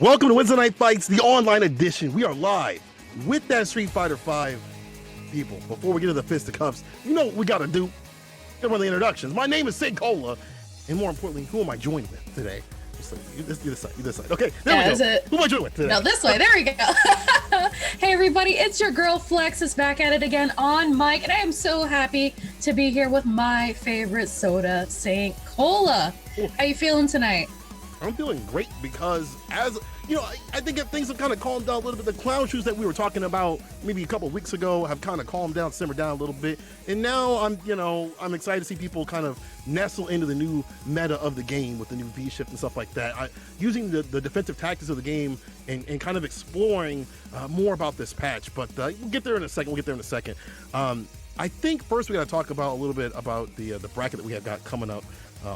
Welcome to Weds Night Fights, the online edition. We are live with that Street Fighter V. People, before we get to the fisticuffs, you know what we gotta do? Get one of the introductions. My name is Sid Cola, and more importantly, who am I joined with today? This side. Okay, there we go. Who am I joined with today? No, this way. There we go. Hey, everybody. It's your girl, Flex, is back at it again on mic, and I am so happy to be here with my favorite soda, Saint Cola. How you feeling tonight? I'm feeling great because, as you know, I think if things have kind of calmed down a little bit. The clown shoes that we were talking about maybe a couple of weeks ago have kind of calmed down, simmered down a little bit, and now I'm excited to see people kind of nestle into the new meta of the game with the new V shift and stuff like that. Using the defensive tactics of the game and kind of exploring more about this patch. But we'll get there in a second. I think first we got to talk about a little bit about the bracket that we have got coming up.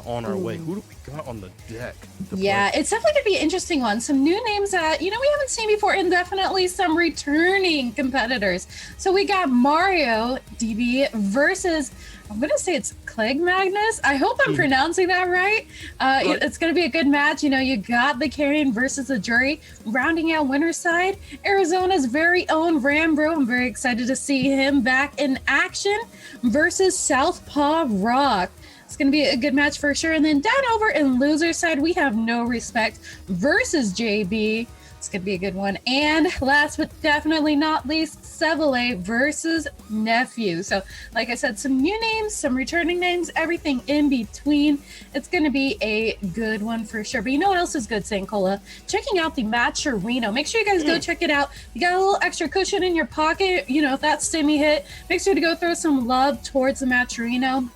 On our way. Who do we got on the deck? Yeah, it's definitely going to be an interesting one. Some new names that, we haven't seen before, and definitely some returning competitors. So we got Mario DB versus, I'm going to say it's Clegg Magnus. I hope I'm pronouncing that right. It's going to be a good match. You got the Carrion versus the Jury. Rounding out winner's side, Arizona's very own Rambro. I'm very excited to see him back in action versus Southpaw Rock. It's going to be a good match for sure. And then down over in loser side, we have No Respect versus JB. It's going to be a good one. And last but definitely not least, Sevele versus Nephew. So like I said, some new names, some returning names, everything in between. It's going to be a good one for sure. But you know what else is good, St. Cola? Checking out the Matcherino. Make sure you guys go check it out. You got a little extra cushion in your pocket. If that stimmy hit, make sure to go throw some love towards the Matcherino.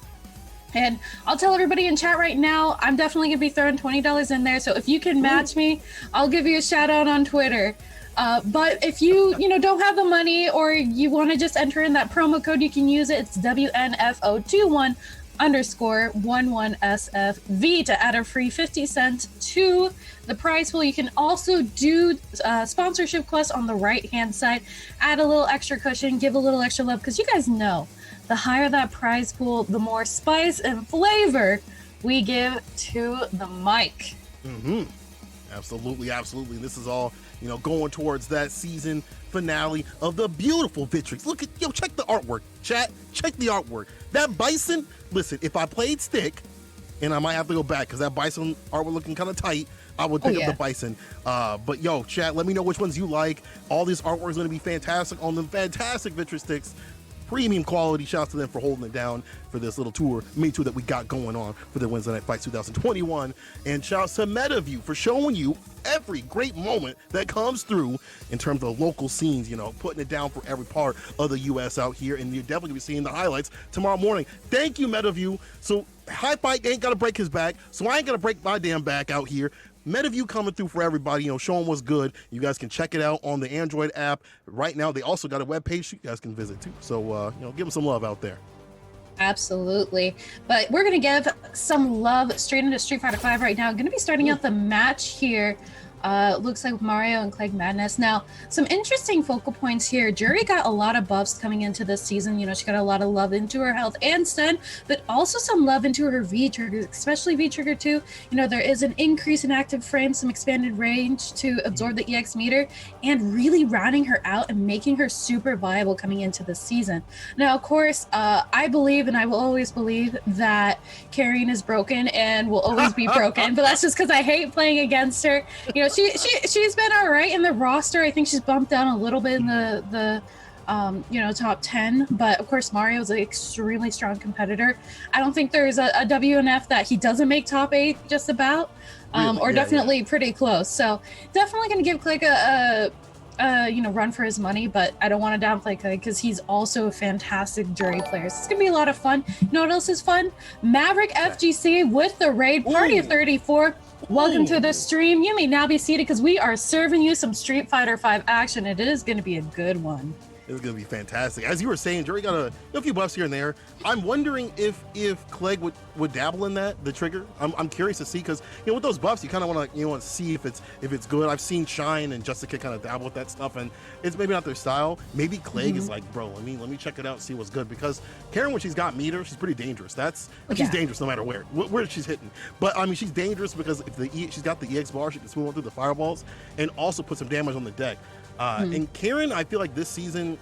And I'll tell everybody in chat right now, I'm definitely going to be throwing $20 in there. So if you can match me, I'll give you a shout out on Twitter. But if you don't have the money or you want to just enter in that promo code, you can use it. It's WNF2021 _11SFV to add a free 50 cents to the prize pool. You can also do sponsorship quests on the right hand side, add a little extra cushion, give a little extra love, because you guys know the higher that prize pool, the more spice and flavor we give to the mic. Absolutely. This is all, going towards that season finale of the beautiful Victrix. Look at, check the artwork, chat. Check the artwork. That bison, listen, if I played stick, and I might have to go back because that bison artwork looking kind of tight, I would pick up the bison. But chat, let me know which ones you like. All this artwork is going to be fantastic on the fantastic Victrix sticks. Premium quality. Shouts to them for holding it down for this little mini tour that we got going on for the Weds Night Fights 2021. And shouts to MetaView for showing you every great moment that comes through in terms of local scenes, putting it down for every part of the U.S. out here. And you're definitely going to be seeing the highlights tomorrow morning. Thank you, MetaView. So High Fight ain't got to break his back, so I ain't going to break my damn back out here. MetaView coming through for everybody, showing what's good. You guys can check it out on the Android app right now. They also got a webpage you guys can visit too. So, give them some love out there. Absolutely. But we're going to give some love straight into Street Fighter V right now. Going to be starting out the match here. Looks like Mario and Clegg Madness. Now, some interesting focal points here. Jury got a lot of buffs coming into this season. She got a lot of love into her health and stun, but also some love into her V-Trigger, especially V-Trigger 2. There is an increase in active frames, some expanded range to absorb the EX meter, and really rounding her out and making her super viable coming into this season. Now, of course, I believe, and I will always believe, that Carrion is broken and will always be broken, but that's just because I hate playing against her. She's been all right in the roster. I think she's bumped down a little bit in the top 10, but of course Mario is an extremely strong competitor. I don't think there's a WNF that he doesn't make top 8 just about, really? Definitely pretty close. So definitely going to give Clegg a run for his money, but I don't want to downplay Clegg because he's also a fantastic Jury player. So it's going to be a lot of fun. You know what else is fun? Maverick FGC with the raid party of 34. Welcome to the stream. You may now be seated because we are serving you some Street Fighter V action. It is going to be a good one. is going to be fantastic. As you were saying, Jerry got a few buffs here and there. I'm wondering if Clegg would dabble in that, the trigger. I'm curious to see, because with those buffs, you kind of want to see if it's good. I've seen Shine and Jessica kind of dabble with that stuff, and it's maybe not their style. Maybe Clegg is like, bro, let me check it out and see what's good, because Karen, when she's got meter, she's pretty dangerous. She's dangerous no matter where she's hitting. But I mean, she's dangerous because if she's got the EX bar, she can swim on through the fireballs and also put some damage on the deck. And Karen, I feel like this season,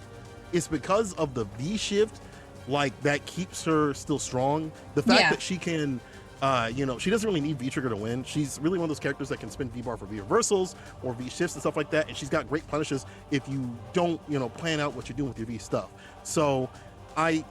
it's because of the V shift, like that keeps her still strong. The fact that she can, she doesn't really need V trigger to win. She's really one of those characters that can spin V bar for V reversals or V shifts and stuff like that. And she's got great punishes if you don't, plan out what you're doing with your V stuff. So I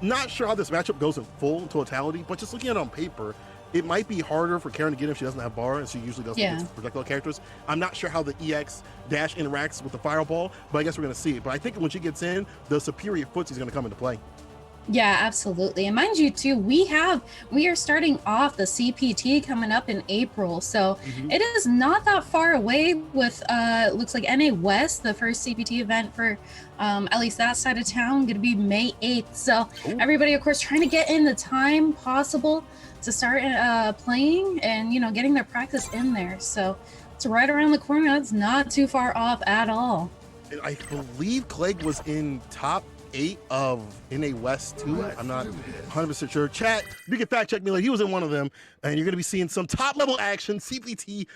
not sure how this matchup goes in full totality, but just looking at it on paper, it might be harder for Karen to get if she doesn't have bar, and she usually doesn't against projectile characters. I'm not sure how the EX dash interacts with the fireball, but I guess we're going to see it. But I think when she gets in, the superior footsie is going to come into play. Yeah, absolutely. And mind you, too, we are starting off the CPT coming up in April. So it is not that far away with, looks like NA West, the first CPT event for at least that side of town, going to be May 8th. So everybody, of course, trying to get in the time possible to start playing and, getting their practice in there. So it's right around the corner. That's not too far off at all. And I believe Clegg was in top 8 of NA West too. I'm not 100% sure. Chat, you can fact check me. Like, he was in one of them, and you're going to be seeing some top level action CPT.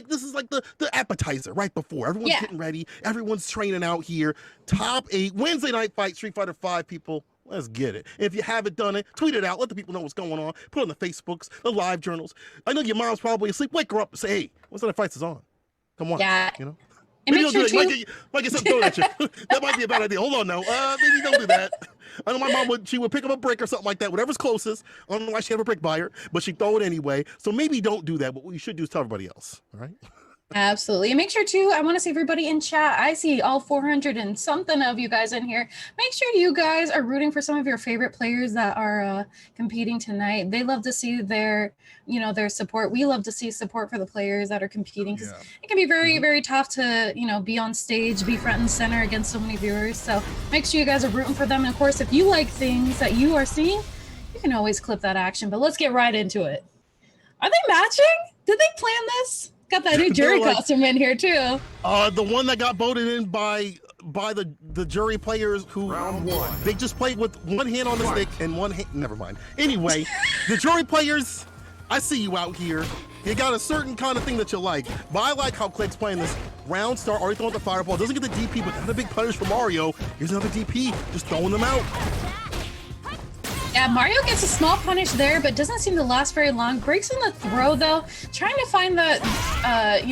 This is like the appetizer right before everyone's getting ready. Everyone's training out here. Top 8 Wednesday night fight, Street Fighter 5 people. Let's get it. If you haven't done it, tweet it out. Let the people know what's going on. Put it on the Facebooks, the live journals. I know your mom's probably asleep. Wake her up and say, hey, Wednesday night fights is on. Come on. Yeah. And maybe make sure might get something thrown at you. That might be a bad idea. Hold on now. Maybe don't do that. I know my mom would pick up a brick or something like that, whatever's closest. I don't know why she had a brick by her, but she'd throw it anyway. So maybe don't do that. But what you should do is tell everybody else. All right. Absolutely. And make sure too, I want to see everybody in chat. I see all 400 and something of you guys in here. Make sure you guys are rooting for some of your favorite players that are competing tonight. They love to see their support. We love to see support for the players that are competing, because it can be very, very tough to, be on stage, be front and center against so many viewers. So make sure you guys are rooting for them. And of course, if you like things that you are seeing, you can always clip that action. But let's get right into it. Are they matching? Did they plan this? Got that new jury costume in here too. The one that got voted in by the jury players who they just played with one hand on the stick and one hand. Never mind. Anyway, the jury players, I see you out here. You got a certain kind of thing that you like. But I like how Clegg's playing this round start, already throwing the fireball. Doesn't get the DP, but not a big punish for Mario. Here's another DP, just throwing them out. Yeah, Mario gets a small punish there, but doesn't seem to last very long. Breaks in the throw, though. Trying to find the,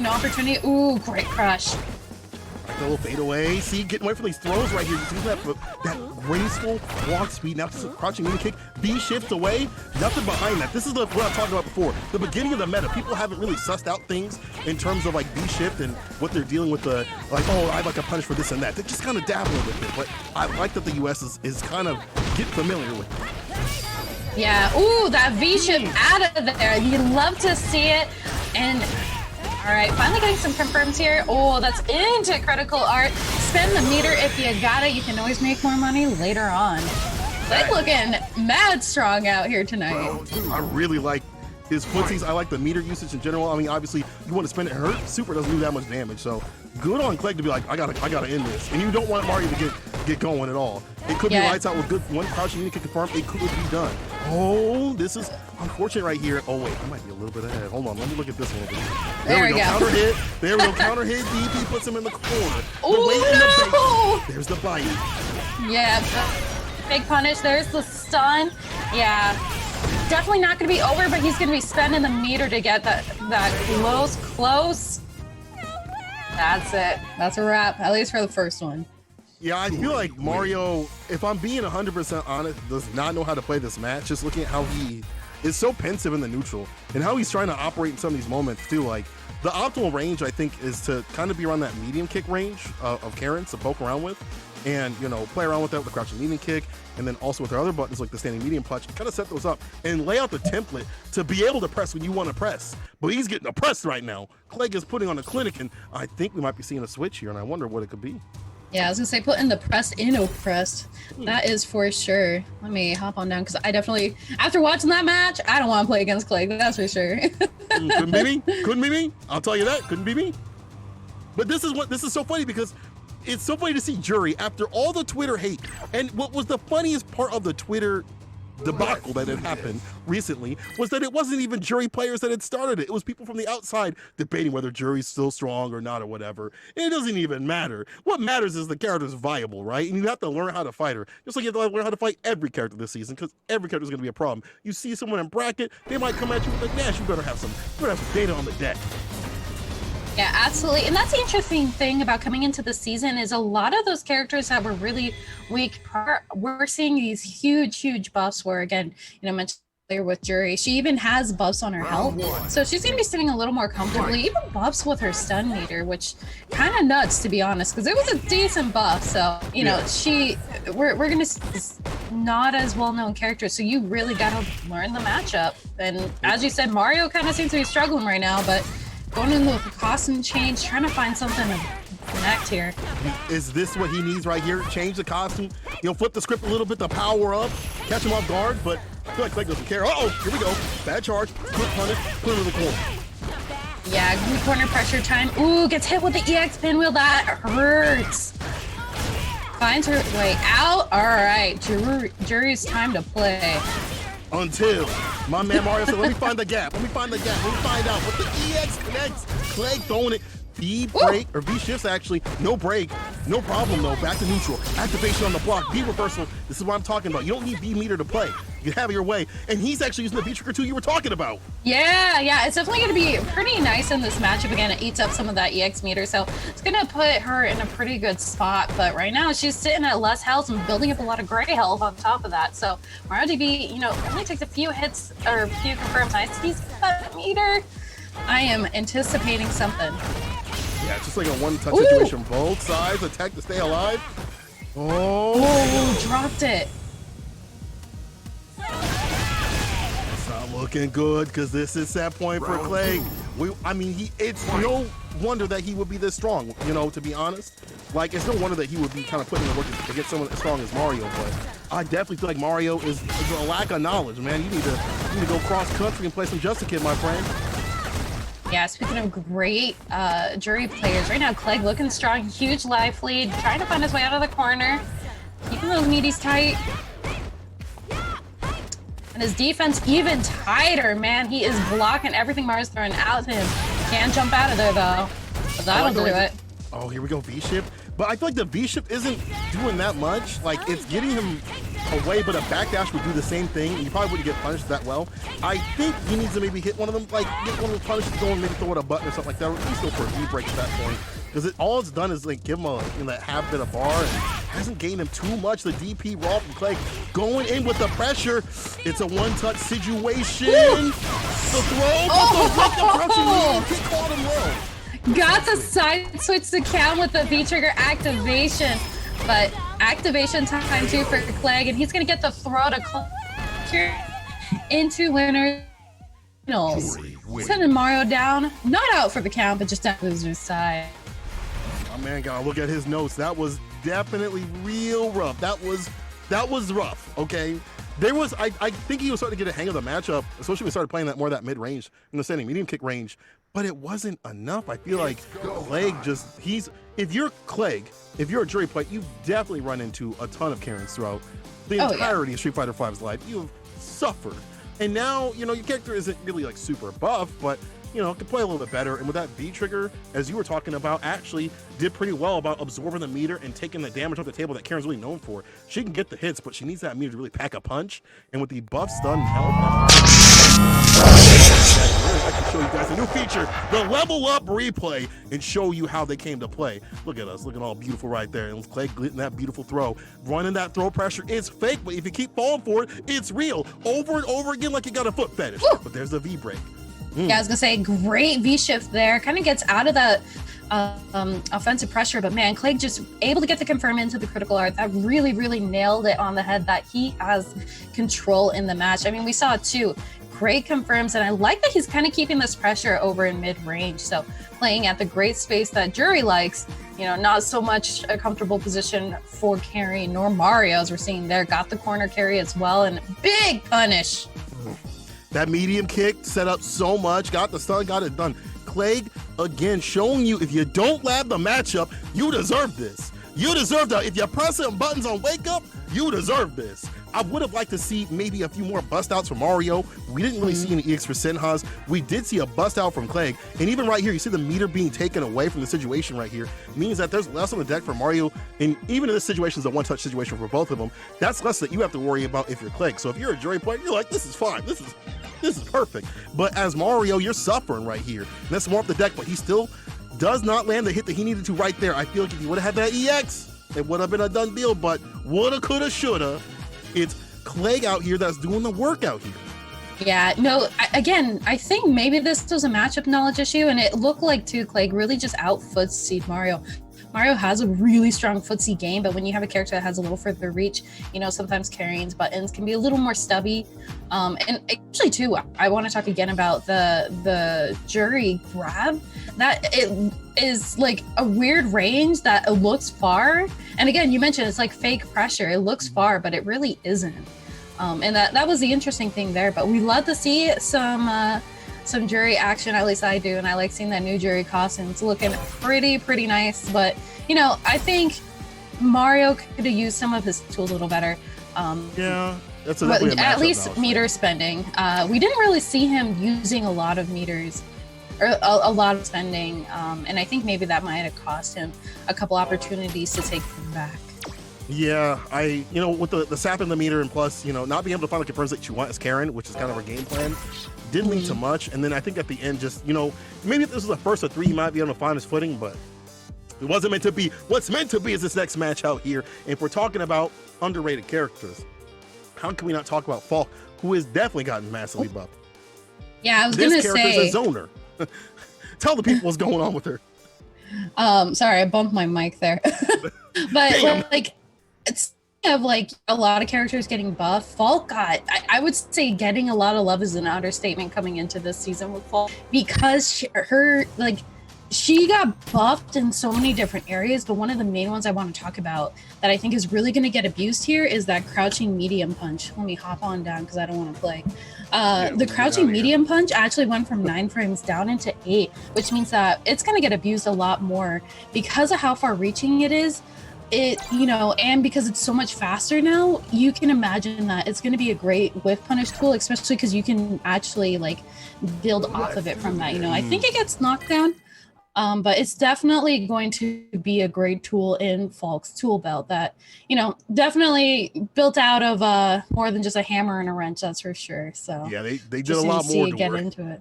opportunity. Ooh, great crush. A little fade away. See, getting away from these throws right here. You see that graceful walk speed. Now just a crouching mini kick. B shifts away. Nothing behind that. This is what I'm talking about before. The beginning of the meta. People haven't really sussed out things in terms of like B shift and what they're dealing with. I'd like a punish for this and that. They're just kind of dabbling with it. But I like that the US is kind of getting familiar with it. Yeah, ooh, that V-shift out of there. You love to see it. And, all right, finally getting some confirms here. Oh, that's into critical art. Spend the meter if you got it. You can always make more money later on. They're looking mad strong out here tonight. I really like his footsies. I like the meter usage in general. I mean, obviously, you want to spend it hurt. Super doesn't do that much damage. So good on Clegg to be like, I gotta end this. And you don't want Mario to get going at all. It could be lights out with good one crouching unit kick confirm. It could be done. Oh, this is unfortunate right here. Oh wait, I might be a little bit ahead. Hold on, let me look at this one. There we go. Counter hit. There we go. Counter hit. DP puts him in the corner. There's the bite. Yeah, big punish. There's the stun. Yeah. Definitely not going to be over, but he's going to be spending the meter to get that close. That's it. That's a wrap, at least for the first one. Yeah, I feel like Mario, if I'm being 100% honest, does not know how to play this match. Just looking at how he is so pensive in the neutral and how he's trying to operate in some of these moments too. Like the optimal range, I think, is to kind of be around that medium kick range of Karen's to poke around with. And, play around with that with the crouching medium kick, and then also with their other buttons like the standing medium punch, kind of set those up and lay out the template to be able to press when you want to press. But he's getting oppressed right now. Clegg is putting on a clinic, and I think we might be seeing a switch here, and I wonder what it could be. Yeah, I was gonna say put in the pressed in oppressed. That is for sure. Let me hop on down because I definitely, after watching that match, I don't want to play against Clegg. That's for sure. Couldn't be me. Couldn't be me. I'll tell you that. Couldn't be me. But this is so funny because it's so funny to see Jury after all the Twitter hate. And what was the funniest part of the Twitter debacle that had happened recently was that it wasn't even Jury players that had started it. It was people from the outside debating whether Jury's still strong or not or whatever. It doesn't even matter. What matters is the character's viable, right? And you have to learn how to fight her. Just like you have to learn how to fight every character this season, because every character is going to be a problem. You see someone in bracket, they might come at you with a Nash. You better have some data on the deck. Yeah, absolutely. And that's the interesting thing about coming into the season is a lot of those characters that were really weak, we're seeing these huge buffs where, again, mentioned earlier with Jury, she even has buffs on her health. So she's going to be sitting a little more comfortably, even buffs with her stun meter, which kind of nuts, to be honest, because it was a decent buff. So, we're going to not as well-known characters. So you really got to learn the matchup. And as you said, Mario kind of seems to be struggling right now, but going in with the costume change, trying to find something to connect here. Is this what he needs right here? Change the costume, flip the script a little bit to power up, catch him off guard, but I feel like Clegg doesn't care. Uh-oh, here we go. Bad charge, quick punish, put him in the corner. Yeah, good corner pressure time. Ooh, gets hit with the EX pinwheel. That hurts. Finds her way out. All right, Jury's time to play. Until my man Mario said, let me find the gap. Let me find out what the EX connects. Clegg throwing it. V-break, or V-shifts actually. No break. No problem though. Back to neutral. Activation on the block. V-reversal. This is what I'm talking about. You don't need V-meter to play. You have it your way. And he's actually using the V-trigger too you were talking about. Yeah. It's definitely going to be pretty nice in this matchup. Again, it eats up some of that EX meter. So it's going to put her in a pretty good spot. But right now she's sitting at less health and building up a lot of gray health on top of that. So Mario DB, only takes a few hits or a few confirmed hits. He's got a meter. I am anticipating something. Yeah, it's just like a one-touch situation. Both sides attack to stay alive. Oh, dropped it. It's not looking good because this is set point for Clegg. It's no wonder that he would be this strong, to be honest. Like, it's no wonder that he would be kind of putting in the work to get someone as strong as Mario, but I definitely feel like Mario is a lack of knowledge, man. You need to go cross-country and play some Just Kid, my friend. Yeah, speaking of great Jury players, right now Clegg looking strong, huge life lead, trying to find his way out of the corner, keeping those meaties tight. And his defense even tighter, man. He is blocking everything Mario's throwing out to him. Can't jump out of there though. But that'll do it. Oh, here we go, V-shift. But I feel like the V-shift isn't doing that much. Like, it's getting him away, but a backdash would do the same thing. You probably wouldn't get punished that well. I think he needs to maybe hit one of them, like get one of the punishes going, maybe throw it a button or something like that, or at least go for a V-break at that point. Because all it's done is like give him that half bit of bar and hasn't gained him too much. The DP raw from Clegg going in with the pressure. It's a one-touch situation. The throw, he caught him low. Got the side switch to count with the V-trigger activation. But activation time too for Clegg, and he's going to get the throw to clear into winners. Sending Mario down, not out for the count, but just down to the loser's side. My man gotta look at his notes. That was definitely real rough. That was rough, okay? I think he was starting to get a hang of the matchup, especially when he started playing that more of that mid-range, medium kick range, but it wasn't enough. I feel like Clegg if you're Clegg, if you're a Jury player, you've definitely run into a ton of Karens throughout the entirety of Street Fighter V's life. You've suffered. And now, your character isn't really like super buff, but can play a little bit better. And with that V trigger, as you were talking about, actually did pretty well about absorbing the meter and taking the damage off the table that Karen's really known for. She can get the hits, but she needs that meter to really pack a punch. And with the buff stun health, I can show you guys a new feature, the level up replay, and show you how they came to play. Look at us, looking all beautiful right there. And Clegg getting that beautiful throw. Running that throw pressure is fake, but if you keep falling for it, it's real. Over and over again like you got a foot fetish. But there's the V break. Yeah, I was gonna say great V-shift there. Kind of gets out of the offensive pressure, but man, Clegg just able to get the confirm into the critical art. That really nailed it on the head that he has control in the match. I mean, we saw two great confirms, and I like that he's kind of keeping this pressure over in mid-range. So playing at the great space that Jury likes, You know, not so much a comfortable position for carry, nor Mario, as we're seeing there. Got the corner carry as well, and big punish. That medium kick set up so much, got the stun, got it done. Clegg, again, showing you if you don't lab the matchup, you deserve this. You deserve that. If you're pressing buttons on Wake Up, you deserve this. I would have liked to see maybe a few more bust outs from Mario. We didn't really see any EX for Senhas. We did see a bust out from Clegg. And even right here, you see the meter being taken away from the situation right here. Means that there's less on the deck for Mario. And even in this situation is a one-touch situation for both of them. That's less that you have to worry about if you're Clegg. So if you're a jury player, you're like, this is fine. This is perfect. But as Mario, you're suffering right here. And that's more up the deck, but he still does not land the hit that he needed to right there. I feel like if he would have had that EX, it would have been a done deal, but woulda, coulda, shoulda. It's Clegg out here that's doing the work out here. Yeah, no, again, I think maybe this was a matchup knowledge issue, and it looked like, too, Clegg really just out-footsied Mario. Mario has a really strong footsie game, but when you have a character that has a little further reach, you know, sometimes carrying's buttons can be a little more stubby. And actually, too, I want to talk again about the jury grab. That it is like a weird range that it looks far. And again, you mentioned it's like fake pressure. It looks far, but it really isn't. And that was the interesting thing there. But we love to see some jury action, at least I do, and I like seeing that new jury costume. It's looking pretty nice, but you know, I think Mario could have used some of his tools a little better. Yeah, that's at least meter spending. We didn't really see him using a lot of meters or a lot of spending, and I think maybe that might have cost him a couple opportunities to take them back. Yeah, you know, with the sap in the meter, and plus, you know, not being able to find the confirms that you want as Karen, which is kind of her game plan, didn't lead to much. And then I think at the end, just, you know, maybe if this was the first of three, he might be able to find his footing, but it wasn't meant to be. What's meant to be is this next match out here. And if we're talking about underrated characters, how can we not talk about Falk, who has definitely gotten massively buffed? Yeah, I was going to say. This character's a zoner. Tell the people what's going on with her. Sorry, I bumped my mic there. But like, it's of like a lot of characters getting buffed. Falk got, I would say getting a lot of love is an understatement coming into this season with Falk, because she got buffed in so many different areas, but one of the main ones I want to talk about that I think is really going to get abused here is that crouching medium punch. Let me hop on down because I don't want to play. The crouching medium punch actually went from 9 frames down into 8, which means that it's going to get abused a lot more because of how far reaching it is. You know, and because it's so much faster now, you can imagine that it's going to be a great whiff punish tool, especially because you can actually like build off of it from that. You know, I think it gets knocked down, but it's definitely going to be a great tool in Falk's tool belt that, you know, definitely built out of more than just a hammer and a wrench, that's for sure. So yeah, they did a lot more to get work into it.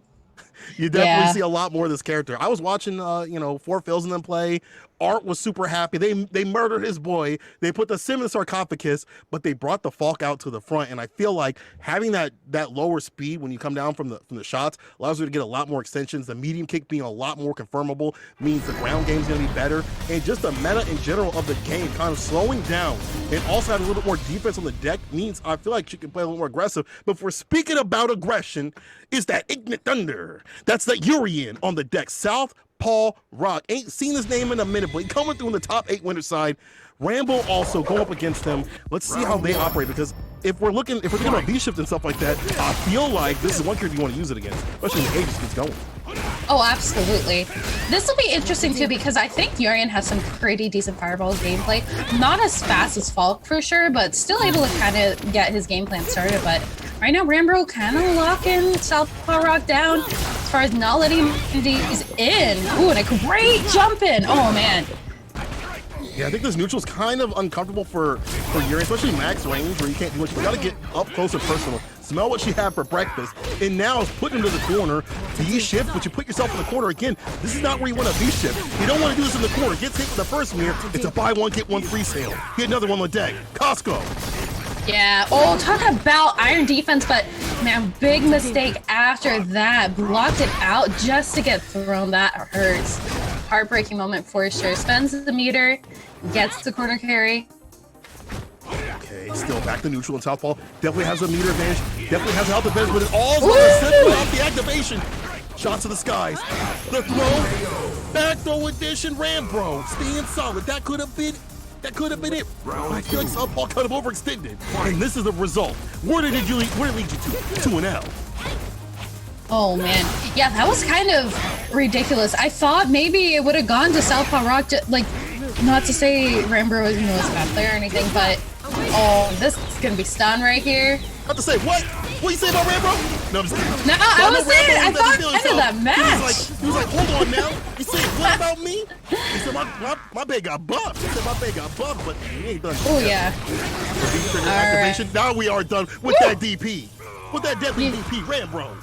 You definitely see a lot more of this character. I was watching, you know, Four Fails and them play. Art was super happy. They murdered his boy. They put the sim in the sarcophagus, but they brought the Falk out to the front. And I feel like having that lower speed when you come down from the shots allows you to get a lot more extensions. The medium kick being a lot more confirmable means the ground game is going to be better. And just the meta in general of the game kind of slowing down and also having a little bit more defense on the deck means I feel like she can play a little more aggressive. But if we're speaking about aggression, is that Ignite Thunder. That's that Urian on the deck. South Paul Rock. Ain't seen his name in a minute, but he's coming through in the top 8 winner side. Rambo also go up against them. Let's see how they operate, because if we're thinking about V-shift and stuff like that, I feel like this is one character you want to use it against, especially when the Aegis gets going. Oh, absolutely. This will be interesting too, because I think Urian has some pretty decent fireball gameplay. Not as fast as Falk for sure, but still able to kind of get his game plan started. But right now, Rambo kind of locking Southpaw Rock down as far as not letting him these in. Ooh, and a great jump in. Oh, man. Yeah, I think this neutral is kind of uncomfortable for Urian, especially max range where you can't do much. You got to get up close and personal. Smell what she had for breakfast, and now it's putting him to the corner. V-shift, but you put yourself in the corner again. This is not where you want to V-shift. You don't want to do this in the corner. Gets hit with the first mirror. It's a buy one, get one free sale. Get another one on the deck. Costco. Yeah, oh, talk about iron defense, but man, big mistake after that. Blocked it out just to get thrown. That hurts. Heartbreaking moment for sure. Spends the meter, gets the corner carry. Okay, still back to neutral and Southpaw. Definitely has a meter advantage. Definitely has a health advantage, but it all's going to sit without the activation. Shots to the skies. The throw. Back throw edition. Rambro staying solid. That could have been it. I feel like Southpaw kind of overextended. And this is the result. Where did it lead you to? To an L. Oh man, yeah, that was kind of ridiculous. I thought maybe it would have gone to Southpaw Rock, like, not to say Rambro is, is a bad player or anything, but oh, this is gonna be stun right here. I have to say, what? What you say about Rambro? No, I'm just kidding. No, I was saying, I thought end of that match. He was like, hold on now. You say what about me? He said my bag got buffed. He said my bag got buffed, but he ain't done. Oh yeah. Activation. Right. Now we are done with that DP. With that deadly DP, Rambro.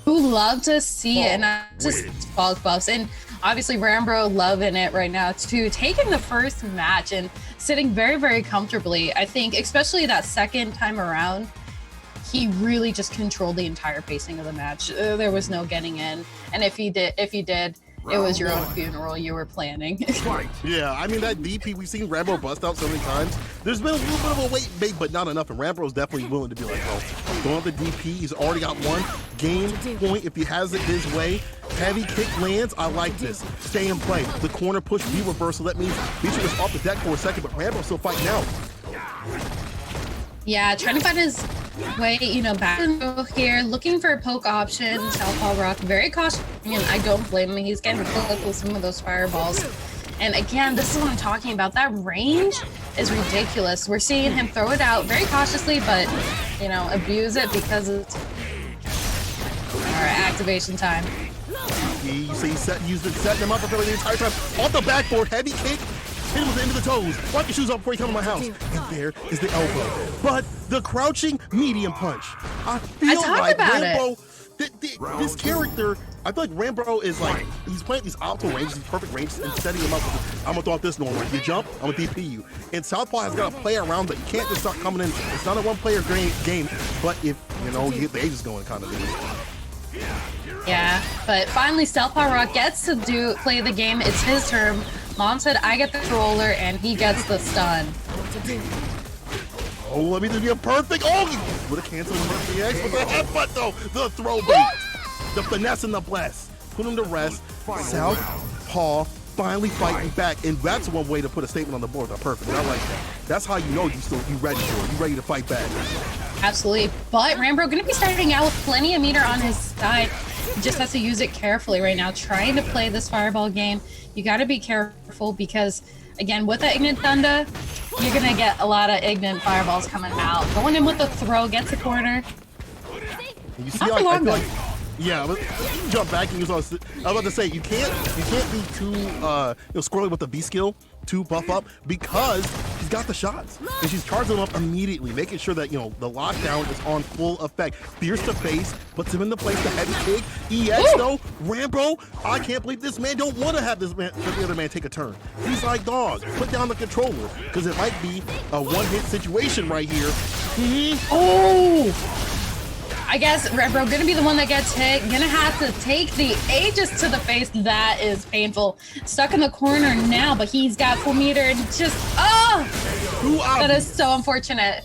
Who love to see it, and I just fog buffs, and obviously Rambro loving it right now too, taking the first match and sitting very, very comfortably. I think especially that second time around, he really just controlled the entire pacing of the match. There was no getting in, and if he did, it was your own funeral you were planning. Yeah, I mean, that DP, we've seen Rambro bust out so many times. There's been a little bit of a weight bait, but not enough. And Rambro's definitely willing to be like, oh, going up the DP. He's already got one game point if he has it his way. Heavy kick lands. I like this. Stay in play. The corner push V-reversal. That means Victrix is off the deck for a second, but Rambro's still fighting out. Yeah, trying to find his way, back here, looking for a poke option. Southpaw Rock, very cautious, and I don't blame him. He's getting hooked with some of those fireballs. And again, this is what I'm talking about. That range is ridiculous. We're seeing him throw it out very cautiously, but, abuse it because it's... All right, activation time. You see, he's been setting him up for the entire time. Off the backboard, heavy kick. Hit him with the end of the toes. Wipe your shoes off before you come to my house. And there is the elbow. But the crouching medium punch. I feel like Rambro, this character, I feel like Rambro is like, he's playing these optimal ranges, these perfect ranges, and setting him up with, I'm gonna throw out this normal. You jump, I'm gonna DP you. And Southpaw has got to play around that. You can't just start coming in. It's not a one-player game, but if, you get the ages going kind of thing. Yeah, but finally Southpaw Rock gets to play the game. It's his turn. Mom said I get the controller and he gets the stun. Oh, let me just be a perfect. Oh, he would have canceled the X with the headbutt though. The throw bait, the finesse and the bless. Put him to rest. Southpaw finally fighting back, and that's one way to put a statement on the board. Perfect. I like that. That's how you know you ready for it. You ready to fight back. Absolutely. But Rambro going to be starting out with plenty of meter on his side. He just has to use it carefully right now, trying to play this fireball game. You got to be careful because, again, with the Ignis Thunder, you're going to get a lot of Ignis fireballs coming out. Going in with the throw, gets a corner. You see, I feel like, yeah, but you can jump back and use all this. I was about to say, you can't be too squirrely with the B skill to buff up because she's got the shots and she's charging them up immediately, making sure that the lockdown is on full effect. Fierce to face, puts him in the place, the heavy kick. EX though, Rambro, I can't believe this man don't want to have the other man take a turn. He's like, dog, put down the controller because it might be a one-hit situation right here. Oh! I guess Rambro gonna be the one that gets hit. Gonna have to take the Aegis to the face. That is painful. Stuck in the corner now, but he's got full meter and just that is so unfortunate.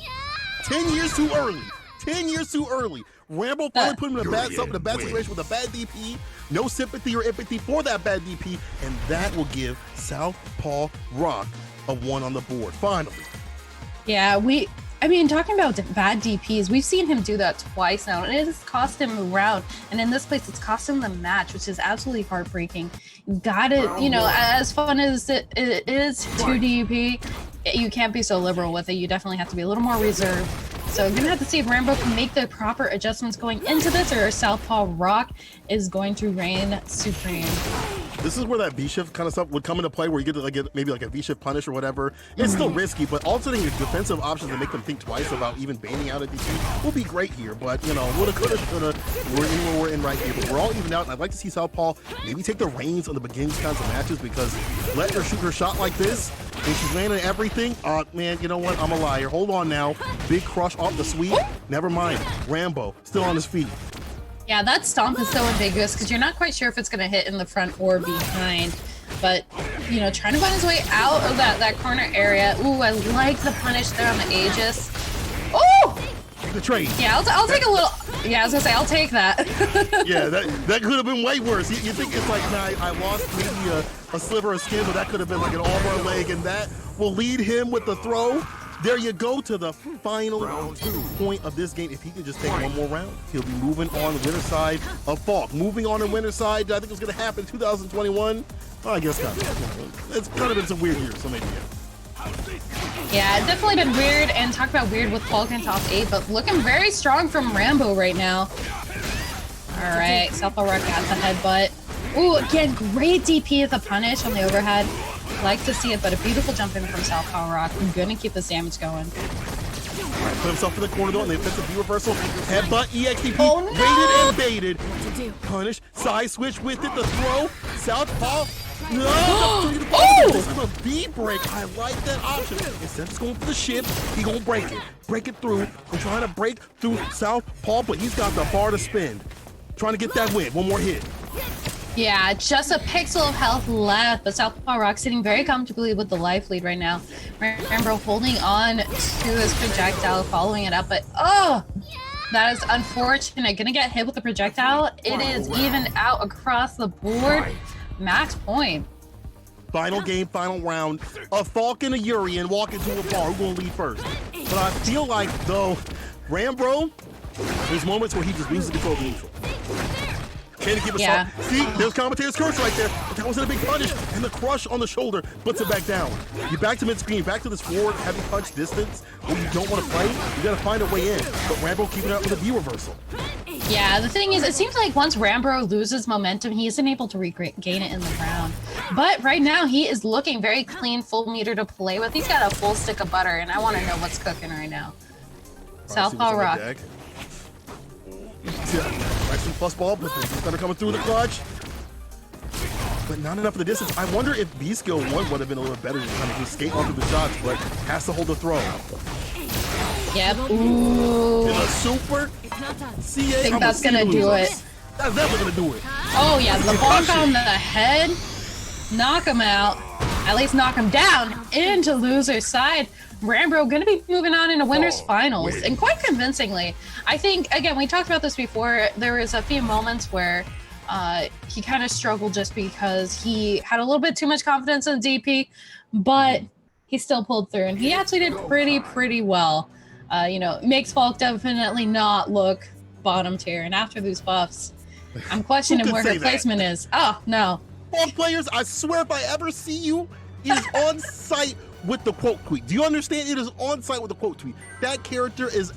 10 years too early. 10 years too early. Rambro finally put him in a bad situation with a bad DP. No sympathy or empathy for that bad DP, and that will give Southpaw Rock a 1 on the board. Finally. Yeah, talking about bad DPs, we've seen him do that twice now, and it has cost him a round. And in this place, it's cost him the match, which is absolutely heartbreaking. Got it, as fun as it is to DP, you can't be so liberal with it. You definitely have to be a little more reserved. So I'm gonna have to see if Rambro can make the proper adjustments going into this, or Southpaw Rock is going to reign supreme. This is where that V-shift kind of stuff would come into play, where you get to get maybe like a V-shift punish or whatever. It's still risky, but alternating your defensive options to make them think twice about even baiting out a DP will be great here. But woulda, coulda, shoulda. We're in where we're in right here, but we're all even out. And I'd like to see Southpaw maybe take the reins on the beginning kinds of matches, because let her shoot her shot like this and she's landing everything. Man, you know what? I'm a liar. Hold on now. Big crush off the sweep. Never mind. Rambo still on his feet. Yeah, that stomp is so ambiguous because you're not quite sure if it's going to hit in the front or behind. But, trying to find his way out of that corner area. Ooh, I like the punish there on the Aegis. Oh! The trade. Yeah, I'll take a little... Yeah, I was gonna say, I'll take that. Yeah, that could have been way worse. You think it's like, nah, I lost maybe a sliver of skin, but that could have been like an arm or a leg, and that will lead him with the throw. There you go to the final point of this game. If he could just take one more round, he'll be moving on the winner side of Falk. Moving on the winner side, I think it's going to happen in 2021. Well, I guess not. It's kind of been some weird years, so maybe Yeah, it's definitely been weird, and talk about weird with Falk in top 8, but looking very strong from Rambo right now. All right, Southpaw Rock got the headbutt. Ooh, again, great DP at the punish on the overhead. Like to see it, but a beautiful jump in from Southpaw Rock. I'm gonna keep this damage going. Right, put himself in the corner though, and the offensive V reversal. Headbutt, EXTP, oh, no! waited and baited. Punish, side switch with it, the throw. Southpaw. No! Oh! This is a V break. I like that option. Instead of just going for the ship, he gonna break it. Break it through. I'm trying to break through Southpaw, but he's got the bar to spin. Trying to get that win. One more hit. Yeah, just a pixel of health left, but Southpaw Rock sitting very comfortably with the life lead right now. Rambo holding on to his projectile, following it up, but oh, that is unfortunate. Gonna get hit with the projectile. It is even out across the board. Max point. Final game, final round. A Falk and a Urian walk into a bar. Who's gonna lead first? But I feel like though, Rambo, there's moments where he just loses control of the neutral. Can he keep a Yeah. See, there's commentator's curse right there. But that wasn't a big punish. And the crush on the shoulder puts it back down. You back to mid-screen, back to this forward heavy punch distance where you don't want to play. You got to find a way in. But Rambo keeping it up with a V reversal. Yeah, the thing is, it seems like once Rambo loses momentum, he isn't able to regain it in the round. But right now, he is looking very clean, full meter to play with. He's got a full stick of butter, and I want to know what's cooking right now. Southpaw Rock. Nice and plus ball, but he's kind of coming through the clutch. But not enough of the distance. I wonder if B-Skill 1 would have been a little better to kind of just skate onto the shots, but has to hold the throw. Yep. Ooh. In a super CA. I think that's going to do it. That's definitely going to do it. Oh, yeah. The bonk on the head. Knock him out. At least knock him down into loser's side. Rambo going to be moving on into winners finals, and quite convincingly. I think, again, we talked about this before. There was a few moments where he kind of struggled just because he had a little bit too much confidence in DP, but he still pulled through, and he actually did pretty well. You know, makes Falk definitely not look bottom tier, and after these buffs, I'm questioning where her placement is. Oh, no. Falk players, I swear if I ever see you, it is on site with the quote tweet. Do you understand? It is on site with the quote tweet. That character is,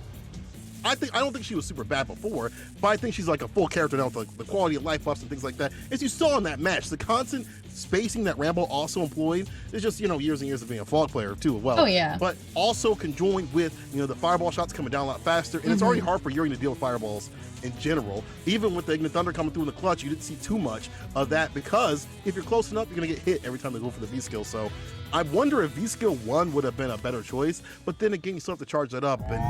I don't think she was super bad before, but I think she's like a full character now with like the quality of life buffs and things like that. As you saw in that match, the constant spacing that Rambo also employed is just, you know, years and years of being a Falk player too as well. Oh yeah. But also conjoined with, you know, the fireball shots coming down a lot faster, and it's already hard for Urian to deal with fireballs in general. Even with the Ignite Thunder coming through in the clutch, you didn't see too much of that because if you're close enough, you're gonna get hit every time they go for the V skill. So I wonder if V skill 1 would have been a better choice, but then again, you still have to charge that up and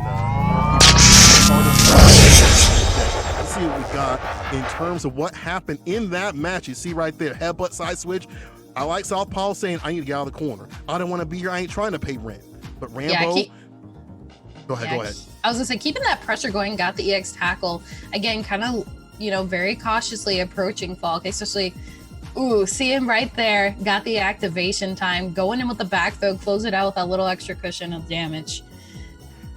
let's see what we got in terms of what happened in that match. You see right there, headbutt, side switch. I like Southpaw saying, I need to get out of the corner. I don't want to be here. I ain't trying to pay rent. But Rambo, go ahead. I was gonna say, keeping that pressure going, got the EX tackle. Again, kind of, you know, very cautiously approaching Falk, especially, ooh, see him right there. Got the activation time, going in with the back throw, close it out with a little extra cushion of damage.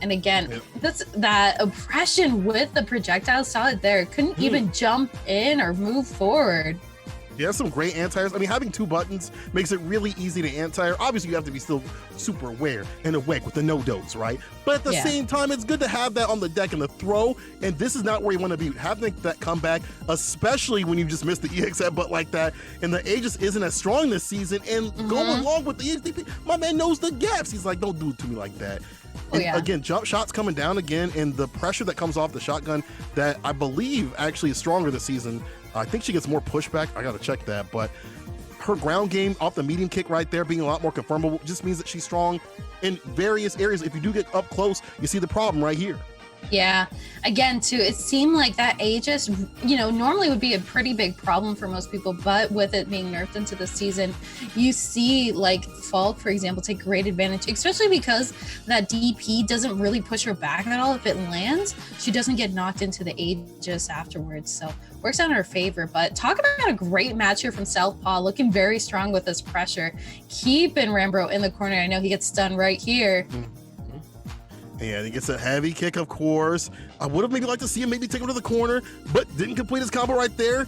And again, that oppression with the projectile solid there. Couldn't even jump in or move forward. Yeah, some great anti-airs. I mean, having 2 buttons makes it really easy to anti-air. Obviously, you have to be still super aware and awake with the no-dose, right? But at the same time, it's good to have that on the deck and the throw, and this is not where you want to be. Having that comeback, especially when you just missed the EX headbutt like that, and the Aegis isn't as strong this season, and going along with the EXDP, my man knows the gaps. He's like, don't do it to me like that. And again, jump shots coming down again, and the pressure that comes off the shotgun that I believe actually is stronger this season. I think she gets more pushback. I got to check that. But her ground game off the medium kick right there being a lot more confirmable just means that she's strong in various areas. If you do get up close, you see the problem right here. Yeah. Again, too, it seemed like that Aegis, you know, normally would be a pretty big problem for most people, but with it being nerfed into the season, you see like Falk, for example, take great advantage, especially because that DP doesn't really push her back at all. If it lands, she doesn't get knocked into the Aegis afterwards. So works out in her favor. But talk about a great match here from Southpaw, looking very strong with this pressure, keeping Rambro in the corner. I know he gets stunned right here. And he gets a heavy kick, of course. I would have maybe liked to see him maybe take him to the corner, but didn't complete his combo right there.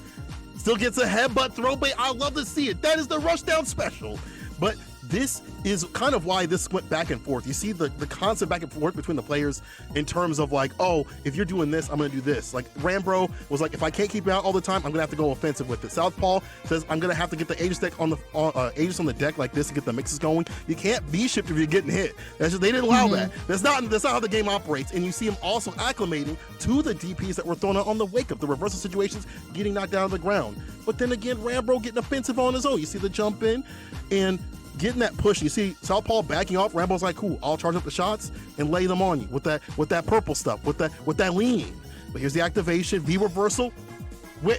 Still gets a headbutt throw bait. I love to see it. That is the Rushdown special. But this is kind of why this went back and forth. You see the constant back and forth between the players in terms of like, oh, if you're doing this, I'm going to do this. Like Rambro was like, if I can't keep it out all the time, I'm going to have to go offensive with it. Southpaw says, I'm going to have to get the Aegis deck on the Aegis on the deck like this to get the mixes going. You can't V-shift if you're getting hit. That's just, they didn't allow that. That's not how the game operates. And you see him also acclimating to the DPs that were thrown out on the wake up, the reversal situations, getting knocked down to the ground. But then again, Rambro getting offensive on his own. You see the jump in and getting that push. You see Southpaw backing off. Rambo's like, cool, I'll charge up the shots and lay them on you with that purple stuff, with that lean. But here's the activation, V reversal.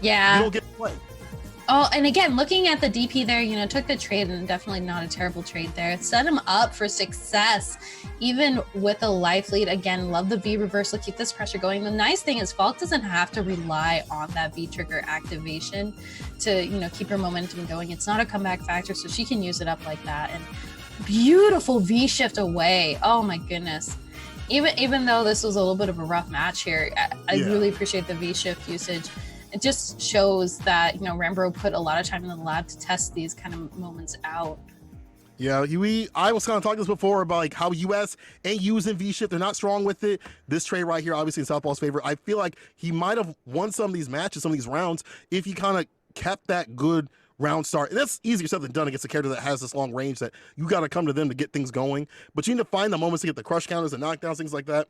Yeah. You don't get to play. Oh, and again, looking at the DP there, you know, took the trade, and definitely not a terrible trade there. It set him up for success, even with a life lead. Again, love the V reversal, keep this pressure going. The nice thing is Falk doesn't have to rely on that V trigger activation to, you know, keep her momentum going. It's not a comeback factor, so she can use it up like that. And beautiful V shift away. Oh my goodness. Even though this was a little bit of a rough match here, I really appreciate the V shift usage. It just shows that, you know, Rambro put a lot of time in the lab to test these kind of moments out. Yeah, I was kind of talking this before about like how US ain't using V-shift. They're not strong with it. This trade right here, obviously in Southpaw's favor. I feel like he might have won some of these matches, some of these rounds, if he kind of kept that good round start. And that's easier said than done against a character that has this long range that you got to come to them to get things going. But you need to find the moments to get the crush counters and knockdowns, things like that,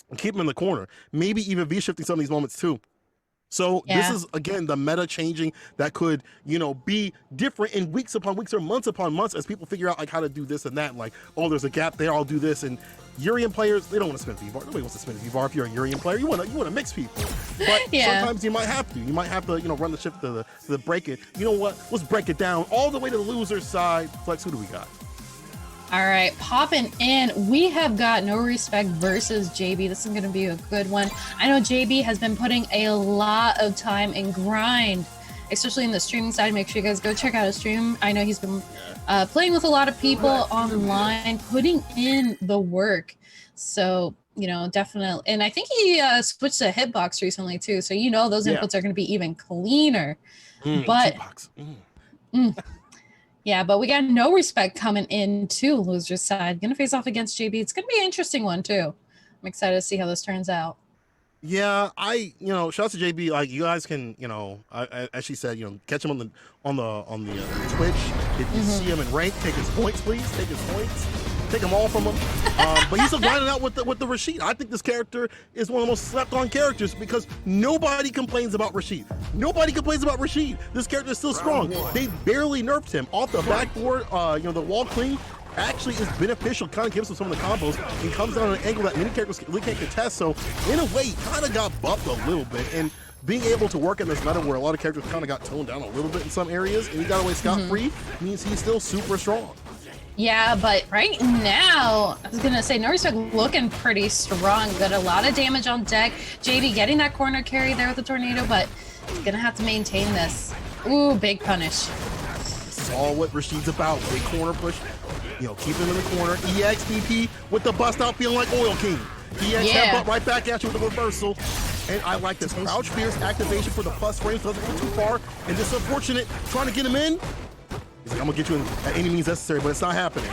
and keep them in the corner. Maybe even V-shifting some of these moments too. So this is, again, the meta changing that could, you know, be different in weeks upon weeks or months upon months as people figure out like how to do this and that. Like, oh, there's a gap there, I'll do this. And Urian players, they don't want to spend V-Bar. Nobody wants to spend V-Bar. If you're a Urian player, you want to mix people. But sometimes you might have to. You might have to, you know, run the shift to the break it. You know what? Let's break it down all the way to the loser's side. Flex, who do we got? All right, popping in, we have got No Respect versus JB. This is going to be a good one. I know JB has been putting a lot of time and grind, especially in the streaming side. Make sure you guys go check out his stream. I know he's been playing with a lot of people online, putting in the work. So, you know, definitely. And I think he switched to Hitbox recently too. So, you know, those inputs are going to be even cleaner. But yeah, but we got No Respect coming in to loser's side. Gonna face off against JB. It's gonna be an interesting one too. I'm excited to see how this turns out. Yeah, you know, shout out to JB. Like, you guys can, you know, as she said, you know, catch him on the Twitch. If you see him in rank, take his points, please. Take his points. Take them all from him. But he's still grinding out with the Rashid. I think this character is one of the most slept on characters because nobody complains about Rashid. Nobody complains about Rashid. This character is still strong. They barely nerfed him off the backboard. You know, the wall clean actually is beneficial, kind of gives him some of the combos and comes down on an angle that many characters really can't contest. So in a way, he kind of got buffed a little bit. And being able to work in this meta where a lot of characters kind of got toned down a little bit in some areas and he got away scot-free means he's still super strong. Yeah, but right now, I was going to say, No Respect looking pretty strong. Got a lot of damage on deck. JB getting that corner carry there with the tornado, but he's going to have to maintain this. Ooh, big punish. This is all what Rashid's about. Big corner push. You know, keep him in the corner. EXDP with the bust out feeling like Oil King. EX headbutt right back at you with the reversal. And I like this crouch fierce activation for the plus frames. Doesn't go too far. And this unfortunate trying to get him in. He's like, I'm gonna get you in at any means necessary, but it's not happening.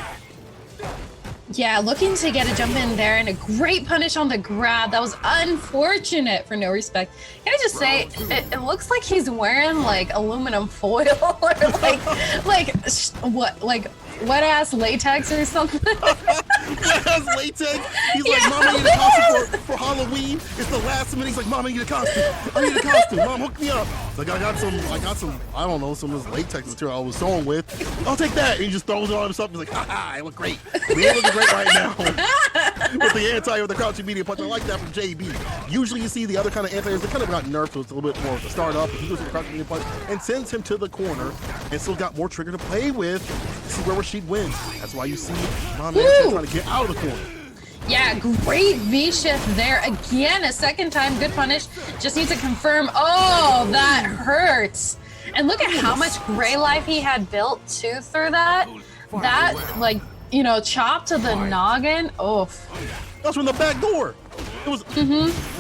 Yeah, looking to get a jump in there and a great punish on the grab. That was unfortunate for No Respect. Can I just say, it looks like he's wearing like aluminum foil or like wet ass latex or something. Wet ass latex. He's like, Mom, I need a costume for Halloween. It's the last minute. He's like, Mom, I need a costume. I need a costume. Mom, hook me up. Like, I got some, I don't know, some of this latex material I was sewing with. I'll take that. And he just throws it on himself. He's like, ha, I look great. We look great right now. with the anti or the crouching medium punch. I like that from JB. Usually you see the other kind of anti-airs, they kind of got nerfed, so it's a little bit more of a start up. He goes with the crouching medium punch and sends him to the corner and still got more trigger to play with. See where Rashid wins. That's why you see my man trying to get out of the corner. Yeah, great V-shift there. Again, a second time, good punish. Just need to confirm. Oh, that hurts. And look at how much gray life he had built too through that. That, like, you know, chop to the noggin. Oh. That's from the back door. It was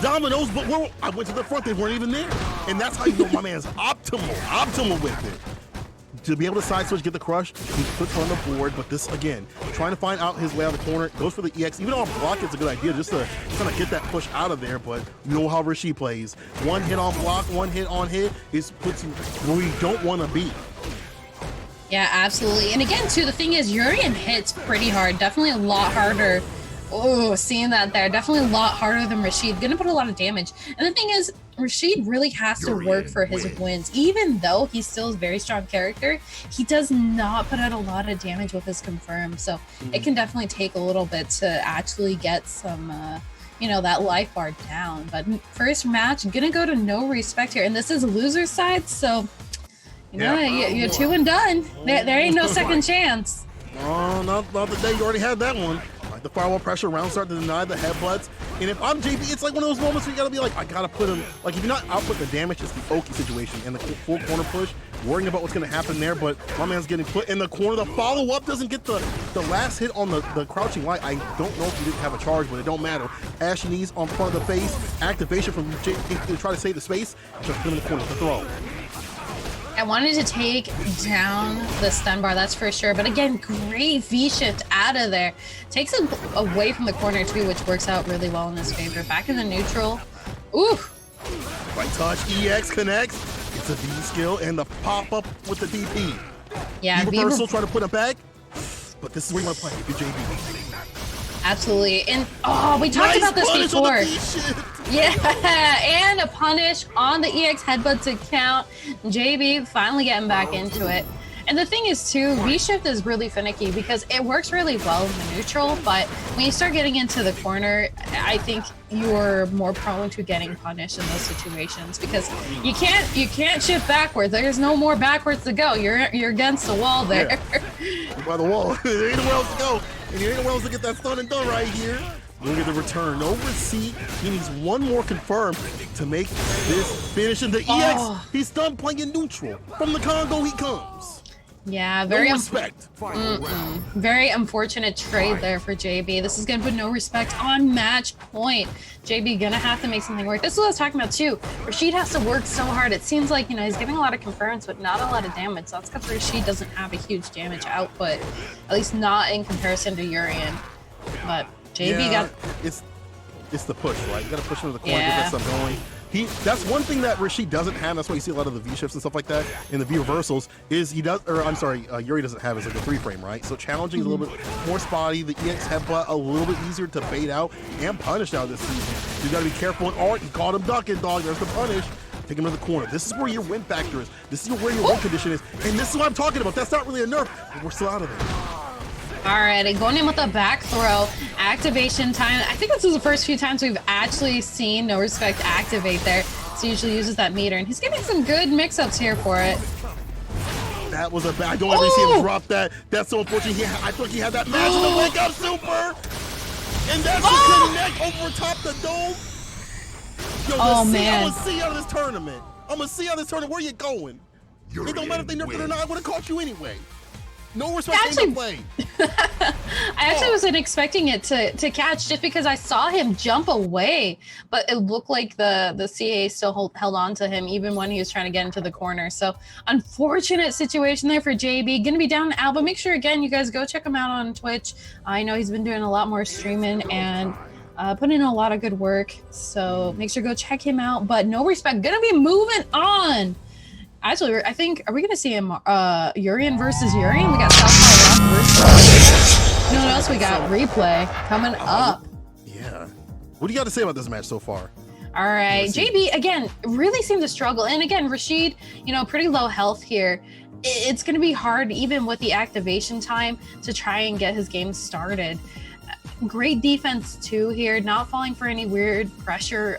dominoes, but I went to the front, they weren't even there. And that's how you know my man's optimal with it. To be able to side switch, get the crush, he puts on the board, but this, again, trying to find out his way out of the corner, goes for the EX. Even on block, it's a good idea just to kind of get that push out of there, but you know how Rashid plays. One hit on block, one hit on hit, puts you where you don't want to be. Yeah, absolutely. And again, too, the thing is, Urian hits pretty hard, definitely a lot harder. Oh, seeing that there, definitely a lot harder than Rashid. Gonna put a lot of damage. And the thing is, Rashid really has to work for his wins. Even though he's still a very strong character, he does not put out a lot of damage with his confirm. So it can definitely take a little bit to actually get some, you know, that life bar down. But first match, gonna go to no respect here. And this is loser side, so, you know, you're 2 and done. There ain't no second chance. Oh, not the day you already had that one. Like the firewall pressure, round start to deny the headbutts. And if I'm JB, it's like one of those moments where you gotta be like, I gotta put him, like if you're not output the damage, it's the Oki situation and the full corner push, worrying about what's gonna happen there, but my man's getting put in the corner. The follow-up doesn't get the last hit on the crouching light. I don't know if he didn't have a charge, but it don't matter. Ashy knees on front of the face, activation from JB to try to save the space, just put him in the corner to throw. I wanted to take down the stun bar, that's for sure. But again, great V-shift out of there. Takes him away from the corner too, which works out really well in his favor. Back in the neutral. Ooh. Right touch, EX connects. It's a V skill and the pop-up with the DP. Yeah, reversal trying to put him back. But this is where you want to play if you're JB. Absolutely. And oh, we talked about this before. Yeah, and a punish on the EX headbutt to count. JB finally getting back into it. And the thing is too, V-shift is really finicky because it works really well in the neutral, but when you start getting into the corner, I think you're more prone to getting punished in those situations because you can't shift backwards. There's no more backwards to go. You're against the wall there. Yeah. By the wall. There ain't nowhere else to go. And there ain't nowhere else to get that stun and done right here. Look at the return. No receipt. He needs one more confirm to make this finish. And the EX, he's done playing neutral. From the Congo he comes. Yeah, very no respect. Very unfortunate trade there for JB. This is gonna put no respect on match point. JB gonna have to make something work. This is what I was talking about too. Rashid has to work so hard. It seems like, you know, he's getting a lot of confirms, but not a lot of damage. So that's because Rashid doesn't have a huge damage output, at least not in comparison to Urian. But JB got. It's the push, right? You gotta push into the corner, get that stuff going. That's one thing that Rashid doesn't have. That's why you see a lot of the V shifts and stuff like that in the V reversals. Is Yuri doesn't have is like a 3-frame, right? So challenging is a little bit more spotty. The EX headbutt a little bit easier to bait out and punish out this season. You got to be careful. And Art, he caught him ducking, dog. There's the punish. Take him to the corner. This is where your win factor is. This is where your win condition is. And this is what I'm talking about. That's not really a nerf, but we're still out of there. Alright, going in with a back throw, activation time. I think this is the first few times we've actually seen No Respect activate there. So he usually uses that meter, and he's getting some good mix-ups here for it. That was a bad. I don't ever see him drop that. That's so unfortunate. I thought he had that magic wake up super, and that's the connect over top the dome. Yo, man. I'm gonna see out of this tournament. Where you going? It don't matter if they nerfed it or not. I would have caught you anyway. No respect in play. I actually wasn't expecting it to catch just because I saw him jump away, but it looked like the CA still held on to him even when he was trying to get into the corner. So unfortunate situation there for JB. Gonna be down to Alba. Make sure again you guys go check him out on Twitch. I know he's been doing a lot more streaming and putting in a lot of good work. So make sure to go check him out. But No Respect gonna be moving on. Actually, I think, are we going to see him, Urian versus Urian? We got Southpaw Rock versus... You know what else we got? Replay coming up. Yeah. What do you got to say about this match so far? All right. JB, again, really seemed to struggle. And again, Rashid, you know, pretty low health here. It's going to be hard, even with the activation time, to try and get his game started. Great defense too here, not falling for any weird pressure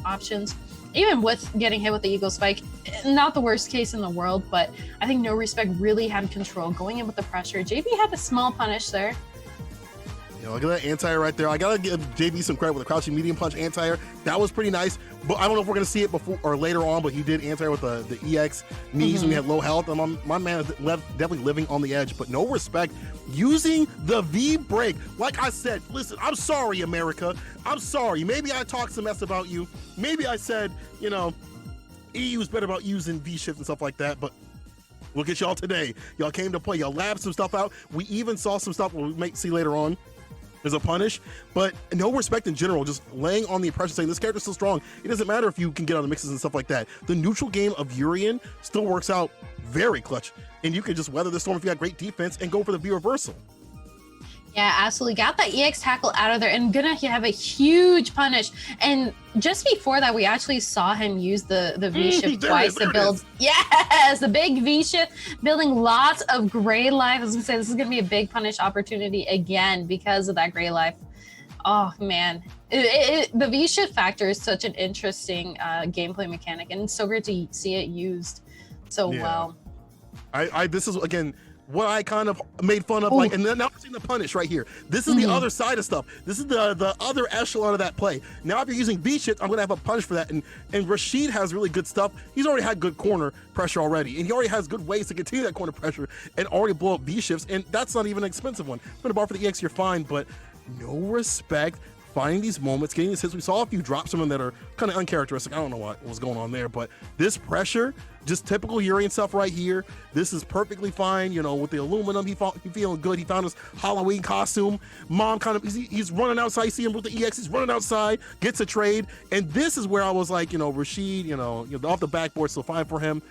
options. Even with getting hit with the Eagle Spike, not the worst case in the world, but I think No Respect really had control going in with the pressure. JB had a small punish there. You know, look at that anti-air right there. I gotta give JB some credit with the crouching medium punch anti-air. That was pretty nice, but I don't know if we're gonna see it before or later on, but he did anti-air with the EX knees when he had low health. And my man is definitely living on the edge, but No Respect using the V break. Like I said, listen, I'm sorry, America. I'm sorry. Maybe I talked some mess about you. Maybe I said, you know, EU's better about using V shift and stuff like that, but look at y'all today. Y'all came to play. Y'all labbed some stuff out. We even saw some stuff we might see later on. There's a punish, but No Respect in general, just laying on the impression saying this character's still strong. It doesn't matter if you can get on the mixes and stuff like that. The neutral game of Urian still works out very clutch, and you can just weather the storm if you got great defense and go for the V reversal. Yeah, absolutely. Got that EX tackle out of there and gonna have a huge punish. And just before that, we actually saw him use the V-shift twice to build. Yes, the big V-shift, building lots of gray life. I was gonna say, this is gonna be a big punish opportunity again because of that gray life. Oh, man. The V-shift factor is such an interesting gameplay mechanic, and it's so great to see it used so well. This is, again, what I kind of made fun of, like, and then now I'm seeing the punish right here. This is the other side of stuff. This is the other echelon of that play. Now, if you're using V-shift, I'm gonna have a punish for that. And Rashid has really good stuff. He's already had good corner pressure already, and he already has good ways to continue that corner pressure and already blow up V-shifts. And that's not even an expensive one. For the bar for the EX, you're fine, but No Respect. Finding these moments, getting these hits. We saw a few drops from them that are kind of uncharacteristic. I don't know what was going on there, but this pressure, just typical Urian stuff right here. This is perfectly fine, you know, with the aluminum. He feeling good. He found his Halloween costume. Mom kind of, he's running outside. You see him with the EX. He's running outside, gets a trade. And this is where I was like, you know, Rashid, you know off the backboard, still fine for him.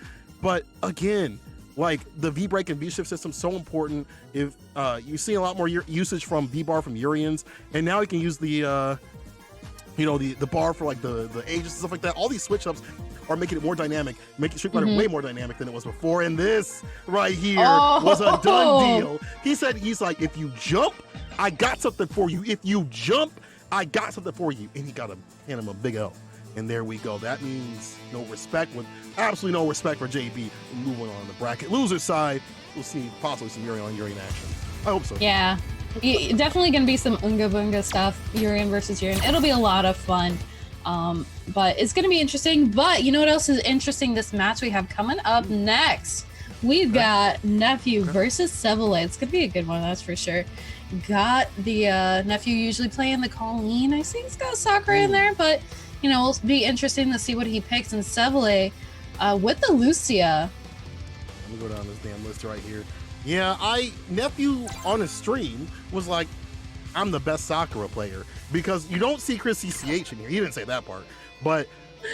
But again, like the V-break and V-shift system so important. If you see a lot more usage from V-bar from Urians, and now you can use the the bar for like the ages and stuff like that. All these switch ups are making it more dynamic, making Street Fighter way more dynamic than it was before. And this right here was a done deal. He said, he's like, if you jump, I got something for you. If you jump, I got something for you. And he got to hand him a big L. And there we go. That means No Respect, with absolutely no respect for JB. Moving on the bracket. Loser side, we'll see possibly some Urian on Urian action. I hope so. Yeah. Definitely going to be some Unga Bunga stuff, Urian versus Urian. It'll be a lot of fun. But it's going to be interesting. But you know what else is interesting? This match we have coming up next. We've got Nephew versus Seville. It's going to be a good one, that's for sure. Got the Nephew usually playing the Colleen. I see he's got Sakura in there, but you know, it'll be interesting to see what he picks. And Seville with the Lucia. Let me go down this damn list right here. Yeah, Nephew on his stream was like, I'm the best Sakura player, because you don't see Chris CCH in here. He didn't say that part, but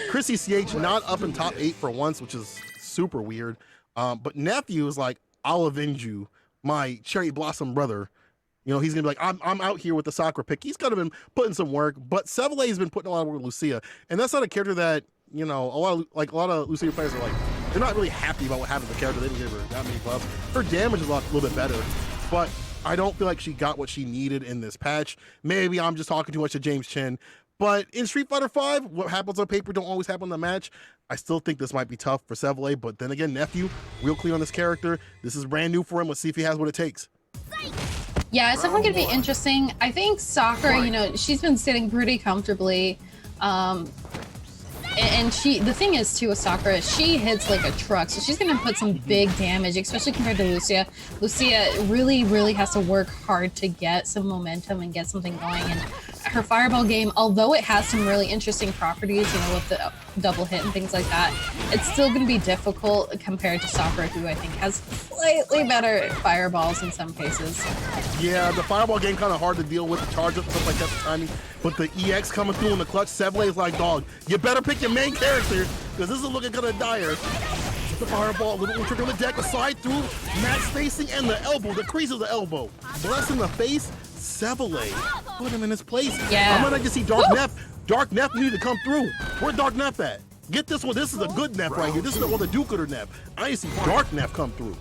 Chris CCH not up in top 8 for once, which is super weird. But Nephew is like, I'll avenge you, my cherry blossom brother. You know, he's gonna be like, I'm out here with the Sakura pick. He's kind of been putting some work, but Seville has been putting a lot of work with Lucia, and that's not a character that, you know, a lot of Lucia players are like, they're not really happy about what happened to the character. They didn't give her that many buffs. Her damage is a little bit better, but I don't feel like she got what she needed in this patch. Maybe I'm just talking too much to James Chen, but in Street Fighter V, what happens on paper don't always happen in the match. I still think this might be tough for Seville, but then again, Nephew, real clear on this character. This is brand new for him. Let's see if he has what it takes. Yeah, it's definitely going to be interesting. I think Sakura, you know, she's been sitting pretty comfortably. And the thing is too with Sakura, she hits like a truck, so she's going to put some big damage, especially compared to Lucia. Lucia really has to work hard to get some momentum and get something going. And her fireball game, although it has some really interesting properties, you know, with the double hit and things like that, it's still going to be difficult compared to Sakura, who I think has slightly better fireballs in some cases. Yeah, the fireball game kind of hard to deal with, the charge up, stuff like that, the timing. But the EX coming through in the clutch, Seville is like, dog, you better pick your main character, because this is looking kind of dire. The fireball, a little trick on the deck, a slide through, max spacing, and the elbow, the crease of the elbow. Bless in the face, Seville. Put him in his place. Yeah. I might not just see Dark Neff. Dark Neff need to come through. Where'd Dark Neff at? Get this one. This is a good Neff right here. This is the one, the do-gooder Neff. I need to see Dark Neff come through.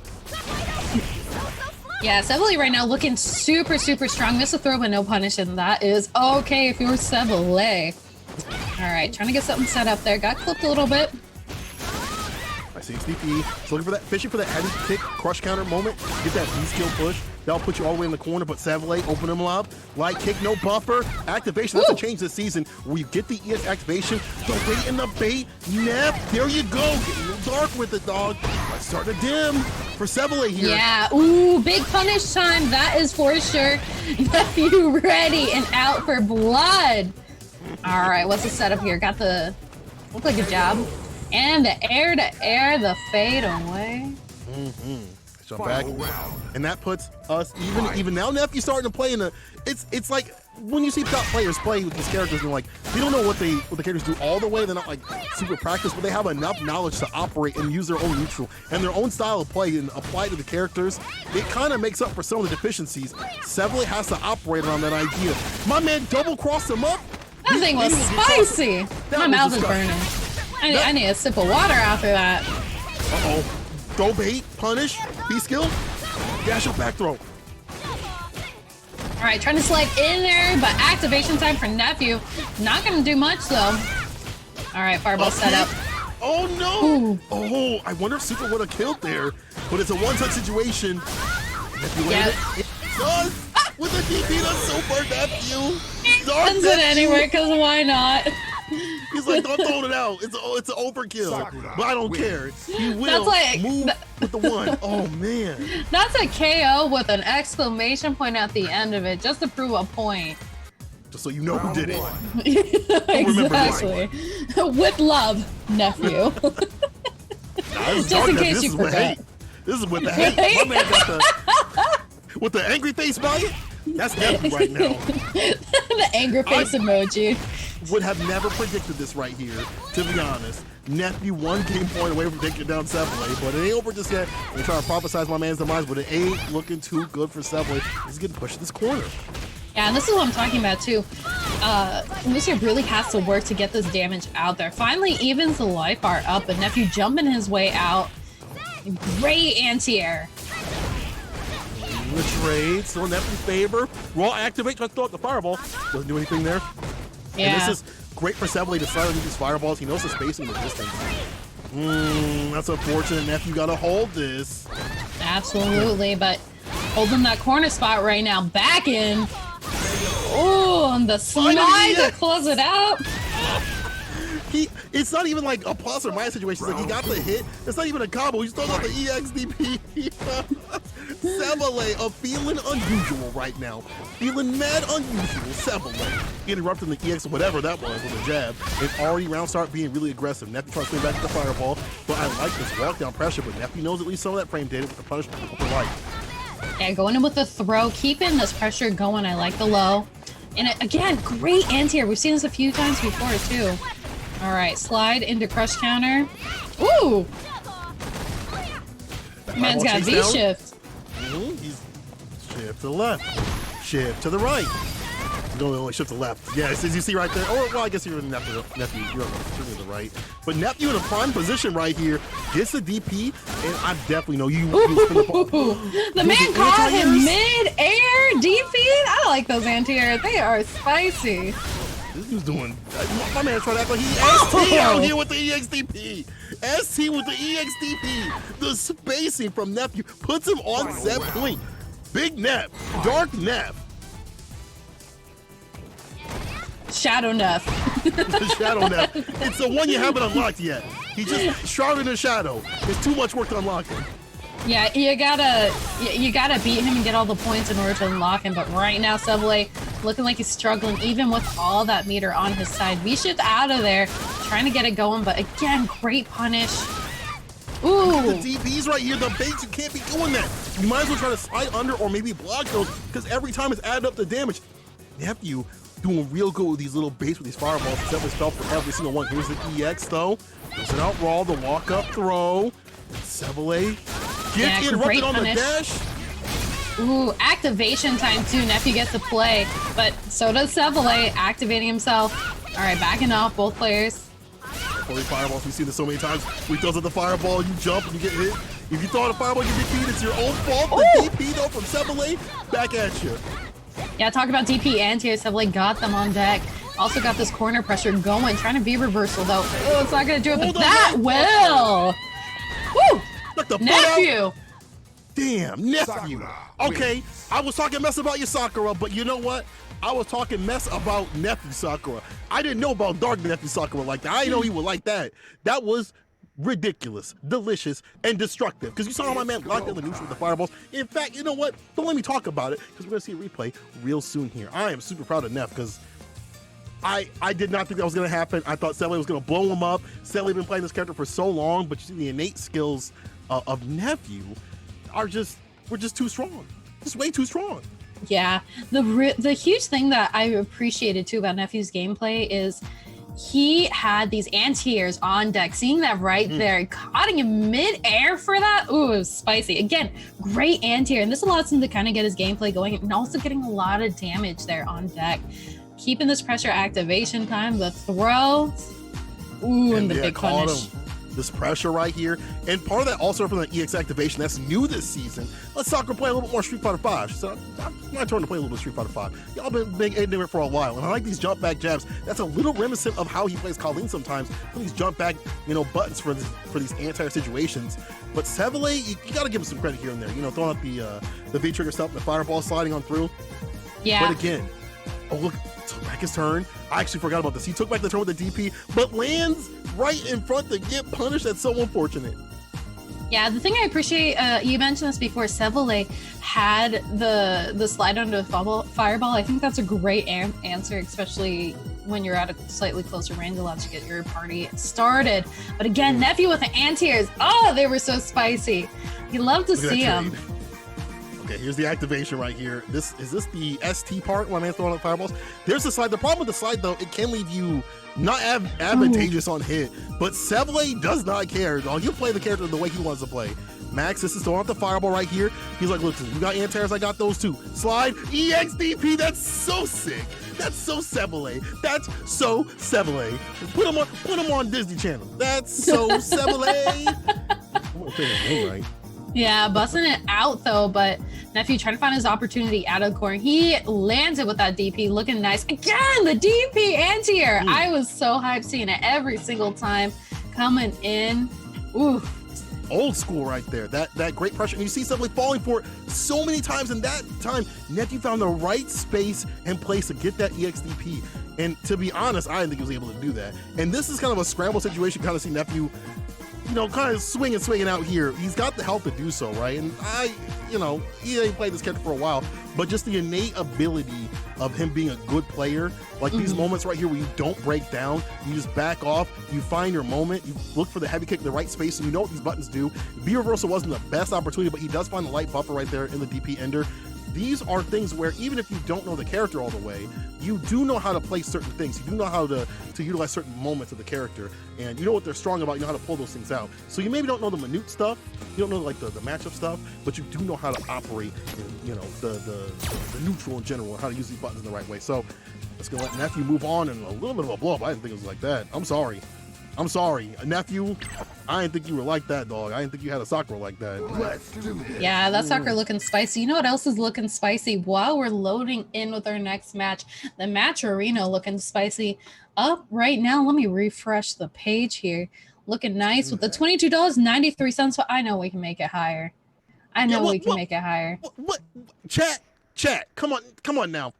Yeah, Seville right now looking super, super strong. Missed a throw, but no punish, and that is okay if you're Seville. All right, trying to get something set up there. Got clipped a little bit. I see DP. So looking for that, fishing for that heavy kick, crush counter moment. Get that B-skill push. That'll put you all the way in the corner, but Seville open him up. Light kick, no buffer. Activation, that's a change this season. Where you get the EX activation, the wait and the bait. Nep, there you go. Getting a little dark with it, dog. Let's start to dim for Seville here. Yeah, ooh, big punish time. That is for sure. You ready and out for blood. All right, what's the setup here? Got the, look like a jab. And the air to air, the fade away. Jump back, and that puts us even now. Nephew starting to play in a. It's like when you see top players play with these characters, and like they don't know what the characters do all the way. They're not like super practiced, but they have enough knowledge to operate and use their own neutral and their own style of play and apply to the characters. It kind of makes up for some of the deficiencies. Seville has to operate on that idea. My man double crossed him up. That thing was spicy. My mouth is burning. I need a sip of water after that. Uh-oh. Throw bait, punish, B-skill, dash up back throw. All right, trying to slide in there, but activation time for Nephew. Not gonna do much though. All right, fireball set up. Oh no! Ooh. Oh, I wonder if Super would have killed there, but it's a one-touch situation. Nephew Yep. it does! With a DP, that's super Nephew! Sends it anywhere, because why not? He's like, don't throw it out. It's an overkill, but I don't care. He will move with the one. Oh man! That's a KO with an exclamation point at the end of it, just to prove a point. Just so you know who did it. Exactly. With love, Nephew. Just in case you forgot. This is with the hate. My man got the with the angry face bite. That's Nephew right now. The anger face emoji. Would have never predicted this right here, to be honest. Nephew one game point away from taking down Seville, but it ain't over just yet. They're trying to prophesize my man's demise, but it ain't looking too good for Seville. He's getting pushed to this corner. Yeah, and this is what I'm talking about too. Monsieur really has to work to get this damage out there. Finally evens the life bar up, but Nephew jumping his way out. Great anti-air. The trade, still in Nephew's favor. Raw activate, tries to throw out the fireball. Doesn't do anything there. Yeah. And this is great for Seville to silently use these fireballs. He knows the spacing and the distance. That's unfortunate. Nephew got to hold this. Absolutely, but holding that corner spot right now. Back in. Oh, and the slide to close it out. It's not even like a plus or minus situation. It's like he got the hit. It's not even a combo. He still got the EXDP. Seville, feeling unusual right now. Feeling mad unusual. Seville interrupting the EX or whatever that was with a jab. And already round start being really aggressive. Nephew trying to swing back to the fireball. But I like this walk down pressure. But Nephew knows at least some of that frame data with the punishment of the light. Yeah, going in with the throw, keeping this pressure going. I like the low. And again, great anti-air. We've seen this a few times before too. All right, slide into crush counter. Ooh! Man's got V-shift. He's shift to the left, shift to the right. You don't only shift to the left. Yeah, as you see right there. Or, well, I guess you're in Nephew. You're on the right. But Nephew in a prime position right here gets the DP, and I definitely know you. The man caught him mid-air DP. I like those anti-air. They are spicy. This dude's doing. My man's trying to act like he's ST out here with the EXDP. ST with the EXDP. The spacing from Nephew puts him on set point. Big Nep, Dark Nep. Shadow Nep. The Shadow Nep. It's the one you haven't unlocked yet. He's just shrouded in shadow. There's too much work to unlock him. Yeah, you gotta beat him and get all the points in order to unlock him. But right now, Seville looking like he's struggling, even with all that meter on his side. V-shift out of there, trying to get it going. But again, great punish. Ooh. The DPs right here, the baits, you can't be doing that. You might as well try to slide under or maybe block those, because every time it's added up the damage. Nephew doing real good with these little baits with these fireballs. Sevilla's fell for every single one. Here's the EX though. Goes it out raw, the walk up throw. Seville gets interrupted on the dash. Ooh, activation time too. Nephew gets to play, but so does Seville, activating himself. All right, backing off both players. Fireballs, we've seen this so many times. We throws at the fireball, you jump and you get hit. If you thought a fireball you DP'd, it's your own fault. The DP though from SFA2 back at you. Yeah, talk about DP and here. SFA2 got them on deck. Also got this corner pressure going, trying to be reversal though. Oh, it's not gonna do it, but that will. Woo! Like the Nephew. Damn, Nephew. Okay, I was talking mess about your Sakura, but you know what? I was talking mess about Nephew Sakura. I didn't know about Dark Nephew Sakura like that. I didn't know he would like that. That was ridiculous, delicious, and destructive. Because you saw my man locked in the neutral with the fireballs. In fact, you know what? Don't let me talk about it, because we're going to see a replay real soon here. I am super proud of Neff, because I did not think that was going to happen. I thought SFA2 was going to blow him up. SFA2 been playing this character for so long, but you see the innate skills of Nephew are we're just too strong. Just way too strong. Yeah, the huge thing that I appreciated too about Nephew's gameplay is he had these anti-airs on deck. Seeing that right there, caught him in mid-air for that, ooh, it was spicy. Again, great anti-air, and this allows him to kind of get his gameplay going and also getting a lot of damage there on deck. Keeping this pressure activation time, the throw, ooh, and the big punish. This pressure right here, and part of that also from the EX activation that's new this season. Let's Sakura play a little bit more Street Fighter 5. So it's my turn to play a little bit of Street Fighter 5. Y'all been big into it for a while, and I like these jump back jabs. That's a little reminiscent of how he plays Colleen sometimes. These jump back, buttons for these anti-air situations. But SFA2, you got to give him some credit here and there. Throwing out the V trigger stuff, the fireball sliding on through. Yeah. But again, oh look, took back his turn. I actually forgot about this. He took back the turn with the DP, but lands right in front to get punished. That's so unfortunate. Yeah, the thing I appreciate, you mentioned this before, SFA2 had the slide under the fireball. I think that's a great answer, especially when you're at a slightly closer range, allows you to get your party started. But again, Nephew with the anti-airs, oh, they were so spicy. You love to see them. Okay, here's the activation right here. Is this the ST part when I'm throwing out fireballs? There's the slide. The problem with the slide, though, it can leave you not advantageous on hit, but SFA2 does not care. He'll play the character the way he wants to play. Max, this is throwing out the fireball right here. He's like, listen, you got anti-airs, I got those too. Slide, EXDP, that's so sick. That's so SFA2. That's so SFA2. Put him on Disney Channel. That's so SFA2. I'm gonna say that name right. Yeah, busting it out though, but Nephew trying to find his opportunity out of the corner. He lands it with that DP, looking nice. Again, the DP anti-air. I was so hyped seeing it every single time coming in. Ooh. Old school right there. That great pressure. And you see SFA2 falling for it so many times, and that time, Nephew found the right space and place to get that EXDP. And to be honest, I didn't think he was able to do that. And this is kind of a scramble situation, kind of see Nephew kind of swinging out here. He's got the health to do so, right? And he ain't played this character for a while, but just the innate ability of him being a good player, like these moments right here where you don't break down, you just back off, you find your moment, you look for the heavy kick in the right space, and you know what these buttons do. B reversal wasn't the best opportunity, but he does find the light buffer right there in the DP ender. These are things where even if you don't know the character all the way, you do know how to play certain things. You do know how to utilize certain moments of the character, and you know what they're strong about. You know how to pull those things out. So you maybe don't know the minute stuff, you don't know like the matchup stuff, but you do know how to operate in the neutral in general, and how to use these buttons in the right way. So let's go let Nephew move on, and a little bit of a blow up. I didn't think it was like that. I'm sorry, Nephew. I didn't think you were like that, dog. I didn't think you had a Sakura like that. Let's do this. Yeah, that Sakura looking spicy. You know what else is looking spicy while we're loading in with our next match? The match arena looking spicy up right now. Let me refresh the page here. Looking nice with the $22.93, but I know we can make it higher. I know we can make it higher. What? Chat. Come on now,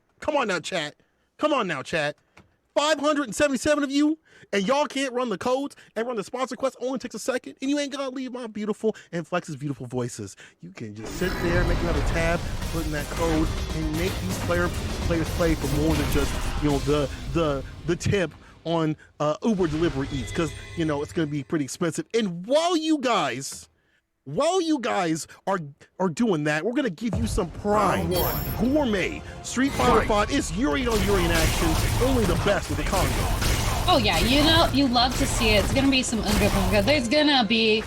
chat. 577 of you, and y'all can't run the codes and run the sponsor quest. Only takes a second, and you ain't gonna leave my beautiful and Flex's beautiful voices. You can just sit there, make another tab, put in that code, and make these players play for more than just the tip on Uber delivery eats, because it's gonna be pretty expensive. And while you guys are doing that, we're gonna give you some prime gourmet Street Fighter 5. It's Yuri on Yuri in action, only the best with the Congo. Oh yeah, you love to see it. It's gonna be some Unga. There's gonna be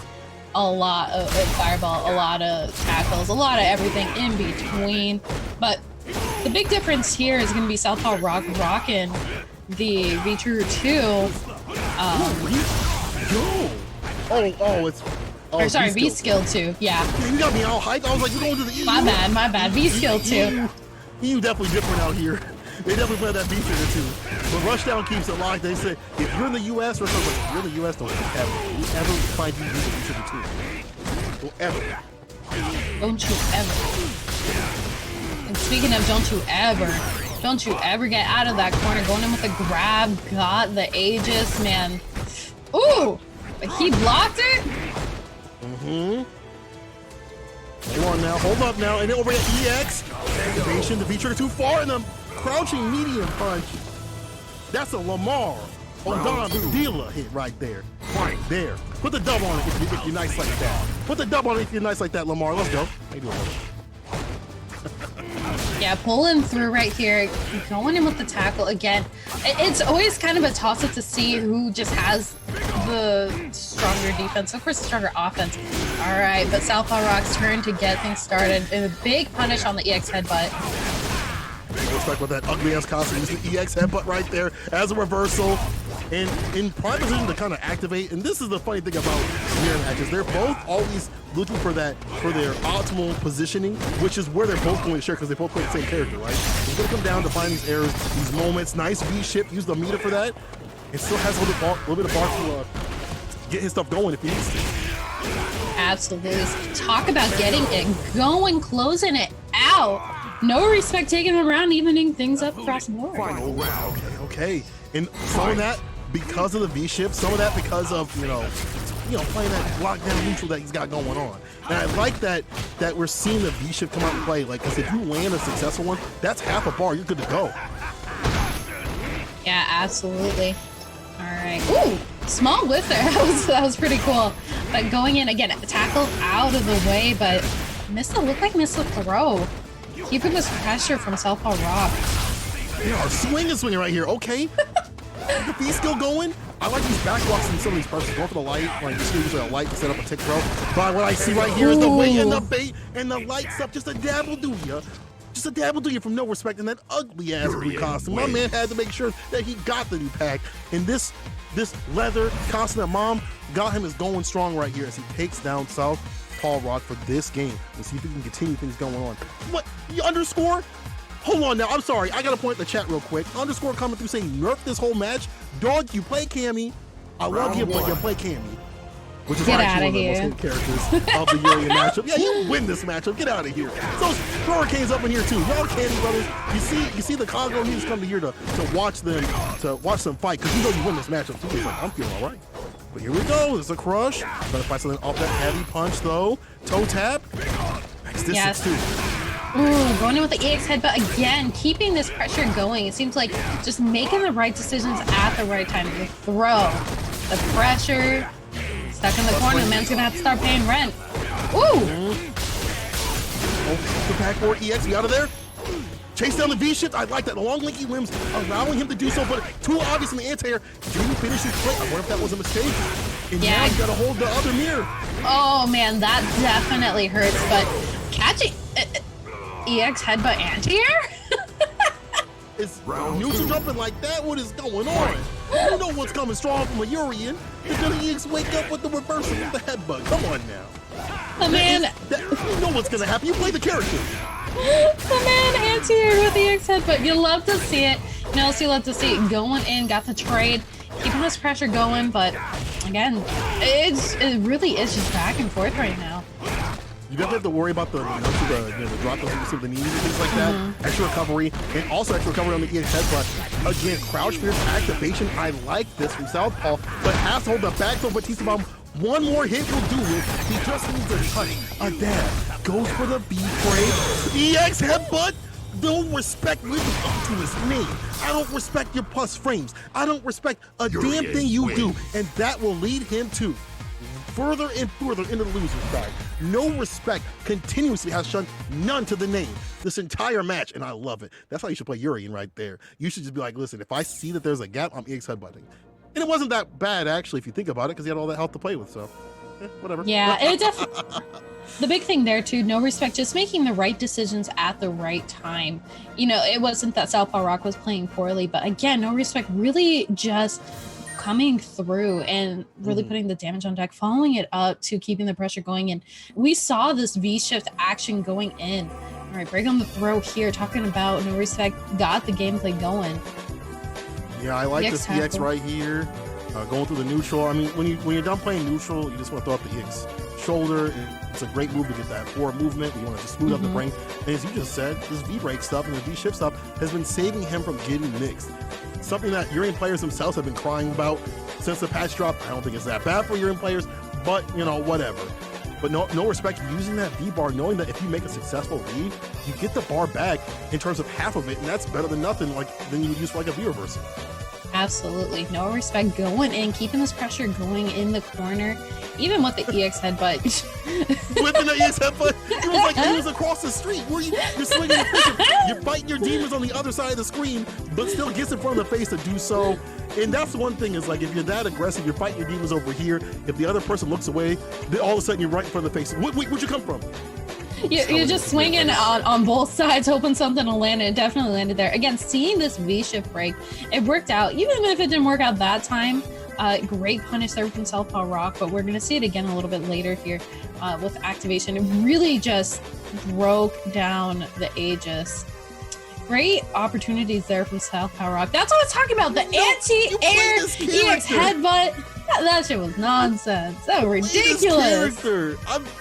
a lot of fireball, a lot of tackles, a lot of everything in between. But the big difference here is gonna be Southpaw rocking the Victrix 2. Or sorry, V skill 2. Yeah. You got me all hyped. I was like, you're going to the EU. My bad. V skill 2. EU definitely different out here. They definitely play that feature too. But Rushdown keeps it locked. They say, if you're in the US, or something, if you're in the US, don't ever find you using feature 2. Don't ever. Don't you ever. And speaking of don't you ever get out of that corner. Going in with the grab, got the Aegis, man. Ooh, but he blocked it. Hold on now, hold up now, and then over at EX, activation, the V-trigger too far, and the crouching medium punch. That's a Lamar Odom hit right there. Right there. Put the dub on it if you're nice like that. Put the dub on it if you're nice like that, Lamar. Let's go. How you doing, Yeah, pulling through right here, going in with the tackle again. It's always kind of a toss-up to see who just has the stronger defense. Of course, the stronger offense. All right, but Southpaw Rock's turn to get things started. A big punish on the EX headbutt. No respect with that ugly-ass costume. Use the EX headbutt right there as a reversal. And in prime position to kind of activate. And this is the funny thing about mirror matches. They're both always looking for their optimal positioning, which is where they're both going to share because they both play the same character, right? It's going to come down to find these errors, these moments. Nice V-ship. Use the meter for that. It still has a little bit of bar to get his stuff going if he needs to. Absolutely. Talk about getting it going, closing it out. No respect taking him around, evening things up across the board. Okay. And some of that because of the V-shift, some of that because of, you know, playing that lockdown neutral that he's got going on. And I like that we're seeing the V-shift come out and play. Like, because if you land a successful one, that's half a bar. You're good to go. Yeah, absolutely. All right. Ooh, small whiff there. That was pretty cool. But going in again, tackle out of the way, but missed the throw. Keeping this pressure from Southpaw Rock. Yeah, swinging right here. Okay. The V still going. I like these backwalks in some of these persons. Go for the light, like just usually a light to set up a tick throw. But what I see right here is the weight and the bait and the lights up. Just a dabble do ya. Just a dabble do you from no respect in that ugly ass blue costume. My man had to make sure that he got the new pack. And this leather costume that mom got him is going strong right here as he takes down Southpaw Rock for this game. Let's see if we can continue things going on. What? You underscore? Hold on now, I'm sorry. I gotta point the chat real quick. Underscore coming through saying nerf this whole match. Dog, you play Cammy. I love you, but you play Cammy. Which is actually one of the most hated characters of the Urian matchup. Yeah, you win this matchup. Get out of here. So Hurricane's up in here too. Y'all Candy brothers. You see the Congo, he just come to here to watch them fight, because you know you win this matchup too. He's like, I'm feeling alright. But here we go. There's a crush. Gonna fight something off that heavy punch though. Toe tap. Next distance too. Ooh, going in with the EX headbutt again, keeping this pressure going. It seems like just making the right decisions at the right time. The throw, the pressure, stuck in the corner. The man's gonna have to start paying rent. Ooh! Oh, the backboard EX, we out of there. Chase down the V-shift. I like that. The long, lanky limbs allowing him to do so, but too obvious in the anti-air. Didn't finish his play. I wonder if that was a mistake. And now he's got to hold the other mirror. Oh, man, that definitely hurts, but catching... EX headbutt anti-air? It's neutral jumping like that. What is going on? You know what's coming strong from a Urian. It's gonna EX wake up with the reversal with the headbutt. Come on now. The man. You know what's gonna happen. You play the character. The man anti-air with the EX headbutt. You love to see it. You love to see it going in. Got the trade. Keeping this pressure going, but again, it really is just back and forth right now. You definitely have to worry about the drop of the knees and things like that. Extra recovery, and also extra recovery on the EX headbutt. Again, crouch fierce activation. I like this from Southpaw, but has to hold the back throw. Batista Bomb. One more hit will do it. He just needs a touch. A dab. Goes for the B frame. EX headbutt. Don't respect living up to his name. I don't respect your plus frames. I don't respect a damn thing you do, and that will lead him to further and further into the loser's side. No respect continuously has shown none to the name this entire match, and I love it. That's how you should play Urian right there. You should just be like, listen, if I see that there's a gap, I'm EX headbutting. And it wasn't that bad, actually, if you think about it, because he had all that health to play with, so whatever. Yeah, it definitely... The big thing there, too, no respect, just making the right decisions at the right time. It wasn't that Southpaw Rock was playing poorly, but again, no respect, really just coming through and really putting the damage on deck, following it up to keeping the pressure going in. We saw this V-shift action going in. All right, break on the throw here, talking about no respect, got the gameplay going. Yeah, I like this EX right here, going through the neutral. I mean, when you're done playing neutral, you just want to throw out the EX shoulder. It's a great move to get that forward movement. You want to just smooth up the brain. And as you just said, this V-break stuff and the V-shift stuff has been saving him from getting mixed. Something that Urian players themselves have been crying about since the patch drop. I don't think it's that bad for Urian players, but, you know, whatever. But no respect using that V-bar, knowing that if you make a successful read, you get the bar back in terms of half of it, and that's better than nothing than you would use for like a V-reversal. Absolutely. No respect going in, keeping this pressure going in the corner, even with the EX headbutt. Within the EX headbutt, it was like he was across the street. You're swinging the pitcher. You're fighting your demons on the other side of the screen, but still gets in front of the face to do so. And that's the one thing is, like, if you're that aggressive, you're fighting your demons over here. If the other person looks away, then all of a sudden you're right in front of the face. Where'd you come from? You're just swinging on both sides, hoping something will land, and it definitely landed there. Again, seeing this V-shift break, it worked out. Even if it didn't work out that time, great punish there from Southpaw Rock, but we're going to see it again a little bit later here with activation. It really just broke down the Aegis. Great opportunities there from Southpaw Rock. That's what I was talking about, the anti-air EX headbutt. That shit was nonsense. That was ridiculous.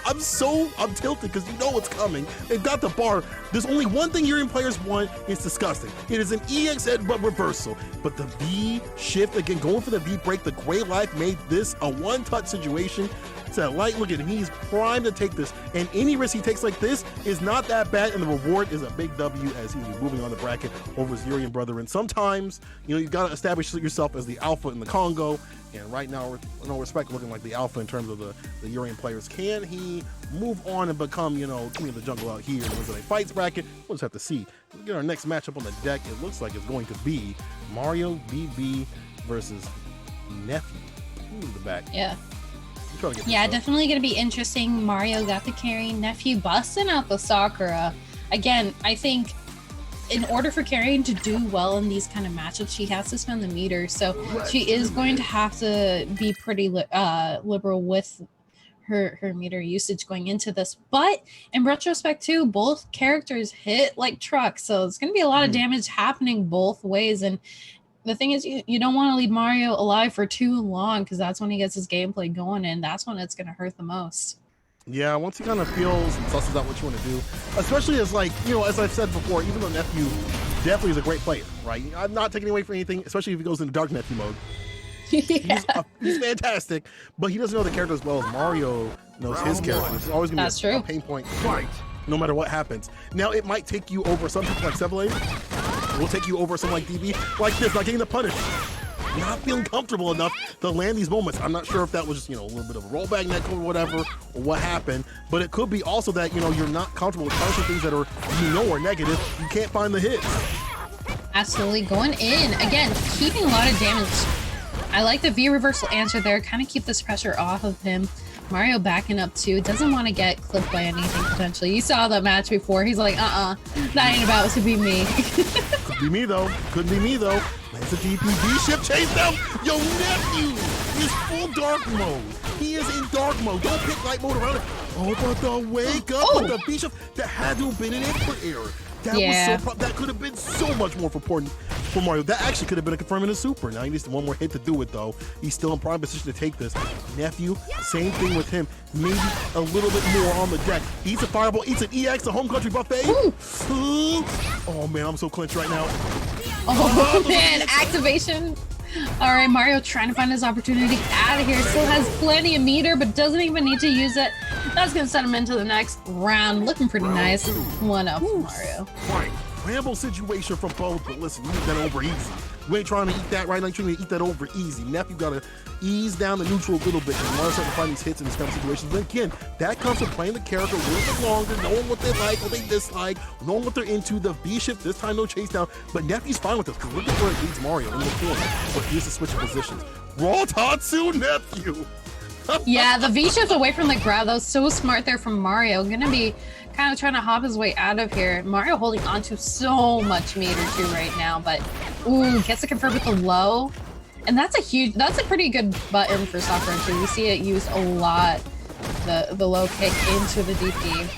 I'm tilted because you know what's coming. They've got the bar. There's only one thing Urian players want. It's disgusting. It is an EX headbutt reversal. But the V shift, again, going for the V break, the Gray Life made this a one-touch situation. It's that light look at him. He's primed to take this. And any risk he takes like this is not that bad. And the reward is a big W as he's moving on the bracket over his Urian brother. And sometimes, you know, you've got to establish yourself as the alpha in the Congo. And right now, no respect looking like the alpha in terms of the Urian players. Can he move on and become, you know, king of the jungle out here in the Weds Night Fights bracket? We'll just have to see. Let's get our next matchup on the deck. It looks like it's going to be Mario BB versus Nephew. Ooh, the back. Yeah. Yeah, definitely going to be interesting. Mario got the carry. Nephew busting out the Sakura. Again, I think in order for Carrion to do well in these kind of matchups, she has to spend the meter. So she is going to have to be pretty liberal with her meter usage going into this. But in retrospect too, both characters hit like trucks. So it's going to be a lot of damage happening both ways. And the thing is, you don't want to leave Mario alive for too long because that's when he gets his gameplay going, and that's when it's going to hurt the most. Yeah, once he kind of feels and susses out what you want to do, especially as, like, you know, as I've said before, even though Nephew definitely is a great player, right? I'm not taking away from anything, especially if he goes into Dark Nephew mode. He's fantastic, but he doesn't know the character as well as Mario knows his character. It's always going to be a pain point, no matter what happens. Now, it might take you over something like Sevalade. It will take you over something like DB, like this, not getting the punish. Not feeling comfortable enough to land these moments. I'm not sure if that was just, you know, a little bit of a rollback netcode or whatever, or what happened, but it could be also that, you know, you're not comfortable with punishing things that are, you know, are negative. You can't find the hits. Absolutely. Going in. Again, keeping a lot of damage. I like the V reversal answer there. Kind of keep this pressure off of him. Mario backing up too. Doesn't want to get clipped by anything potentially. You saw the match before. He's like, that ain't about to be me. Could be me though. Could be me though. It's a DPV ship chase down. Yo, Nephew is full dark mode. He is in dark mode. Don't pick light mode around it. Oh, but the wake up with the bishop that had to have been an input error. That was so that could have been so much more important for Mario. That actually could have been a confirming a super. Now he needs one more hit to do it though. He's still in prime position to take this. Nephew, same thing with him. Maybe a little bit more on the deck. Eats a fireball, eats an EX, a home country buffet. Ooh. Oh man, I'm so clenched right now. Oh man, activation. All right, Mario trying to find his opportunity out of here. Still has plenty of meter, but doesn't even need to use it. That's gonna send him into the next round. Looking pretty nice. 1-up for Mario. Ramble situation for both, but listen, you eat that over easy. You ain't trying to eat that right now, you're trying to eat that over easy. Nephew gotta ease down the neutral a little bit and Mario's starting to find these hits in these kind of situations. But again, that comes from playing the character a little bit longer, knowing what they like, what they dislike, knowing what they're into. The V shift, this time no chase down, but Nephew's fine with this because look at where it leads Mario in the corner. But here's the switch of positions. Raw Tatsu Nephew. Yeah, the V shift away from the grab, that was so smart there from Mario. Gonna be kind of trying to hop his way out of here. Mario holding on to so much meter too right now, but ooh, gets to confirm with the low. And that's a pretty good button for Sakura too. We see it used a lot, the low kick into the DP.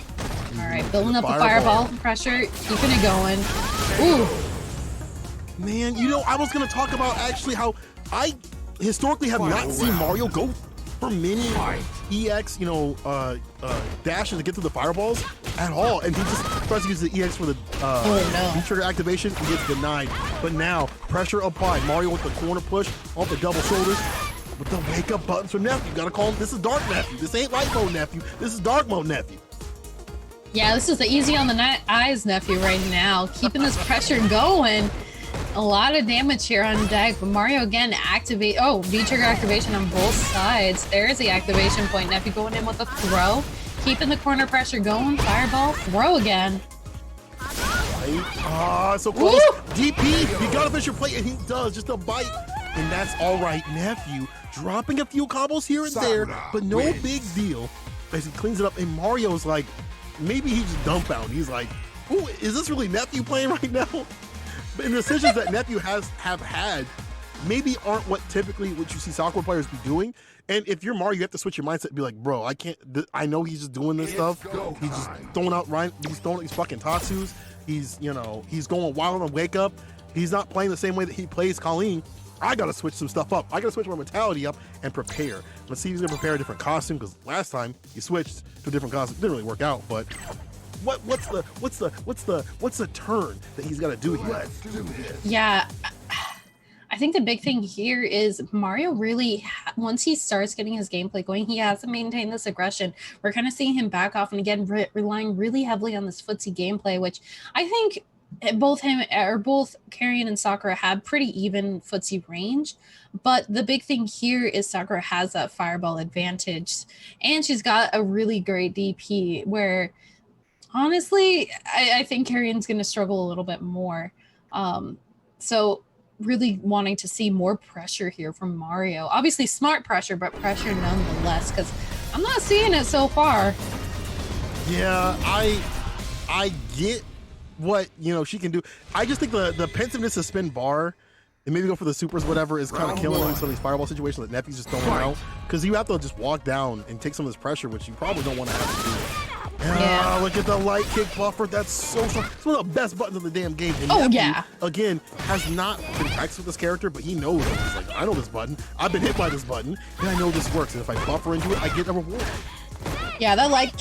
All right, building up the fireball pressure, keeping it going. Ooh. Man, you know, I was gonna talk about actually how I historically have not seen Mario go for many EX, you know, dashes to get through the fireballs at all, and he just tries to use the EX for the trigger activation and gets denied. But now, pressure applied. Mario with the corner push off the double shoulders with the wake up buttons for Nephew. You gotta call him, this is dark Nephew. This ain't light mode Nephew. This is dark mode Nephew. Yeah, this is the easy on the eyes Nephew right now, keeping this pressure going. A lot of damage here on deck, but Mario again activate. Oh, V-trigger activation on both sides. There's the activation point. Nephew going in with a throw, keeping the corner pressure going. Fireball, throw again. So close. Woo! DP, you gotta finish your plate, and he does, just a bite. And that's all right. Nephew dropping a few combos here and there, but no big deal as he cleans it up. And Mario's like, maybe he's just dumbfounded. He's like, ooh, is this really Nephew playing right now? But the decisions that Nephew have had maybe aren't what you see Sakura players be doing. And if you're Mario, you have to switch your mindset and be like, bro, I can't, I know he's just doing this stuff. He's just throwing out he's throwing these fucking Tatsus. He's, you know, he's going wild on wake up. He's not playing the same way that he plays Colleen. I gotta switch some stuff up. I gotta switch my mentality up and prepare. Let's see if he's gonna prepare a different costume, because last time he switched to a different costume. It didn't really work out, but what's the turn that he's got to do here? Yeah, I think the big thing here is Mario really, once he starts getting his gameplay going, he has to maintain this aggression. We're kind of seeing him back off and again relying really heavily on this footsie gameplay, which I think both Carrion and Sakura had pretty even footsie range. But the big thing here is Sakura has that fireball advantage, and she's got a really great DP where, honestly, I think Carrion's going to struggle a little bit more. So really wanting to see more pressure here from Mario. Obviously smart pressure, but pressure nonetheless, because I'm not seeing it so far. Yeah, I get what, you know, she can do. I just think the pensiveness to spin bar and maybe go for the supers, whatever, is kind of killing him some of these fireball situations that Nephew's just throwing out. Because you have to just walk down and take some of this pressure, which you probably don't want to have to do. Yeah, look at the light kick buffer. That's so strong. It's one of the best buttons in the damn game. And Nephew, again, has not been practiced with this character, but he knows it. He's like, I know this button. I've been hit by this button, and I know this works. And if I buffer into it, I get a reward. Yeah, that light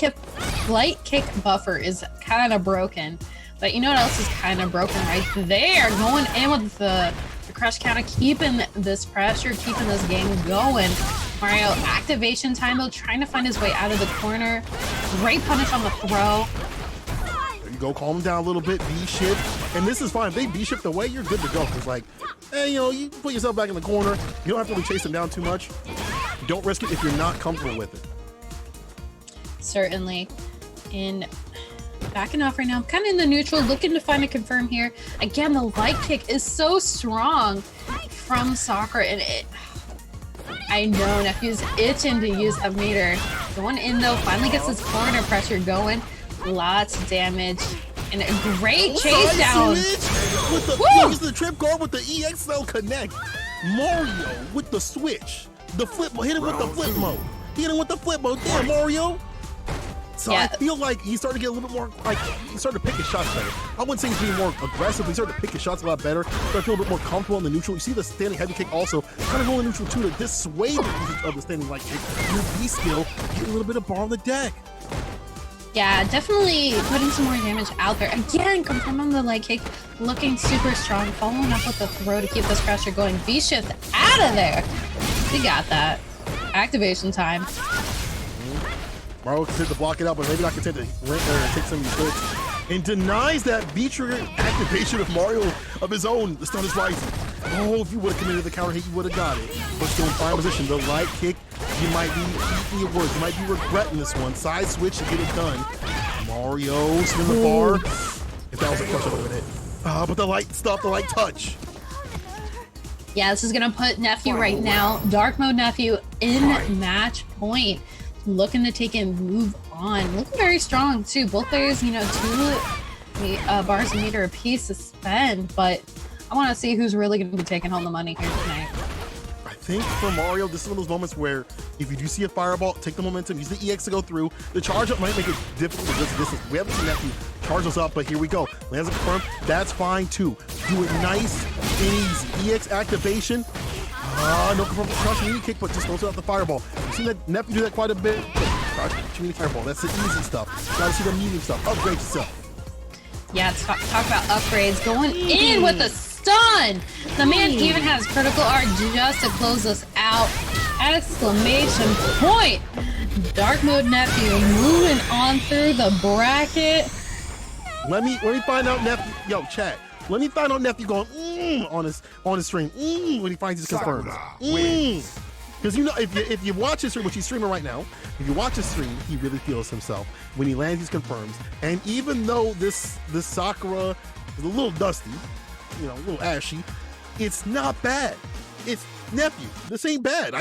kick buffer is kind of broken. But you know what else is kind of broken right there? Going in with the crush counter, keeping this pressure, keeping this game going. Mario, activation time though, trying to find his way out of the corner. Great punish on the throw. There you go, calm him down a little bit, B-shift. And this is fine. If they B-shift away, you're good to go. It's like, hey, you know, you put yourself back in the corner. You don't have to really chase them down too much. Don't risk it if you're not comfortable with it. Certainly. Backing off right now. I'm kind of in the neutral, looking to find a confirm here. Again, the light kick is so strong from Sakura, and I know Nephew's itching to use a meter. Going in though, finally gets his corner pressure going. Lots of damage and a great chase down. With the trip guard with the EXL connect. Mario with the switch. The flip mode. Hit him with the flip mode. Hit him with the flip mode. Damn, Mario. So yeah. I feel like he started to get a little bit more, like, he started to pick his shots better. I wouldn't say he's being more aggressive, but he started to pick his shots a lot better. Started to feel a bit more comfortable in the neutral. You see the standing heavy kick also kind of going neutral too to dissuade the usage of the standing light kick. And the B skill, get a little bit of bar on the deck. Yeah, definitely putting some more damage out there. Again, confirm on the light kick, looking super strong, following up with the throw to keep this pressure going. V-shift out of there. We got that. Activation time. Mario content to block it out, but maybe not content to take some of these hits. And denies that V-trigger activation of Mario of his own. The stun is rising. Oh, if you would have committed the counter hit, you would have got it. But still in fine position. The light kick, you might be eating your words. You might be regretting this one. Side switch to get it done. Mario, spin the bar. If that was a crush, I would have hit. But the light stuff, the light touch. Yeah, this is going to put Nephew right now, Dark Mode Nephew, in match point. Looking to take and move on. Looking very strong too. Both players, you know, 2 bars a meter apiece to spend, but I want to see who's really going to be taking home the money here tonight. think for Mario, this is one of those moments where if you do see a fireball, take the momentum, use the EX to go through. The charge up might make it difficult to this distance. We haven't seen Nephew charge us up, but here we go. Lands a confirm. That's fine too. Do it nice and easy. EX activation. No confirm crush mini kick, but just throws out the fireball. You've seen that Nephew do that quite a bit. Crush mini fireball. That's the easy stuff. Gotta see the medium stuff. Upgrade yourself. Yeah, talk about upgrades. Going in with a stun. The man even has critical art just to close us out. Exclamation point. Dark mode Nephew moving on through the bracket. Let me find out Nephew. Yo, chat. Let me find out Nephew going on his stream when he finds his confirms. Because you know, if you watch his stream, which he's streaming right now, if you watch his stream, he really feels himself when he lands his confirms. And even though this Sakura is a little dusty, you know, a little ashy, it's not bad. It's Nephew. This ain't bad.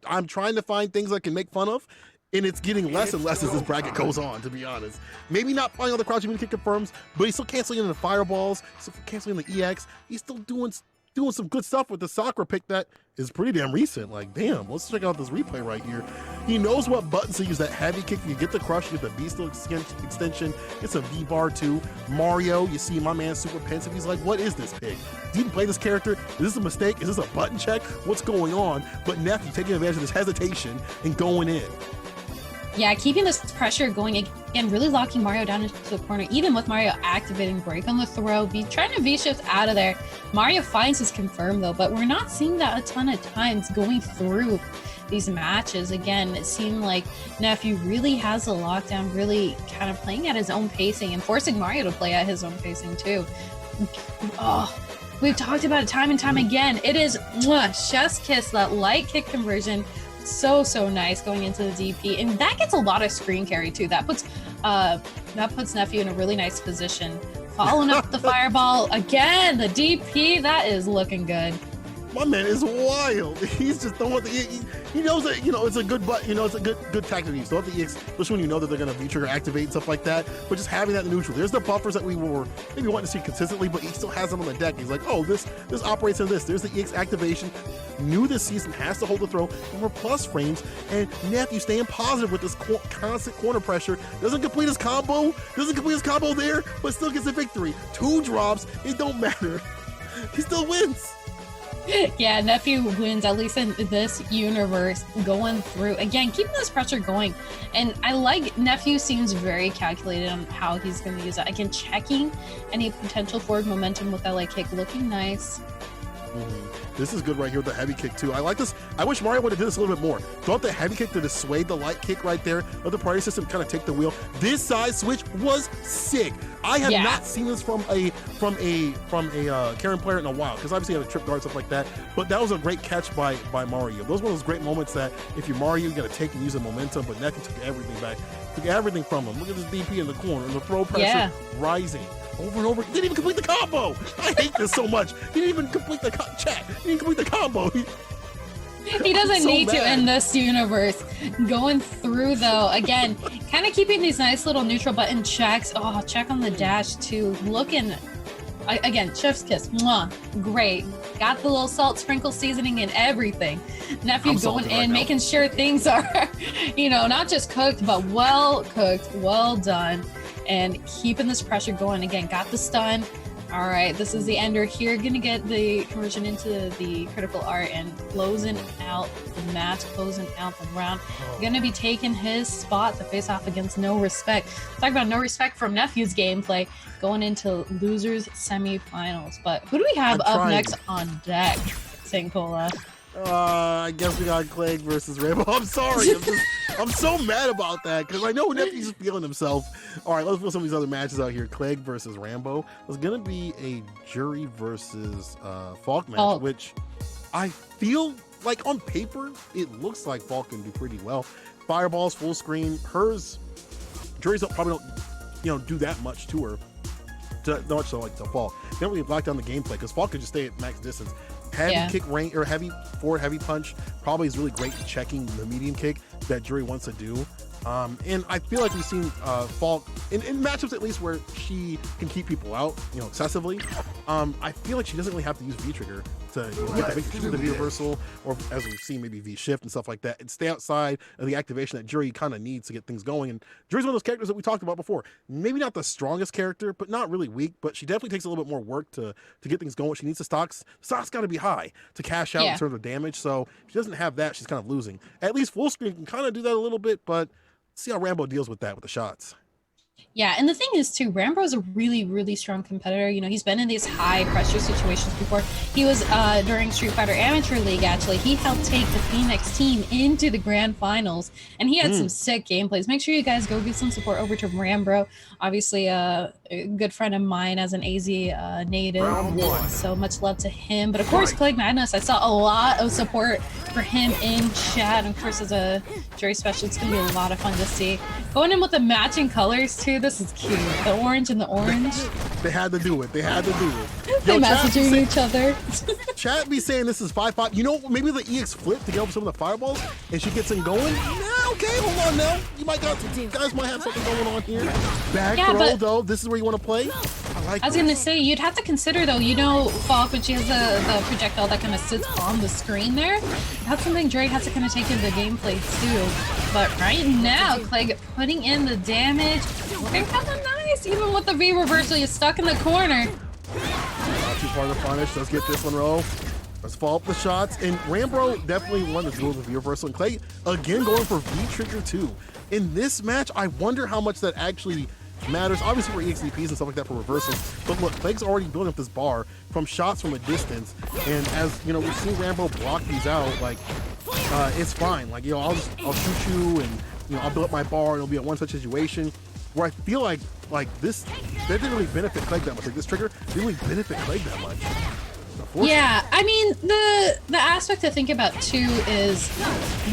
I'm trying to find things I can make fun of, and it's getting less and less as this bracket goes on, to be honest. Maybe not finding all the crouching mini kick confirms, but he's still canceling in the fireballs, still canceling the EX. He's still doing some good stuff with the Sakura pick that is pretty damn recent. Like, damn, let's check out this replay right here. He knows what buttons to use. That heavy kick, you get the crush, you get the V-Still extension, it's a V-bar too. Mario, you see my man super pensive. He's like, what is this pick? Did you play this character? Is this a mistake? Is this a button check? What's going on? But Nephew taking advantage of this hesitation and going in. Yeah, keeping this pressure going again, really locking Mario down into the corner, even with Mario activating break on the throw, trying to V-shift out of there. Mario finds his confirm though, but we're not seeing that a ton of times going through these matches. Again, it seemed like Nephew really has a lockdown, really kind of playing at his own pacing and forcing Mario to play at his own pacing too. Oh, we've talked about it time and time again. It is chef's kiss, that light kick conversion. So nice going into the DP, and that gets a lot of screen carry too. That puts Nephew in a really nice position. Following up the fireball again, the DP, that is looking good. My man is wild. He's just throwing the he knows that, you know, it's a good it's a good tactic to use. Throw the EX, especially when you know that they're gonna V-trigger activate and stuff like that. But just having that in neutral. There's the buffers that we were maybe wanting to see consistently, but he still has them on the deck. He's like, oh, this operates in this. There's the EX activation. New this season, has to hold the throw, and we're plus frames. And Nephew staying positive with this constant corner pressure. Doesn't complete his combo there, but still gets a victory. 2 drops, it don't matter. He still wins. Yeah, Nephew wins, at least in this universe, going through. Again, keeping this pressure going. And I like Nephew seems very calculated on how he's going to use that. Again, checking any potential forward momentum with that light kick, looking nice. This is good right here with the heavy kick too. I like this. I wish Mario would have did this a little bit more. Throw out the heavy kick to dissuade the light kick right there. Let the party system kind of take the wheel. This side switch was sick. I have not seen this from a Karen player in a while, because obviously you have a trip guard, stuff like that. But that was a great catch by Mario. Those were those great moments that if you're Mario, you got to take and use the momentum. But Nephew took everything back, took everything from him. Look at this DP in the corner, and the throw pressure rising. Over and over. He didn't even complete the combo. I hate this so much. He didn't even complete the chat. He didn't complete the combo. He doesn't need to in this universe. Going through though, again, kind of keeping these nice little neutral button checks. Oh, check on the dash too. Looking, again, chef's kiss. Mwah, great. Got the little salt sprinkle seasoning and everything. Nephew going in, right, making sure things are, not just cooked, but well cooked, well done. And keeping this pressure going. Again, got the stun. All right, this is the ender here. Gonna get the conversion into the critical art and closing out the match, closing out the round. Gonna be taking his spot to face off against No Respect. Talk about no respect from Nephew's gameplay going into losers semifinals. But who do we have up next on deck, St. Cola? I guess we got Clegg versus Rambo. I'm sorry. I'm so mad about that because I know Nephew's just feeling himself. All right, let's put some of these other matches out here. Clegg versus Rambo. It's going to be a Jury versus Falk match, which I feel like on paper, it looks like Falk can do pretty well. Fireballs, full screen. Hers, Jury's probably don't, do that much to her. Not so like to Falk. They don't really block down the gameplay because Falk could just stay at max distance. Heavy kick range or heavy forward heavy punch probably is really great at checking the medium kick that Jury wants to do. And I feel like we've seen Falk in matchups at least where she can keep people out, excessively. I feel like she doesn't really have to use V-trigger to get the victory through the V reversal, or as we've seen, maybe V shift and stuff like that, and stay outside of the activation that Jury kind of needs to get things going. And Jury's one of those characters that we talked about before. Maybe not the strongest character, but not really weak, but she definitely takes a little bit more work to get things going. She needs the stocks. Stocks got to be high to cash out in terms of damage, so if she doesn't have that, she's kind of losing. At least full screen can kind of do that a little bit, but see how Rambo deals with that with the shots. Yeah, and the thing is too, Rambo is a really, really strong competitor. You know, he's been in these high pressure situations before. He was during Street Fighter Amateur League, actually. He helped take the Phoenix team into the grand finals, and he had some sick gameplays. Make sure you guys go give some support over to Rambo. Obviously, a good friend of mine as an AZ native, so much love to him. But of course, Plague Madness, I saw a lot of support for him in chat. And of course, as a jury special, it's going to be a lot of fun to see. Going in with the matching colors too, this is cute. The orange and the orange. They had to do it. They had to do it. They messaging each other. Chat be saying this is 5-5. You know, maybe the EX flip to get over some of the fireballs, and she gets in going. Yeah, okay, hold on now. You guys might have something going on here. Back throw, though. This is where you want to play. I was gonna say, you'd have to consider though, you know, Falk, when she has the projectile that kind of sits on the screen there, that's something Drake has to kind of take into gameplay too. But right now, Clegg putting in the damage, looking kind of nice, even with the V reversal, you're stuck in the corner. Not too far to punish. Let's get this one roll. Let's follow up the shots. And Rambo definitely won the duel with V reversal. And Clay again going for V trigger too. In this match, I wonder how much that actually matters. Obviously for EXDPs and stuff like that for reversals, but look, Clegg's already building up this bar from shots from a distance, and as you know, we've seen Rambo block these out. Like it's fine. Like, you know, I'll shoot you, and you know, I'll build up my bar, and it'll be a one such situation where I feel like this, that didn't really benefit Clegg that much. Like this trigger didn't really benefit Clegg that much. Yeah, I mean, the aspect to think about too is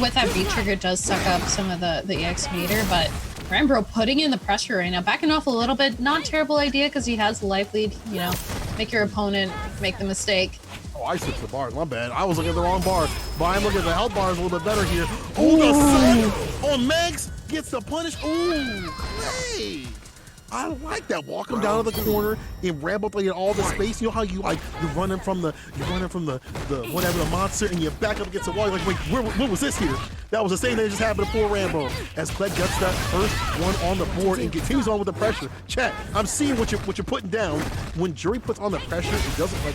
with that V trigger does suck up some of the EX meter, but Rambo putting in the pressure right now, backing off a little bit, not a terrible idea because he has the life lead, you know, make your opponent make the mistake. Oh, I switched the bars, my bad. I was looking at the wrong bar, but I'm looking at the health bars a little bit better here. Oh, the sun on Megs gets the punish. Ooh, hey. I like that. Walk him down to the corner and Rambo playing all the space. You know how you're running from the whatever the monster, and you back up against the wall. You're like, wait, what was this here? That was the same thing that just happened before Rambo. As Clegg gets that first one on the board and continues on with the pressure. Chat, I'm seeing what you're putting down. When Jury puts on the pressure, it doesn't, like,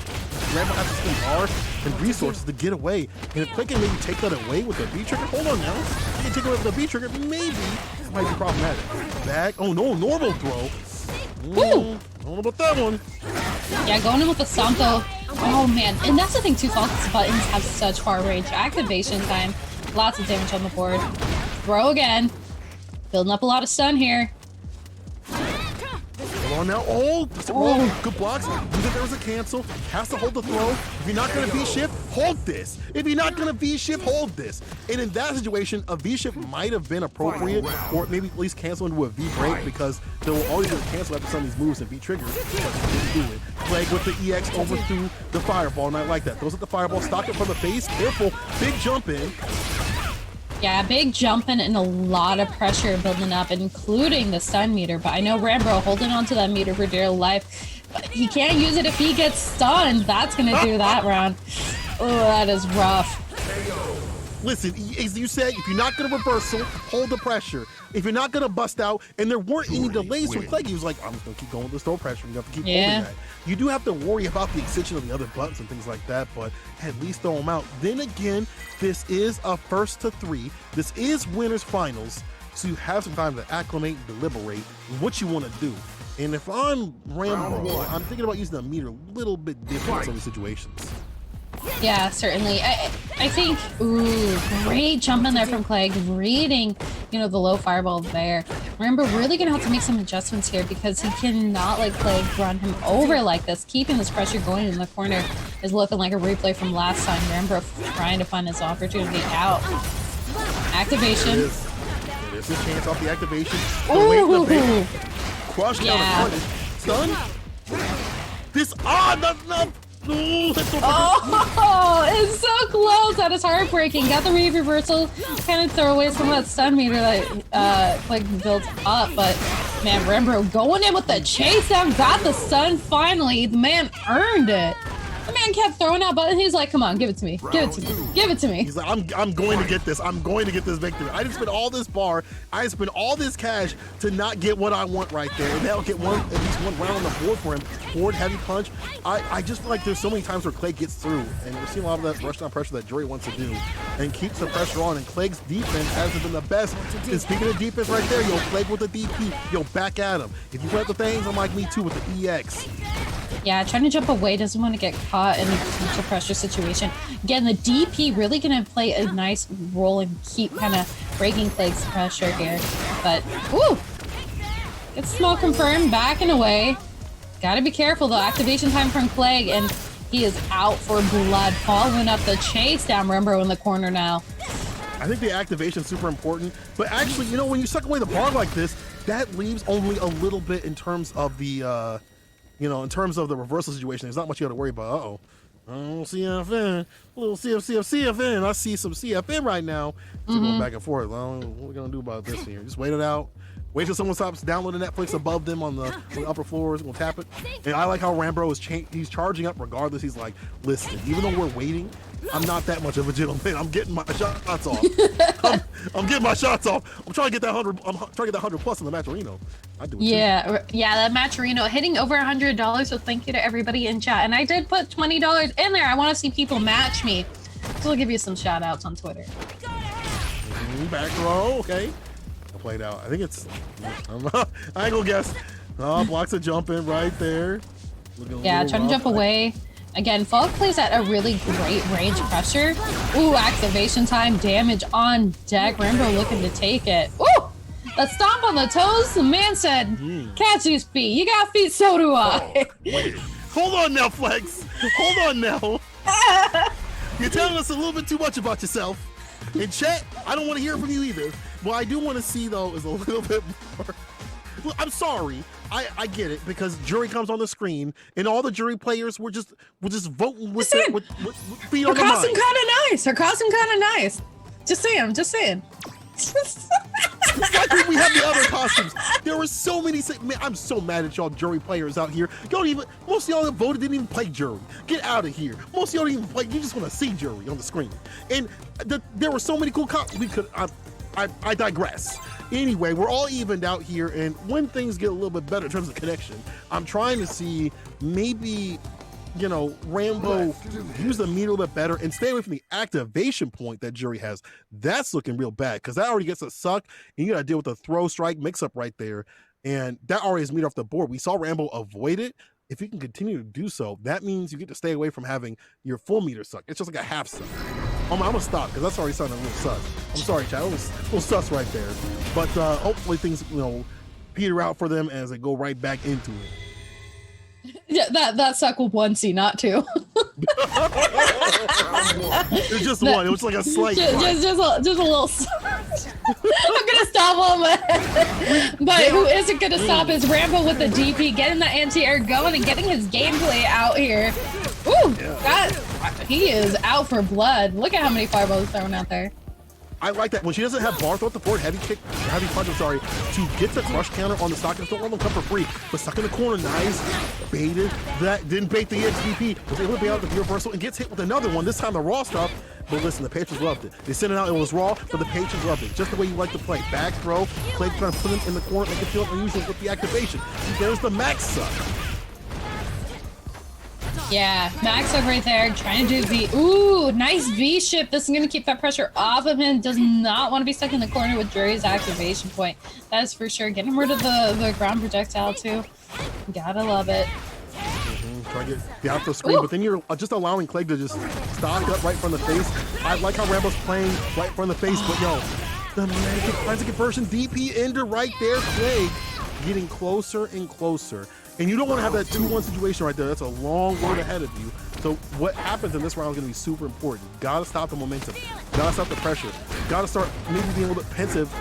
Rambo has to spend hard and resources to get away. And if Clegg can maybe take that away with the V trigger, hold on now. He can take it away with the V trigger, maybe it might be problematic. Back, oh no, normal throw. I don't know about that one. Yeah, going in with the Santo. Oh man, and that's the thing too, Falc's buttons have such far range. Activation time, lots of damage on the board. Throw again. Building up a lot of stun here. Hold on now. Oh, good blocks. You think there was a cancel. Has to hold the throw. If you're not going to V-shift, hold this. If you're not going to V-shift, hold this. And in that situation, a V-shift might have been appropriate, or maybe at least cancel into a V-break, because there will always be a cancel after some of these moves and V-trigger. But you didn't do it. Clegg with the EX overthrew the fireball, and I like that. Throws at the fireball, stock it from the face. Careful. Big jump in. Yeah, big jumping and a lot of pressure building up, including the stun meter. But I know Rambo holding on to that meter for dear life. But he can't use it if he gets stunned. That's going to do that round. Oh, that is rough. Listen, as you said, if you're not going to reversal, hold the pressure. If you're not going to bust out, and there weren't any delays from Clegg, he was like, I'm just going to keep going with this throw pressure. You have to keep holding that. You do have to worry about the extension of the other buttons and things like that, but at least throw them out. Then again, this is a 1st to 3. This is winners finals, so you have some time to acclimate and deliberate what you want to do. And if I'm Rambo, I'm thinking about using the meter a little bit different in some of these situations. Yeah, certainly. I think, ooh, great jump in there from Clegg, reading, you know, the low fireball there. Remember, really gonna have to make some adjustments here because he cannot let Clegg run him over like this. Keeping this pressure going in the corner is looking like a replay from last time. Remember, trying to find his opportunity out. Activation. There's a chance off the activation. Ooh. Crush down the punish. Stun. This, that's not. Ooh, that's so it's so close. That is heartbreaking. Got the read reversal, kind of throw away some of that stun meter that Clegg built up, but man, Rambo going in with the chase down, got the stun finally. The man earned it. The man kept throwing out buttons. He's like, come on, give it to me. Give it to me. Give it to me. He's like, I'm going to get this. I'm going to get this victory. I just spent all this bar. I spent all this cash to not get what I want right there. And that'll get at least one round on the board for him. Forward heavy punch. I just feel like there's so many times where Clay gets through. And we're seeing a lot of that rush down pressure that Jury wants to do. And keeps the pressure on. And Clegg's defense hasn't been the best. And speaking of defense right there, yo, Clegg with the DP. Yo, back at him. If you put the things, I'm like me too with the EX. Yeah, trying to jump away, doesn't want to get caught in a potential pressure situation. Again, the DP really going to play a nice role and keep kind of breaking Clegg's pressure here. But, woo! Gets small confirmed, backing away. Gotta be careful though, activation time from Clegg, and he is out for blood, following up the chase down Rembo in the corner now. I think the activation is super important, but actually, you know, when you suck away the bar like this, that leaves only a little bit in terms of the, you know, in terms of the reversal situation. There's not much you got to worry about. Uh-oh. Oh, CFN. A little CFN. I see some CFN right now. Going back and forth. Well, what are we going to do about this here? Just wait it out. Wait till someone stops downloading Netflix above them on the upper floors. We'll tap it. And I like how Rambo is he's charging up regardless. He's like, listen, even though we're waiting, I'm not that much of a gentleman. I'm getting my shots off. I'm getting my shots off. I'm trying to get that 100. I'm trying to get that 100 plus in the Matcherino. I do it too. Yeah, that Matcherino hitting over $100. So thank you to everybody in chat. And I did put $20 in there. I want to see people match me. So I'll give you some shout outs on Twitter. Back row, okay. I played out. I think it's. I ain't gonna guess. Oh, blocks a jump in right there. Yeah, trying to jump away. Again, Falk plays at a really great range pressure. Ooh, activation time, damage on deck. Rambo looking to take it. Ooh, the stomp on the toes. The man said, catch these feet. You got feet, so do I. Oh, wait. Hold on now, Flex. Hold on now. You're telling us a little bit too much about yourself. In chat, I don't want to hear from you either. What I do want to see, though, is a little bit more. Look, I'm sorry. I get it, because Jury comes on the screen and all the Jury players were just voting with feet on the mind. Her costume kind of nice. Her costume kind of nice. Just saying. Like we have the other costumes. There were so many. Man, I'm so mad at y'all Jury players out here. Most of y'all that voted didn't even play Jury. Get out of here. Most of y'all didn't even play. You just want to see Jury on the screen. And there were so many cool costumes. I digress. Anyway, we're all evened out here, and when things get a little bit better in terms of connection, I'm trying to see maybe, you know, Rambo use the meter a little bit better and stay away from the activation point that Jury has. That's looking real bad, because that already gets a suck, and you got to deal with the throw strike mix-up right there, and that already is meter off the board. We saw Rambo avoid it. If you can continue to do so, that means you get to stay away from having your full meter suck. It's just like a half suck. I'm gonna stop, because that's already sounding a little sus. I'm sorry, chat. It was a little sus right there. But hopefully things, you know, peter out for them as they go right back into it. Yeah, that suck with one C, not two. It's just one. It was like a slight. Just a little. I'm gonna stop him. But who isn't gonna stop is Rambo with the DP, getting the anti-air going and getting his gameplay out here. Ooh, he is out for blood. Look at how many fireballs thrown out there. I like that. When she doesn't have bar throw at the forward, heavy punch, to get the crush counter on the stock, don't let them come for free. But stuck in the corner, nice. Baited that, didn't bait the XVP, was able to bait out the reversal and gets hit with another one, this time the raw stuff. But listen, the Patriots loved it. They sent it out, it was raw, but the Patriots loved it. Just the way you like to play. Back throw, Clay trying to put him in the corner, make it feel unusual with the activation. There's the max suck. Yeah, Max over right there trying to do V. Ooh, nice V-ship. This is going to keep that pressure off of him. Does not want to be stuck in the corner with Jury's activation point. That is for sure. Getting rid of the ground projectile too. Gotta love it. Try to get out the screen, but then you're just allowing Clegg to just stock up right in front of the face. I like how Rambo's playing right in front of the face, but yo, the magic finds a conversion. DP ender right there. Clegg getting closer and closer. And you don't want to have that 2-1 situation right there. That's a long road ahead of you. So what happens in this round is going to be super important. You got to stop the momentum. You got to stop the pressure. You got to start maybe being a little bit pensive.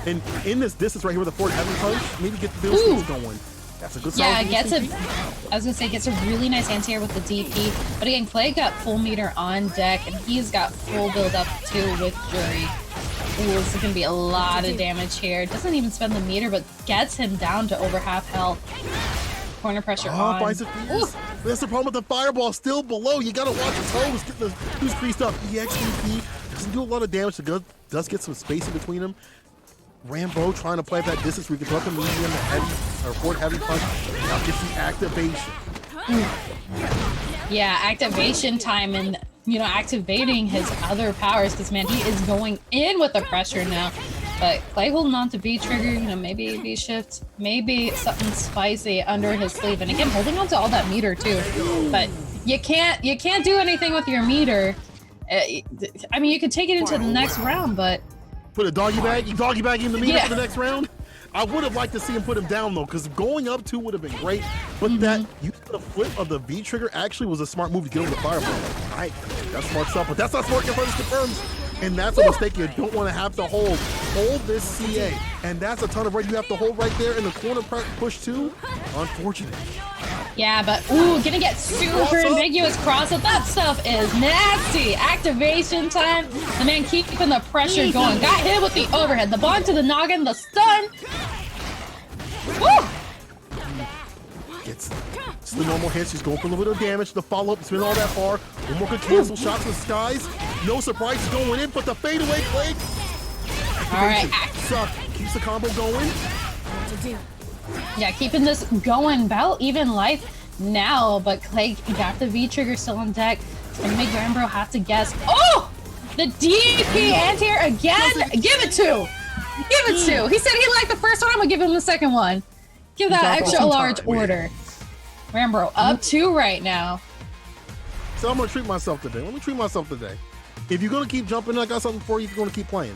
And in this distance right here with the forward heavy punch, maybe get the skills going. That's a good I was gonna say, gets a really nice anti-air with the DP. But again, Clay got full meter on deck, and he's got full build up too with Jury. Ooh, this is gonna be a lot of damage here. Doesn't even spend the meter, but gets him down to over half health. Corner pressure on. Finds it. But that's the problem with the fireball. Still below. You gotta watch his toes. Get the who's creased up. EXDP doesn't do a lot of damage. Does get some space in between him. Rambo trying to play at that distance where you can throw up the medium, the heavy, or forward heavy punch. Now gets the activation. Yeah, activation time and, you know, activating his other powers, because, man, he is going in with the pressure now. But Clay holding on to B trigger, you know, maybe B shift, maybe something spicy under his sleeve. And again, holding on to all that meter too. But you can't do anything with your meter. I mean, you could take it into the next round, but... Put a doggy bag? You doggy bag in the meter for the next round? I would have liked to see him put him down though, because going up 2 would have been great. But that use of the flip of the V trigger actually was a smart move to get over the fireball. Alright, that's smart stuff, but that's not smart enough for this confirms. And that's a mistake you don't want to have to hold. Hold this CA. And that's a ton of red you have to hold right there in the corner push 2. Unfortunate. Yeah, but ooh, gonna get super ambiguous cross-up. That stuff is nasty. Activation time. The man keeping the pressure going. Got hit with the overhead. The bond to the noggin. The stun. Woo! Gets the normal hits. She's going for a little bit of damage. The follow-up has been all that far. One more good cancel shot to the skies. No surprise he's going in, but the fadeaway Clay. All right. Keeps the combo going. Yeah, keeping this going. About even life now, but Clay got the V trigger still on deck. It's gonna make Granblue have to guess. Oh! The DP anti-air again? Give it to! Give it to! He said he liked the first one, I'm gonna give him the second one. Give that extra large order. Granblue up 2 right now. So I'm gonna treat myself today. Let me treat myself today. If you're gonna keep jumping, I got something for you if you're gonna keep playing.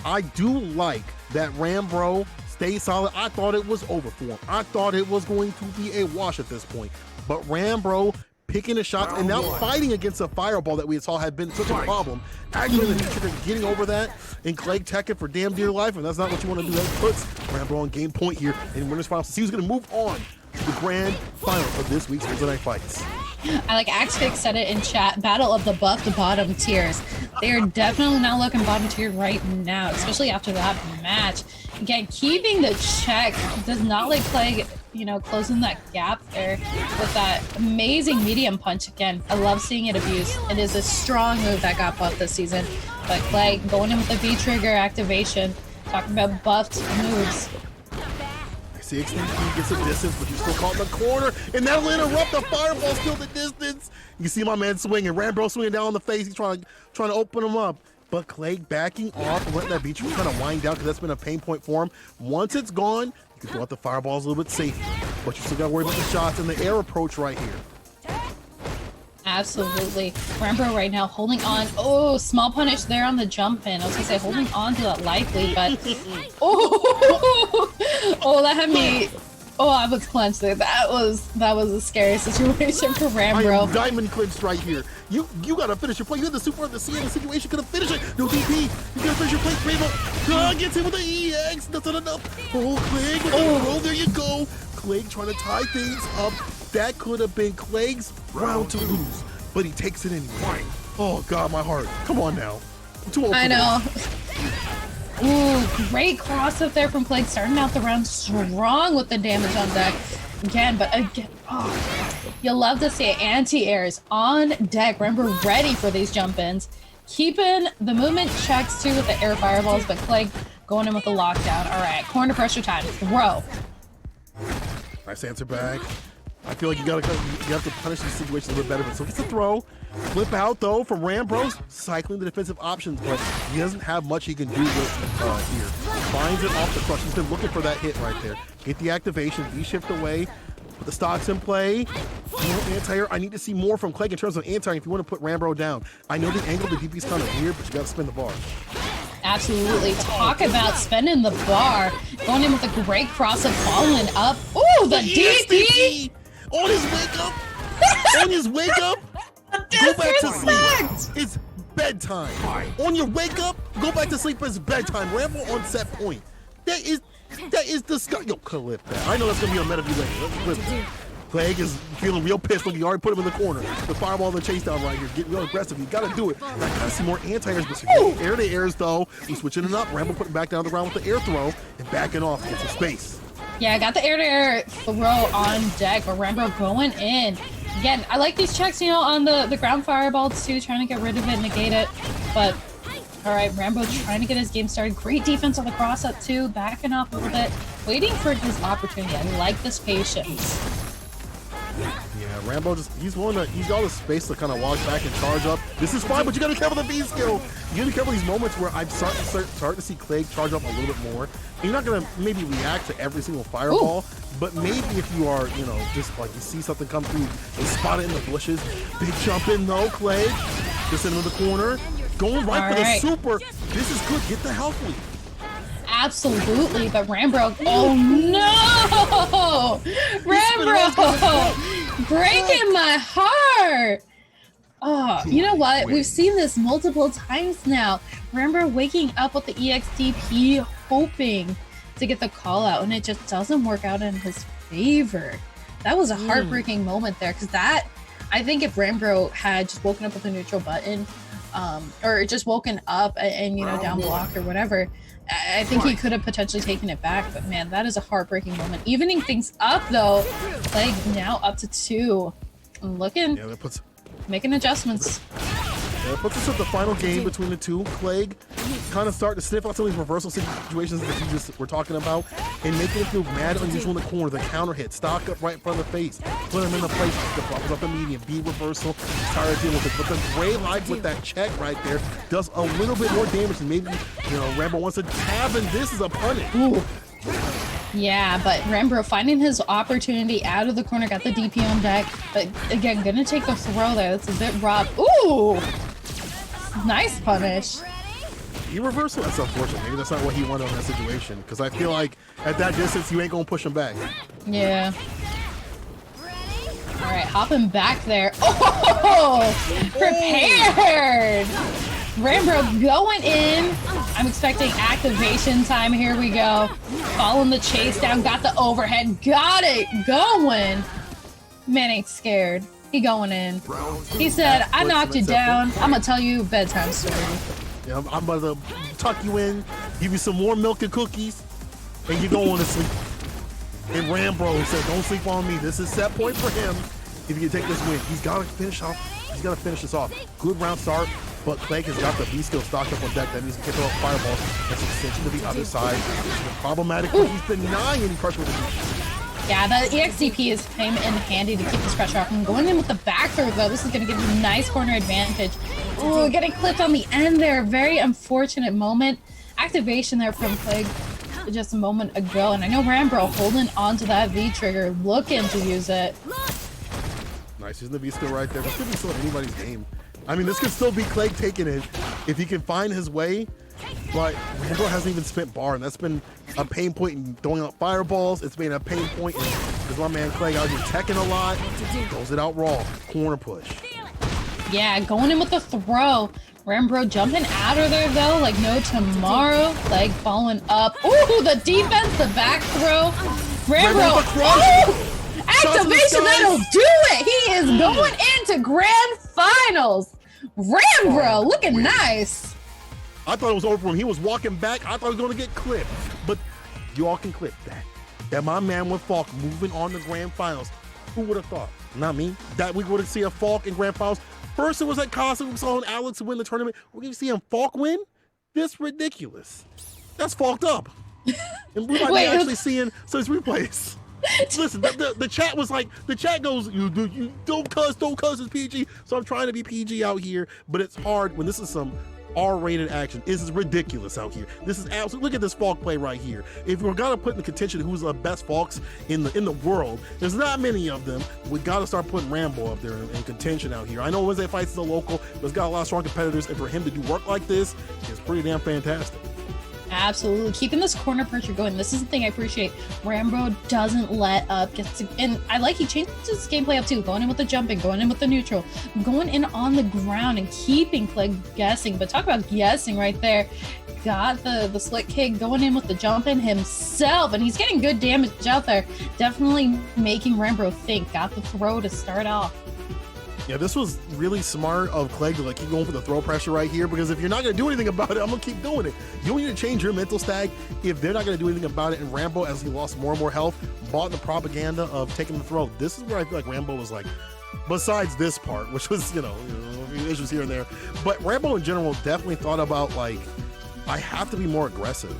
I do like that Granblue stay solid. I thought it was over for him. I thought it was going to be a wash at this point. But Granblue picking the shots and now fighting against a fireball that we saw had been such a problem. Actually, getting over that and Clay teching for damn dear life, and that's not what you want to do. That puts Granblue on game point here in winners finals. So he's going to move on to the grand final of this week's Weds Night Fights. I like Axfix said it in chat, battle of the buff to bottom tiers. They are definitely not looking bottom tier right now, especially after that match. Again, keeping the check does not let Clay, you know, closing that gap there with that amazing medium punch again. I love seeing it abused. It is a strong move that got buffed this season. But Clay going in with the V-trigger activation, talking about buffed moves. CXDP gets a distance, but you're still caught in the corner, and that'll interrupt the fireball. Still the distance. You see my man swinging, Granblue swinging down on the face. He's trying to open him up, but Clay backing off and letting that beat you kind of wind down because that's been a pain point for him. Once it's gone, you can throw out the fireballs a little bit safer, but you still got to worry about the shots and the air approach right here. Absolutely. Granblue right now holding on. Oh, small punish there on the jump in. I was gonna say holding on to that likely, but oh, that had me. Oh, I was clenched there. That was a scary situation for Granblue. I am diamond clinched right here. You gotta finish your play. You had the super of the C in the situation. Could have finished it. No DP. You gotta finish your play. Granblue gets him with the EX. That's not enough. Oh, Clegg. Oh, there you go. Clegg trying to tie things up. That could have been Clegg's round to lose, but he takes it anyway. Oh God, my heart. Come on now. I'm too old for I know. Ooh, great cross up there from Clegg, starting out the round strong with the damage on deck. Again, you'll love to see anti-airs on deck. Remember, ready for these jump-ins. Keeping the movement checks too with the air fireballs, but Clegg going in with the lockdown. All right, corner pressure time. Throw. Nice answer back. I feel like you have to punish these situations a little bit better. But so it's a throw. Flip out though from Granblue, cycling the defensive options, but he doesn't have much he can do with here. Finds it off the crush. He's been looking for that hit right there. Get the activation, V-shift away, put the stocks in play. Anti-air. I need to see more from Clegg in terms of anti-air if you want to put Granblue down. I know the angle of the DP is kind of weird, but you got to spin the bar. Absolutely. Talk about spending the bar. Going in with a great cross-up, following up. Ooh, the DP! On his wake up! On his wake up! Go back to sleep. It's bedtime. On your wake up, go back to sleep. It's bedtime. Granblue on set point. That is disgusting. Yo, clip that. I know that's gonna be on meta view later. Let's clip that. Clegg is feeling real pissed when you already put him in the corner. The fireball and the chase down right here. Get real aggressive. You gotta do it. And I gotta see more anti-airs. Air to airs though. He's switching it up. Granblue putting back down the ground with the air throw and backing off. Get some space. Yeah, I got the air-to-air throw on deck, but Granblue going in. Again, I like these checks, you know, on the ground fireballs too, trying to get rid of it, negate it. But, all right, Rambo trying to get his game started. Great defense on the cross up too, backing up a little bit, waiting for his opportunity. I like this patience. Yeah, Rambo he's got the space to kind of walk back and charge up. This is fine, but you gotta be careful with the B skill. You gotta be careful these moments where I'm starting to see Clegg charge up a little bit more. And you're not gonna maybe react to every single fireball, but maybe if you are, you know, just like you see something come through and spot it in the bushes. Big jump in though, Clegg. Just into the corner. Going right for the super. This is good. Get the health lead. Absolutely, but Rambo, oh no! Rambo, breaking my heart. Oh, you know what? We've seen this multiple times now. Rambo waking up with the EXDP, hoping to get the call out, and it just doesn't work out in his favor. That was a heartbreaking moment there, because I think if Rambo had just woken up with a neutral button, or just woken up and you know, down block or whatever, I think he could have potentially taken it back, but man, that is a heartbreaking moment. Evening things up though. Clegg now up to 2. Looking, making adjustments. Yeah, it puts us at the final game between the two. Clegg kind of start to sniff out some of these reversal situations that you just were talking about and making it feel mad unusual in the corner. The counter hit, stock up right in front of the face, put him in the place, the bubbles up the medium, B reversal, tired of dealing with it. But the gray light with that check right there does a little bit more damage than maybe, you know, Rambo wants to tab, and this is a punish. Ooh. Yeah, but Rambo finding his opportunity out of the corner, got the DP on deck, but again, gonna take the throw there. That's a bit rough. Ooh! Nice punish. He reversal? That's unfortunate. Maybe that's not what he wanted in that situation, because I feel like at that distance, you ain't gonna push him back. Yeah. All right, hopping back there. Oh! Prepared! Rambo going in. I'm expecting activation time. Here we go. Following the chase down. Got the overhead. Got it. Going. Man ain't scared. He going in. He said, I knocked you down. I'm going to tell you a bedtime story. Yeah, I'm about to tuck you in, give you some more milk and cookies, and you're going to sleep. And Rambo said, don't sleep on me. This is set point for him. If you can take this win, he's got to finish off. He's got to finish this off. Good round start. But Clegg has got the B skill stocked up on deck. That means he can throw up fireballs. That's extension to the other side. It's problematic, but he's denying any pressure with the Yeah, the EXDP came in handy to keep this pressure off. And going in with the back throw, though, this is going to give him a nice corner advantage. Ooh, getting clipped on the end there. Very unfortunate moment. Activation there from Clegg just a moment ago. And I know Rambo holding onto that V trigger, looking to use it. Nice, using the V skill right there. This could be still anybody's game. I mean, this could still be Clegg taking it if he can find his way, but Rambo hasn't even spent bar, and that's been a pain point in throwing out fireballs. It's been a pain point because my man Clegg out here teching a lot, throws it out raw, corner push. Yeah, going in with the throw. Rambo jumping out of there, though, like no tomorrow. Clegg following up. Ooh, the defense, the back throw. Rambo, oh! Activation, that'll do it! He is going into grand finals! Rambo, looking nice. I thought it was over for him. He was walking back. I thought he was going to get clipped. But you all can clip that. That my man with Falk moving on to grand finals. Who would have thought? Not me. That we would see a Falk in grand finals. First it was at Costa. We saw Alex win the tournament. We're going to see him Falk win? This ridiculous. That's Falked up. And we might be actually seeing some replays. Listen, the chat was like, the chat goes, you don't cuss, it's PG. So I'm trying to be PG out here, but it's hard when this is some R-rated action. This is ridiculous out here. This is absolute. Look at this Falk play right here. If we're gonna put in the contention who's the best Falks in the world, there's not many of them. We gotta start putting Rambo up there in contention out here. I know Weds Night Fights is a local, but it's got a lot of strong competitors, and for him to do work like this is pretty damn fantastic. Absolutely. Keeping this corner pressure going. This is the thing I appreciate. Rambo doesn't let up. And I like he changed his gameplay up too. Going in with the jumping, going in with the neutral, going in on the ground and keeping Clegg guessing. But talk about guessing right there. Got the slick kick, going in with the jumping himself. And he's getting good damage out there. Definitely making Rambo think. Got the throw to start off. Yeah, this was really smart of Clegg to like keep going for the throw pressure right here, because if you're not going to do anything about it, I'm going to keep doing it. You don't need to change your mental stack if they're not going to do anything about it. And Rambo, as he lost more and more health, bought the propaganda of taking the throw. This is where I feel like Rambo was like, besides this part, which was, a few issues here and there. But Rambo in general definitely thought about, like, I have to be more aggressive,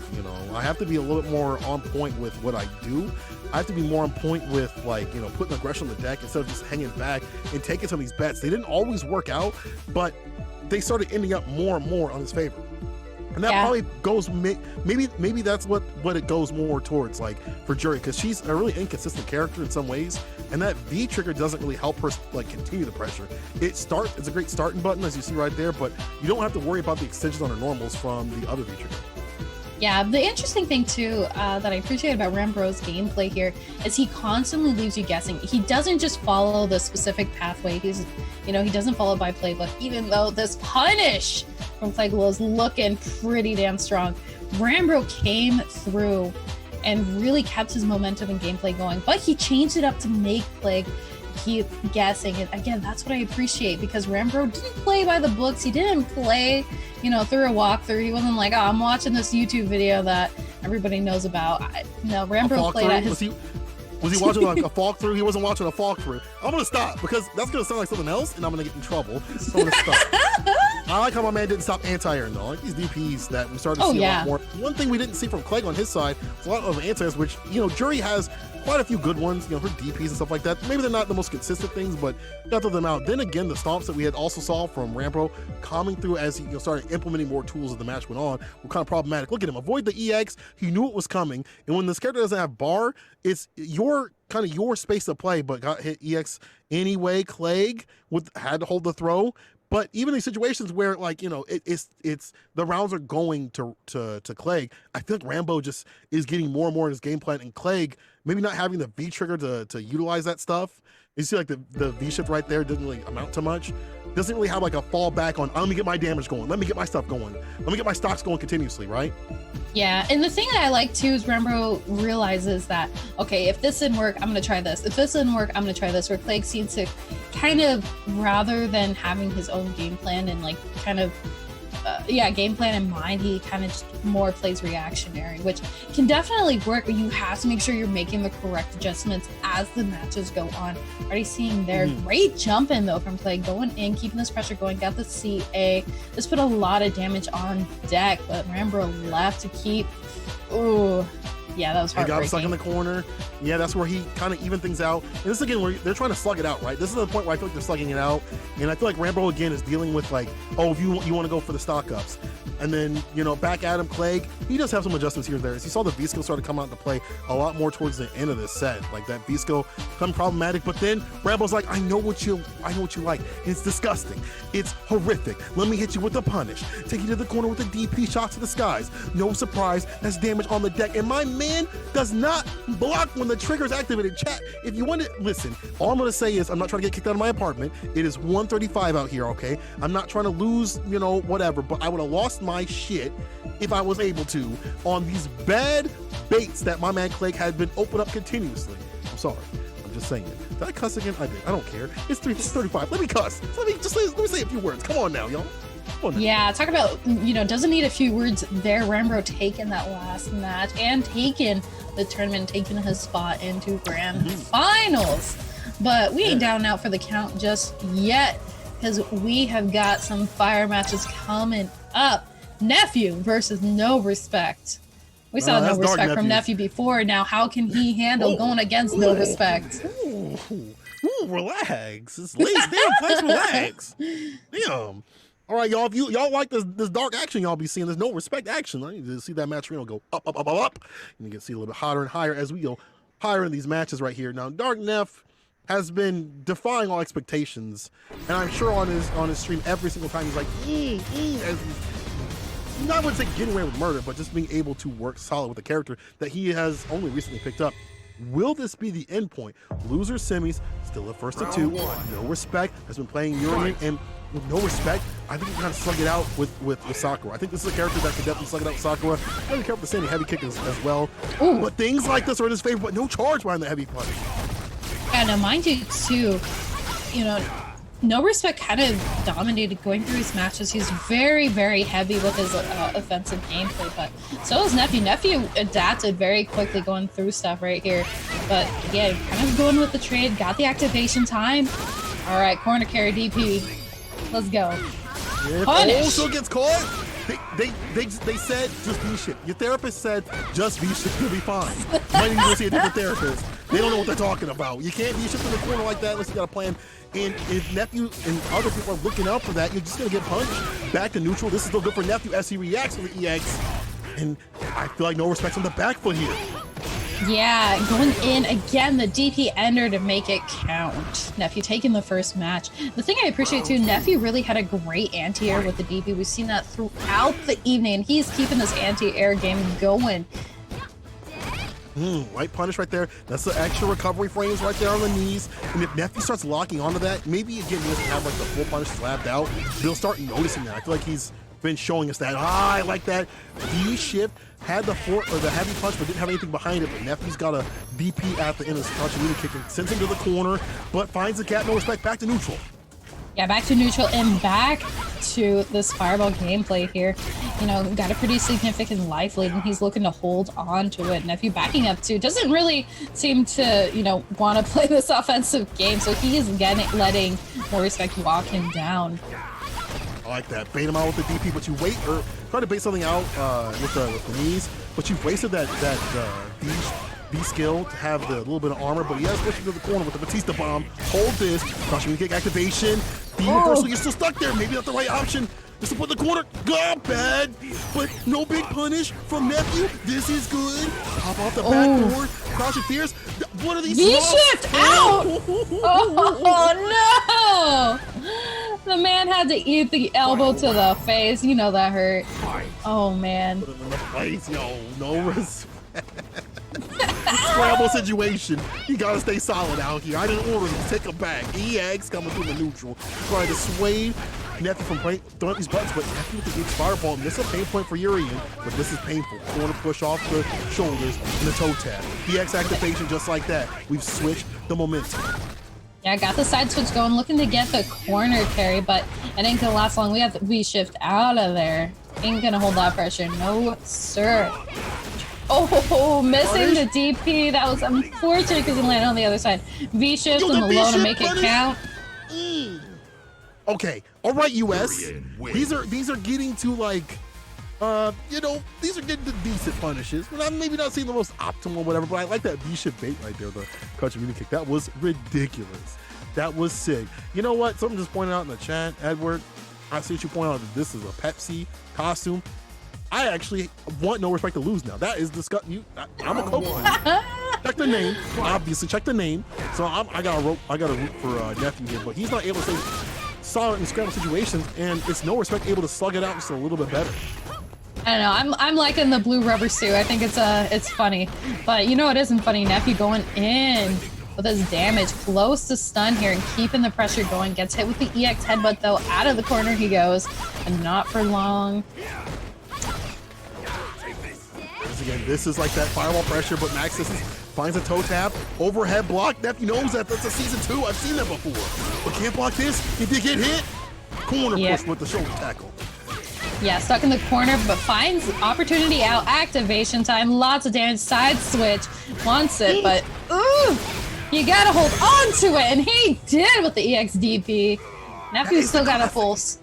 I have to be a little bit more on point with what I do. I have to be more on point with, like, putting aggression on the deck instead of just hanging back and taking some of these bets. They didn't always work out, but they started ending up more and more on his favor. And that probably goes, maybe that's what it goes more towards, like, for Jury, because she's a really inconsistent character in some ways, and that V trigger doesn't really help her, like, continue the pressure. It's a great starting button, as you see right there, but you don't have to worry about the extensions on her normals from the other V trigger. Yeah, the interesting thing too that I appreciate about Rambro's gameplay here is he constantly leaves you guessing. He doesn't just follow the specific pathway. He doesn't follow by playbook, even though this punish from Plague is looking pretty damn strong. Rambro came through and really kept his momentum and gameplay going, but he changed it up to make Plague keep guessing. And again, that's what I appreciate, because Rambro didn't play by the books. He didn't play, through a walkthrough. He wasn't like, oh, I'm watching this YouTube video that everybody knows about. Rambro played at his... Was he watching like a falk through? He wasn't watching a falk through. I'm gonna stop because that's gonna sound like something else, and I'm gonna get in trouble. So I'm gonna stop. I like how my man didn't stop anti-airing though. I like these DPs that we started to see a lot more. One thing we didn't see from Clegg on his side was a lot of anti-airs, which Jury has quite a few good ones. Her DPs and stuff like that. Maybe they're not the most consistent things, but you got to throw them out. Then again, the stomps that we had also saw from Rambro coming through as he started implementing more tools as the match went on were kind of problematic. Look at him, avoid the EX. He knew it was coming, and when this character doesn't have bar, it's your space to play, but got hit EX anyway. Clegg had to hold the throw. But even in situations where, like, it's the rounds are going to Clegg, I feel like Rambo just is getting more and more in his game plan, and Clegg maybe not having the V trigger to utilize that stuff. You see, like, the V shift right there doesn't really amount to much. Doesn't really have like a fallback on, let me get my damage going, let me get my stuff going, let me get my stocks going continuously, right? Yeah, and the thing that I like too is Rambro realizes that, okay, if this didn't work, I'm gonna try this. If this didn't work, I'm gonna try this. Where Clegg seems to kind of, rather than having his own game plan and like kind of game plan in mind, he kind of just more plays reactionary, which can definitely work, but you have to make sure you're making the correct adjustments as the matches go on. Already seeing there, great jump in though from Clegg, going in, keeping this pressure going, got the CA. This put a lot of damage on deck, but Rambro left to keep. Ooh. Yeah, that was heartbreaking. He got stuck in the corner. Yeah, that's where he kind of evened things out. And this again, where they're trying to slug it out, right? This is the point where I feel like they're slugging it out. And I feel like Rambo again is dealing with like, oh, if you want to go for the stock ups. And then, back at him, Clegg, he does have some adjustments here and there. As you saw, the V-skill started to come out into play a lot more towards the end of this set. Like that V-skill become problematic. But then Rambo's like, I know what you like. It's disgusting. It's horrific. Let me hit you with the punish. Take you to the corner with the DP shots to the skies. No surprise, that's damage on the deck. And my man does not block when the trigger is activated. Chat, if you want to listen, all I'm going to say is I'm not trying to get kicked out of my apartment. It is 1:35 out here, okay? I'm not trying to lose, whatever, but I would have lost my shit if I was able to on these bad baits that my man Clegg had been opened up continuously. I'm sorry. I'm just saying it. Did I cuss again? I did. I don't care. It's 3:35. Let me cuss. Let me say a few words. Come on now, y'all. Yeah, talk about, doesn't need a few words there. Rambro taking that last match and taking the tournament, taking his spot into grand finals. But we ain't down and out for the count just yet, because we have got some fire matches coming up. Nephew versus No Respect. We saw No Respect from Nephew before. Now, how can he handle going against No Respect? Ooh, relax. Please relax. Damn. All right, y'all. If y'all like this dark action y'all be seeing, there's No Respect action. I need to see that match go up. And you can see a little bit hotter and higher as we go higher in these matches right here. Now, Dark Neff has been defying all expectations, and I'm sure on his stream every single time he's like, as he's not going to say getting away with murder, but just being able to work solid with a character that he has only recently picked up. Will this be the end point? Loser semis, still a first of two. No Respect has been playing Urian, and with No Respect, I think he kind of slug it out with Sakura. I think this is a character that could definitely slug it out with Sakura. I don't care for the same heavy kick as well. Ooh. But things like this are in his favor, but no charge behind the heavy punch. And mind you, too, No Respect kind of dominated going through his matches. He's very, very heavy with his offensive gameplay, but so is Nephew. Nephew adapted very quickly going through stuff right here. But yeah, kind of going with the trade, got the activation time. All right, corner carry DP. Let's go. If Punish. also gets caught, they said just V-ship. Your therapist said just V-ship, you'll be fine. You might need to go see a different therapist. They don't know what they're talking about. You can't V-ship in the corner like that unless you got a plan. And if Nephew and other people are looking out for that, you're just gonna get punched back to neutral. This is still good for Nephew as he reacts to the EX. And I feel like no respect on the back foot here. Yeah, going in again, the DP ender to make it count. Nephew taking the first match. The thing I appreciate too, Nephew really had a great anti-air with the DP. We've seen that throughout the evening, and he's keeping this anti-air game going. Right punish right there. That's the extra recovery frames right there on the knees. And if Nephew starts locking onto that, maybe again he doesn't have like the full punish slapped out. They'll start noticing that. I feel like he's been showing us that. I like that. V-shift had the heavy punch, but didn't have anything behind it. But Nephew's got a DP at the end of his punch, really kicking, sends him to the corner, but finds the gap. No respect. Back to neutral. Yeah, back to neutral and back to this fireball gameplay here. You know, got a pretty significant life lead, and he's looking to hold on to it. Nephew backing up too. Doesn't really seem to, you know, want to play this offensive game, so he is letting more respect walk him down. I like that. Bait him out with the DP, but you wait, or try to bait something out with the knees, but you've wasted that B skill to have the little bit of armor, but he has pushed into the corner with the Batista bomb. Hold this. Crushing kick activation. B reversal, you're still stuck there. Maybe not the right option. Just to put in the corner. God, bad. But no big punish from Nephew. This is good. Pop off the back door. Crouching fierce. What are these? V-shift out! Oh no! The man had to eat the elbow to the face. You know that hurt. Oh man. Put him in the face, yo. No respect. Scramble situation. You gotta stay solid out here. I didn't order him. Take him back. EX coming through the neutral. Trying to sway Nephew from throwing these buttons, but Nephew with the big fireball. And this is a pain point for Urian, but this is painful. Corner push off the shoulders and the toe tap. EX activation just like that. We've switched the momentum. Yeah, got the side switch going, looking to get the corner carry, but it ain't gonna last long. We have to V-shift out of there. Ain't gonna hold that pressure. No, sir. Oh, missing the DP. That was unfortunate because he landed on the other side. V-shift on the low to make it count. Okay, all right, US. These are getting to like, you know, these are getting to decent punishes. But I'm maybe not seeing the most optimal, whatever. But I like that V-shift bait right there, the crouching mini kick. That was ridiculous. That was sick. You know what? Something just pointed out in the chat, Edward. I see what you point out that this is a Pepsi costume. I actually want no respect to lose now. That is disgusting. I'm a Coke fan. Check the name, obviously. Check the name. So I got to root for Nephew here, but he's not able to stay solid in scramble situations, and it's no respect able to slug it out just a little bit better. I don't know. I'm liking the blue rubber suit. I think it's funny, but you know it isn't funny. Nephew going in with his damage, close to stun here and keeping the pressure going. Gets hit with the EX headbutt though. Out of the corner he goes, and not for long. Again, this is like that fireball pressure, but Max finds a toe tap, overhead block. Nephew knows that. That's a season 2. I've seen that before. But can't block this. He did get hit. Corner push with the shoulder tackle. Yeah, stuck in the corner, but finds opportunity out. Activation time, lots of damage. Side switch, wants it, but ooh, you gotta hold on to it, and he did with the EXDP. Nephew's still got a pulse.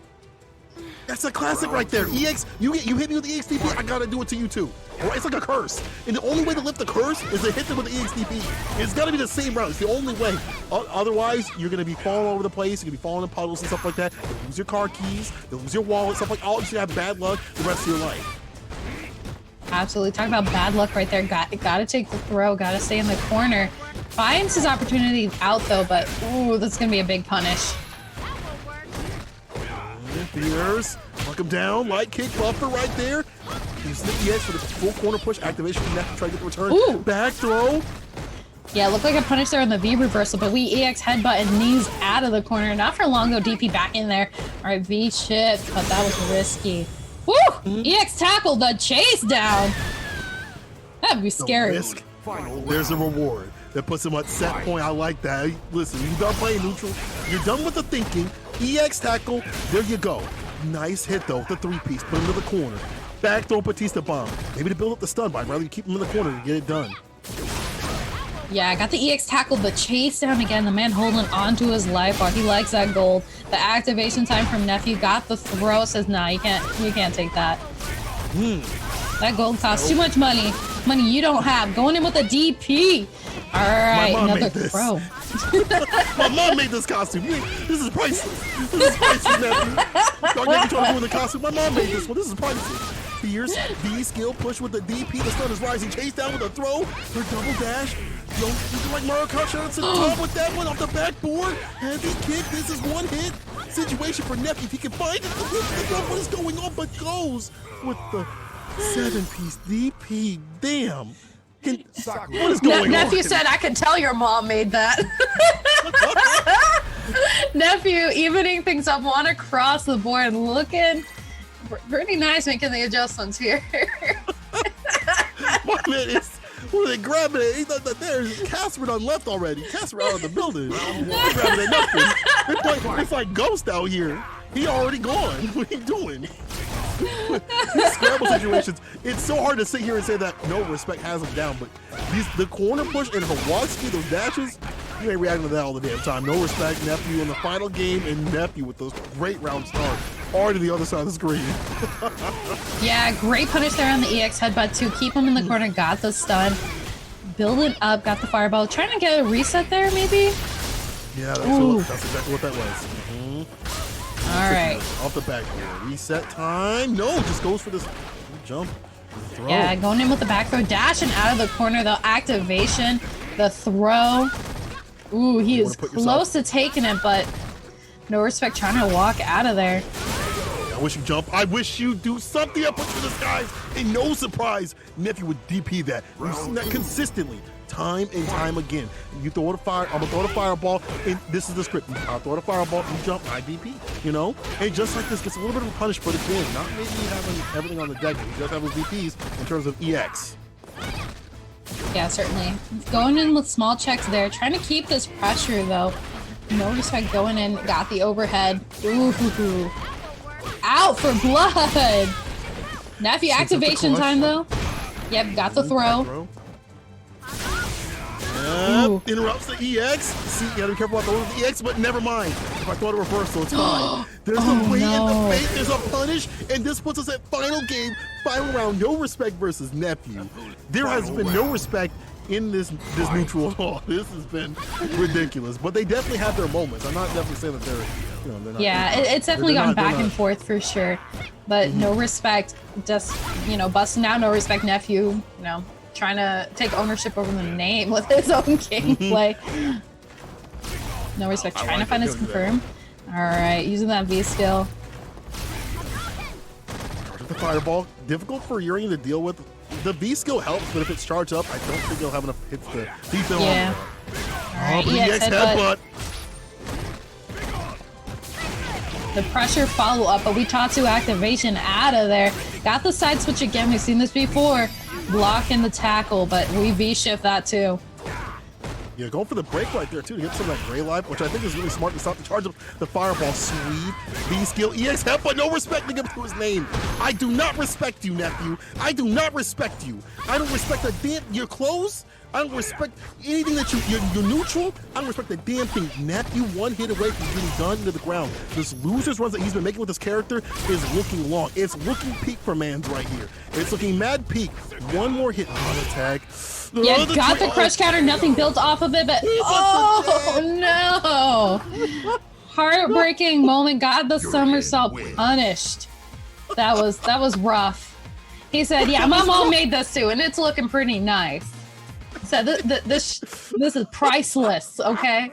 That's a classic right there. EX, you hit me with the EXDP, I gotta do it to you too. Or it's like a curse. And the only way to lift the curse is to hit them with the EXDP. It's gotta be the same route. It's the only way. Otherwise, you're gonna be falling over the place. You're gonna be falling in puddles and stuff like that. You'll lose your car keys. You'll lose your wallet, stuff like that. You're gonna have bad luck the rest of your life. Absolutely. Talk about bad luck right there. Gotta take the throw. Gotta stay in the corner. Finds his opportunity out though, but ooh, that's gonna be a big punish. Fierce, knock him down, light kick, buffer right there. Using the EX for the full corner push activation. Next, try to get the return. Ooh. Back throw. Yeah, looked like a punish there on the V reversal, but we EX headbutt and knees out of the corner. Not for long though, DP back in there. All right, V shift, but that was risky. Woo! EX tackle the chase down. That'd be scary. Risk. There's a reward that puts him at set point. I like that. Listen, you're done playing neutral. You're done with the thinking. EX tackle, there you go. Nice hit though, the 3-piece, put him to the corner. Back throw Batista bomb. Maybe to build up the stun, but I'd rather you keep him in the corner to get it done. Yeah, I got the EX tackle, but chased down again. The man holding on to his life while he likes that gold. The activation time from Nephew got the throw. Says, nah, you can't take that. That gold costs too much money. Money you don't have. Going in with a DP. All right, another throw. My mom made this costume. This is priceless. This is priceless, Nephew. Y'all trying to ruin the costume. My mom made this one. This is priceless. Fierce B skill push with the DP. The stun is rising. Chase down with a throw. Her double dash. Yo, looking like Mario Kart Shodown to the top with that one off the backboard. Heavy kick. This is one hit situation for Nephew. If he can find it, what is going on? But goes with the 7-piece DP. Damn. What is going on? Nephew said, I can tell your mom made that. Nephew evening things up one across the board, looking pretty nice, making the adjustments here. My man is, what are they grabbing it? He thought that there's Casper done left already. Casper out of the building. They're grabbing at nothing. It's like Ghost out here. He already gone. What are you doing? These scramble situations, it's so hard to sit here and say that no respect has him down, but the corner push and Hawaii, those dashes, you ain't reacting to that all the damn time. No respect, Nephew in the final game, and Nephew with those great round starts are to the other side of the screen. Yeah, great punish there on the EX headbutt to keep him in the corner, got the stun, building up, got the fireball, trying to get a reset there maybe? Yeah, that's exactly what that was. All right. Off the back here. Reset time. No, just goes for this jump. Throw. Yeah, going in with the back throw, dashing out of the corner, the activation, the throw. Ooh, he is close to taking it, but no respect trying to walk out of there. I wish you jump. I wish you do something up into the skies. And no surprise, Nephew would DP that. We've seen that consistently. Time and time again. You throw the fire, I'm gonna throw the fireball, and this is the script. I'll throw the fireball, you jump, I DP, you know? And just like this, gets a little bit of a punish, but again, not maybe having everything on the deck, he does have his DPs in terms of EX. Yeah, certainly. Going in with small checks there, trying to keep this pressure though. No respect going in, got the overhead. Ooh, out for blood! Nephew activation time though. Yep, got the throw. Interrupts the EX. See, you gotta be careful about throwing the EX, but never mind. If I throw the reversal, it's fine. There's a weight in the face, there's a punish, and this puts us at final game, final round. No respect versus Nephew. There has been no respect in this neutral at all. This has been ridiculous, but they definitely have their moments. I'm not definitely saying that they're not. Yeah, it's definitely gone back and forth for sure, but no respect, just, busting out. No respect, Nephew, trying to take ownership over the name with his own gameplay. No respect, trying to find his confirm. All right, using that V skill. Charge the fireball. Difficult for Urian to deal with. The V skill helps, but if it's charged up, I don't think he'll have enough hits to beat them. Yeah. All right, EX headbutt. The pressure follow up, but we Tatsu activation out of there. Got the side switch again. We've seen this before. Blocking the tackle, but we V-shift that too. Yeah, going for the break right there too to get some of that gray life, which I think is really smart to stop the charge of the fireball. Sweet V-skill, EX headbutt, no respect to give to his name. I do not respect you, Nephew. I do not respect you. I don't respect your clothes. I don't respect anything that you're neutral. I don't respect the damn thing. Nephew one hit away from getting done into the ground. This loser's runs that he's been making with this character is looking long. It's looking peak for Mans right here. It's looking mad peak. One more hit on the tag. Yeah, got the crush counter. Nothing built off of it, but oh no! Heartbreaking moment. Got the somersault punished. That was rough. He said, "Yeah, my mom made this too, and it's looking pretty nice." So this is priceless, okay?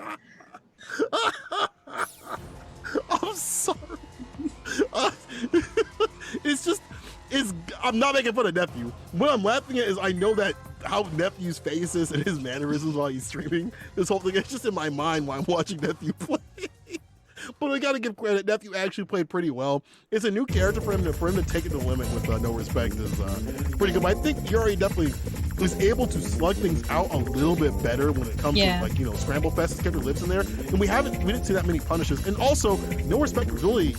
I'm sorry. I'm not making fun of Nephew. What I'm laughing at is I know that how Nephew's face is and his mannerisms while he's streaming. This whole thing, it's just in my mind while I'm watching Nephew play. But I gotta give credit, Nephew actually played pretty well. It's a new character for him to take it to the limit with no respect is pretty good. But I think Yuri definitely is able to slug things out a little bit better when it comes to like, you know, Scramble Fest, his character lives in there. And we didn't see that many punishes. And also, No Respect was really,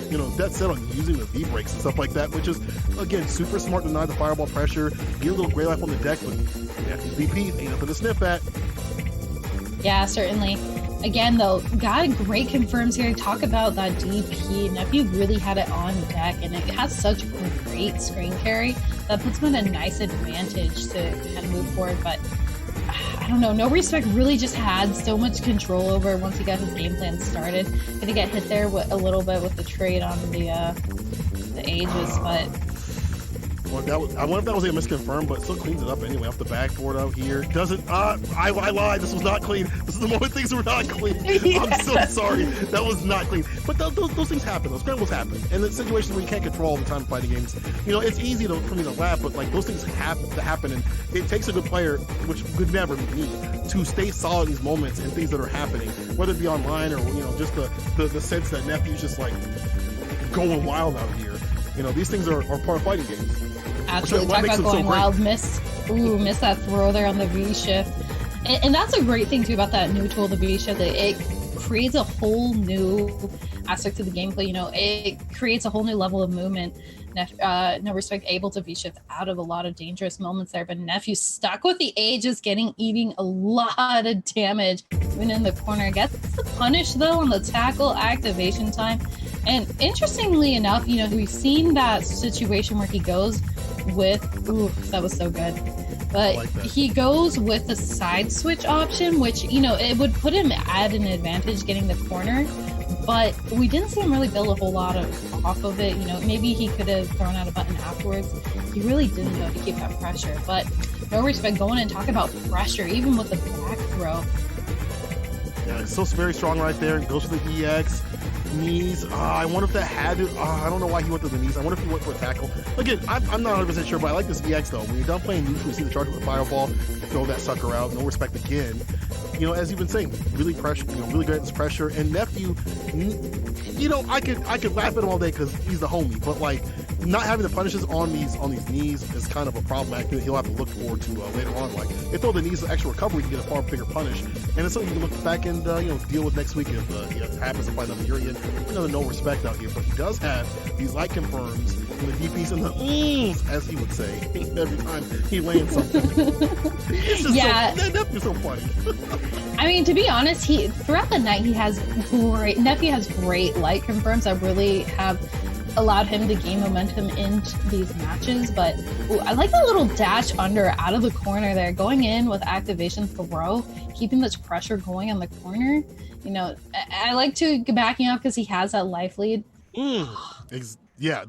you know, dead set on using the V-breaks and stuff like that, which is, again, super smart to deny the fireball pressure, get a little gray life on the deck, but yeah, VP ain't nothing to sniff at. Yeah, certainly. Again, though, got great confirms here. Talk about that DP. Nephew really had it on deck, and it has such great screen carry that puts him in a nice advantage to kind of move forward. But I don't know, No Respect really just had so much control over once he got his game plan started. Gonna get hit there with a little bit with the trade on the Aegis, but. Well, I wonder if that was a misconfirm, but it still cleans it up anyway off the backboard out here. Doesn't, I lied, this was not clean. This is the moment things were not clean. I'm so sorry, that was not clean. But those things happen, those scrambles happen. And the situations where you can't control all the time in fighting games, you know, it's easy for me to laugh, but like those things have to happen, and it takes a good player, which could never be me, to stay solid in these moments and things that are happening, whether it be online or, you know, just the sense that Nephew's just like going wild out here. You know, these things are part of fighting games. Absolutely. Talk about going wild. Miss that throw there on the V shift. And that's a great thing too about that new tool, the V shift. It creates a whole new aspect to the gameplay. You know, it creates a whole new level of movement. No Respect able to V shift out of a lot of dangerous moments there, but Nephew stuck with the Aegis, eating a lot of damage. Even in the corner, gets the punish though on the tackle activation time. And interestingly enough, you know, we've seen that situation where he goes with, that was so good. But like he goes with the side switch option, which, you know, it would put him at an advantage getting the corner. But we didn't see him really build a whole lot off of it. You know, maybe he could have thrown out a button afterwards. He really didn't, though, to keep that pressure. But No Respect going and talk about pressure, even with the back throw. Yeah, it's still very strong right there. Goes for the EX. Knees. I wonder if that had to. I don't know why he went to the knees. I wonder if he went for a tackle. Again, I'm not 100% sure, but I like this EX though. When you're done playing neutral, you see the charge with a fireball, you throw that sucker out. No Respect again. You know, as you've been saying, really pressure. You know, really great at this pressure. And Nephew, you know, I could laugh at him all day because he's the homie, but like not having the punishes on these knees is kind of a problem. He'll have to look forward to later on. Like if throw the knees to extra recovery, you can get a far bigger punish, and it's something you can look back and you know, deal with next week if it happens to fight another Urian. Another No Respect out here, but he does have these light confirms and the DPs and the as he would say every time he lands something. It's just Nephew's so funny. I mean, to be honest, throughout the night Nephew has great light confirms that really have allowed him to gain momentum in these matches. But I like that little dash under out of the corner there, going in with activation throw, keeping this pressure going on the corner. You know, I like to get backing up because he has that life lead. Yeah,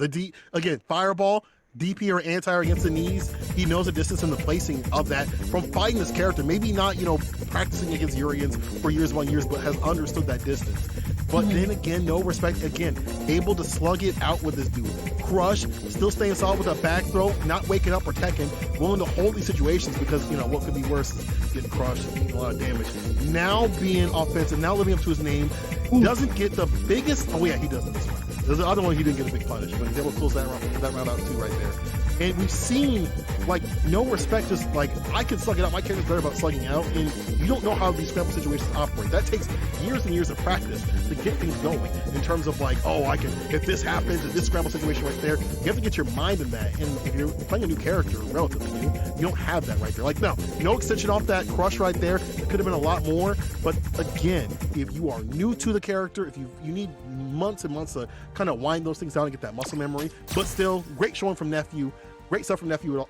again, fireball, DP or anti-air against the knees. He knows the distance and the placing of that from fighting this character. Maybe not, you know, practicing against Urians for years upon years, but has understood that distance. But then again, No Respect, again, able to slug it out with this dude. Crush, still staying solid with a back throw, not waking up or teching, willing to hold these situations because, you know, what could be worse is getting crushed and eating a lot of damage. Now being offensive, now living up to his name, doesn't get the biggest, he does this one. There's the other one he didn't get a big punish, but he's able to close that round out too right there. And we've seen, like, No Respect, just like, I can slug it out. My character's better about slugging out, and you don't know how these scramble situations operate. That takes years and years of practice to get things going in terms of like, if this happens, if this scramble situation right there, you have to get your mind in that. And if you're playing a new character, relatively new, you don't have that right there. Like, no extension off that crush right there. It could have been a lot more. But again, if you are new to the character, if you need months and months to kind of wind those things down and get that muscle memory, but still, great showing from Nephew. Great stuff from Nephew.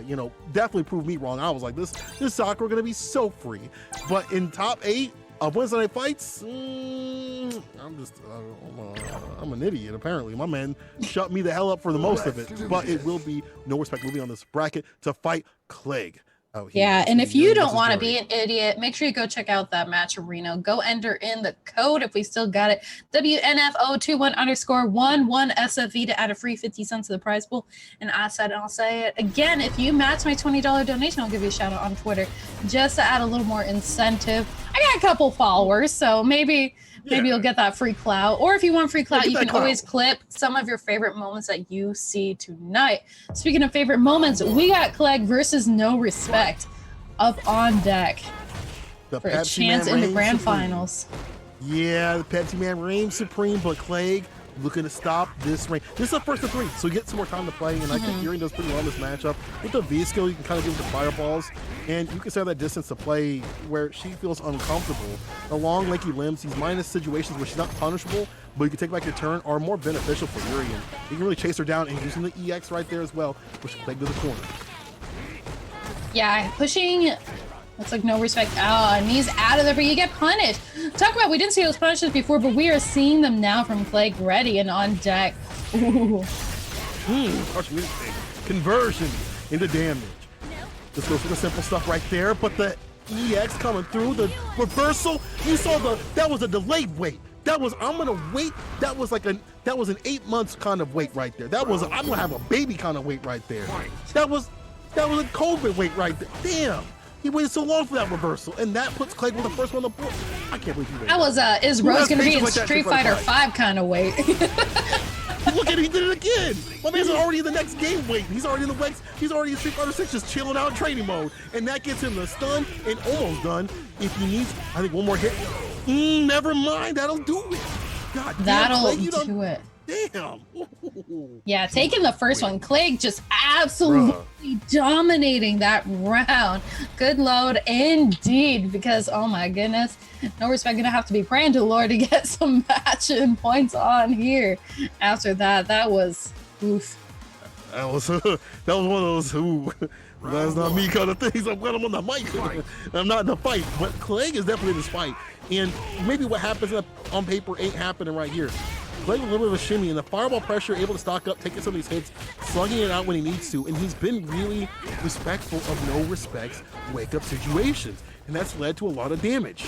You know, definitely proved me wrong. I was like, this soccer going to be so free. But in top 8 of Weds Night Fights, I'm an idiot, apparently. My man shut me the hell up for the most of it. But it will be No Respect moving on this bracket to fight Clegg. Yeah, and if you don't want to be an idiot, make sure you go check out that match arena. Go enter in the code if we still got it. WNF2021 SFV to add a free 50 cents to the prize pool. And I said, and I'll say it again, if you match my $20 donation, I'll give you a shout out on Twitter just to add a little more incentive. I got a couple followers, so maybe you'll get that free clout. Or if you want free clout, you can always clip some of your favorite moments that you see tonight. Speaking of favorite moments, we got Clegg versus No Respect up on deck for a chance in the grand finals. Yeah, the Pepsi Man reigns supreme, but Clegg looking to stop this reign. This is a first of 3, so you get some more time to play, and I think Yuri does pretty well in this matchup. With the V skill, you can kind of give the fireballs, and you can set that distance to play where she feels uncomfortable. The long, lanky limbs, these minus situations where she's not punishable, but you can take back your turn, are more beneficial for Yuri, and you can really chase her down, and using the EX right there as well, push Clegg to the corner. Yeah, pushing. Looks like No Respect. Oh, and he's out of there, but you get punished. Talk about, we didn't see those punishes before, but we are seeing them now from Clegg, ready and on deck. Ooh. Conversion into damage. Just goes for the simple stuff right there, but the EX coming through, the reversal, you saw that was a delayed wait. That was, I'm gonna wait, that was an 8 months kind of wait right there. That was, I'm gonna have a baby kind of wait right there. That was a COVID wait right there. Damn. He waited so long for that reversal, and that puts Clegg with the first one on the board. I can't believe he waited. That was is Rose gonna be in Street Fighter 5 kind of wait? Look at it, he did it again. My man's already in the next game waiting. He's already in the Weds, he's already in Street Fighter 6 just chilling out in training mode, and that gets him the stun and almost done. If he needs, I think, one more hit. Never mind, that'll do it. God damn, that'll Clegg, do it. Damn. Yeah, taking the first one. Clegg just absolutely dominating that round. Good load indeed, because oh my goodness, No Respect gonna have to be praying to the Lord to get some matching points on here. After that, that was oof. That was one of those that's not me kind of things. I'm on the mic. I'm not in the fight, but Clegg is definitely in this fight. And maybe what happens on paper ain't happening right here. Clegg a little bit of a shimmy, and the fireball pressure, able to stock up, taking some of these hits, slugging it out when he needs to, and he's been really respectful of No Respect's wake-up situations, and that's led to a lot of damage.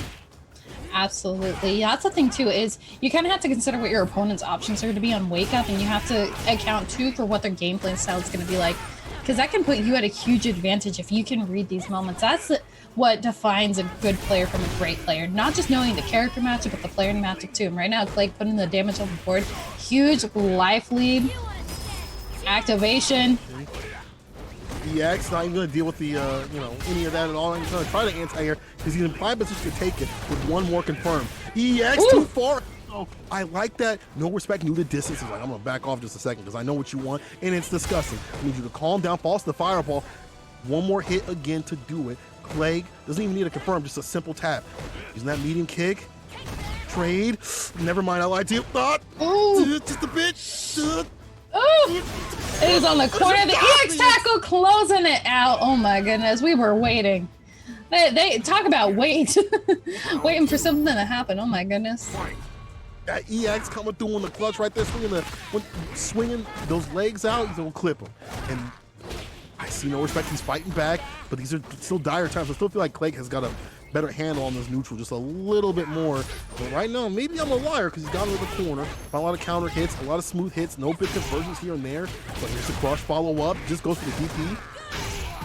Absolutely. That's the thing too, is you kind of have to consider what your opponent's options are going to be on wake up, and you have to account too for what their gameplay style is going to be like, because that can put you at a huge advantage if you can read these moments. That's what defines a good player from a great player, not just knowing the character matchup, but the player matchup too. And right now, Clegg putting the damage on the board, huge life lead, activation. EX not even going to deal with the any of that at all. He's going to try to anti-air because he's in prime position to take it with one more confirmed. EX too far. Oh, I like that. No Respect knew the distance. He's like, I'm going to back off just a second because I know what you want, and it's disgusting. I need you to calm down, false the fireball. One more hit again to do it. Clegg doesn't even need to confirm, just a simple tap. Using that medium kick. Trade. Never mind, I lied to you. Just a bit. It is on the corner. The EX tackle closing it out. Oh my goodness, we were waiting. They talk about wait. Waiting for something to happen. Oh my goodness. That EX coming through in the clutch right there, swinging those legs out, he's gonna clip him. And I see No Respect, he's fighting back, but these are still dire times. I still feel like Clegg has got a better handle on this neutral, just a little bit more. But right now, maybe I'm a liar because he's got him in the corner. A lot of counter hits, a lot of smooth hits, no big conversions here and there. But here's the crush follow-up, just goes for the DP.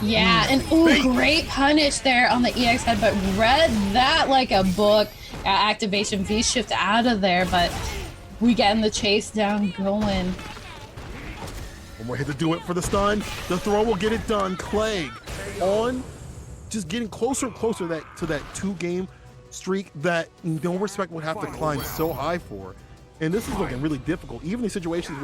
Yeah, and great punish there on the EX head, but read that like a book. Activation V-shift out of there, but we getting the chase down going. One more hit to do it for the stun. The throw will get it done. Clegg on, just getting closer and closer to that 2-game streak that No Respect would have to climb so high for. And this is looking really difficult. Even in situations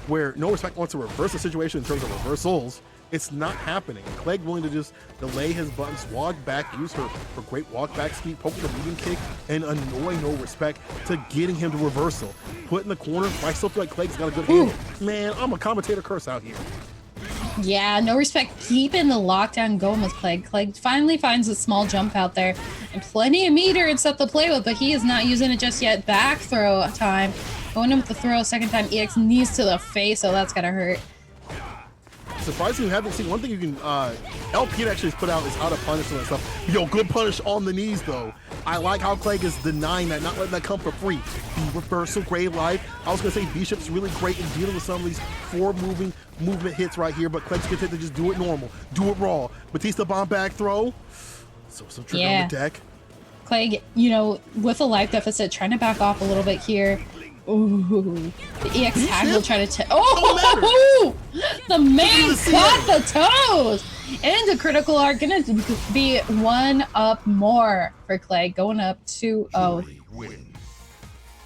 where No Respect wants to reverse the situation in terms of reversals, it's not happening. Clegg willing to just delay his buttons, walk back, use her great walk back speed, poke with a medium kick, and annoy No Respect to getting him to reversal. Put in the corner. I still feel like Clegg's got a good handle. Man, I'm a commentator curse out here. Yeah, No Respect keeping the lockdown going with Clegg. Clegg finally finds a small jump out there and plenty of meter and stuff to play with, but he is not using it just yet. Back throw time. Going in with the throw second time. EX knees to the face, so that's gotta hurt. Surprisingly, you haven't seen one thing you can LP actually put out is how to punish some of that stuff. Yo, good punish on the knees though. I like how Clegg is denying that, not letting that come for free. The reversal, great life. I was gonna say Bishop's really great in dealing with some of these movement hits right here, but Clegg's gonna just do it normal, do it raw. Batista bomb back throw. So some trick on the deck. Clegg, you know, with a life deficit, trying to back off a little bit here. Ooh, the EX tag will try to the man caught the toes! And the critical are gonna be 1 up more for Clegg, going up 2-0.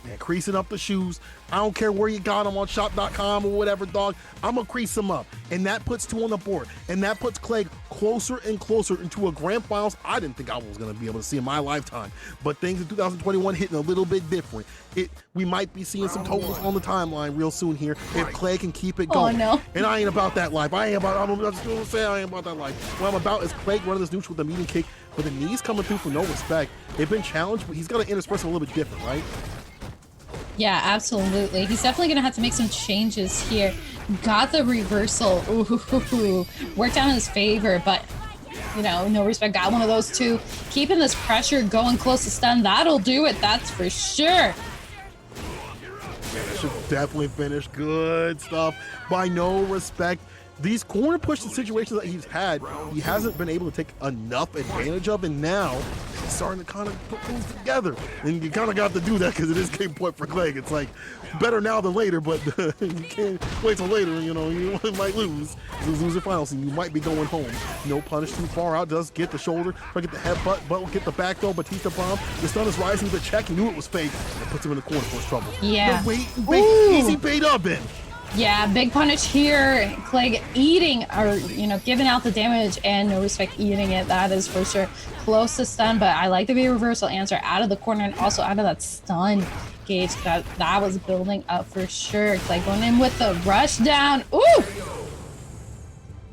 Man, creasing up the shoes. I don't care where you got them on shop.com or whatever, dog. I'm going to crease them up. And that puts 2 on the board. And that puts Clegg closer and closer into a grand finals I didn't think I was going to be able to see in my lifetime. But things in 2021 hitting a little bit different. We might be seeing some totals on the timeline real soon here if Clegg can keep it going. Oh, no. And I ain't about that life. I'm just going to say I ain't about that life. What I'm about is Clegg running this neutral with a medium kick, but the knees coming through for no respect. They've been challenged, but he's got to intersperse a little bit different, right? Yeah, absolutely. He's definitely going to have to make some changes here. Got the reversal. Ooh, worked out in his favor, but, you know, no respect. Got one of those two. Keeping this pressure going close to stun. That'll do it. That's for sure. Yeah, that should definitely finish. Good stuff. By no respect. These corner pushing situations that he's had, he hasn't been able to take enough advantage of, and now he's starting to kind of put things together. And you kind of got to do that because it is game point for Clegg. It's like better now than later, but you can't wait till later. You know, you might lose. It's a loser finals, and you might be going home. No punish too far out. Does get the shoulder, try to get the headbutt, but will get the back though. Batista bomb. The stun is rising with the check. He knew it was fake. It puts him in the corner for his trouble. Yeah. The wait, easy bait up in. Yeah, big punish here. Clegg eating, or, you know, giving out the damage and no respect eating it. That is for sure close to stun, but I like the V reversal answer out of the corner and also out of that stun gauge. That was building up for sure. Clegg going in with the rush down. Ooh!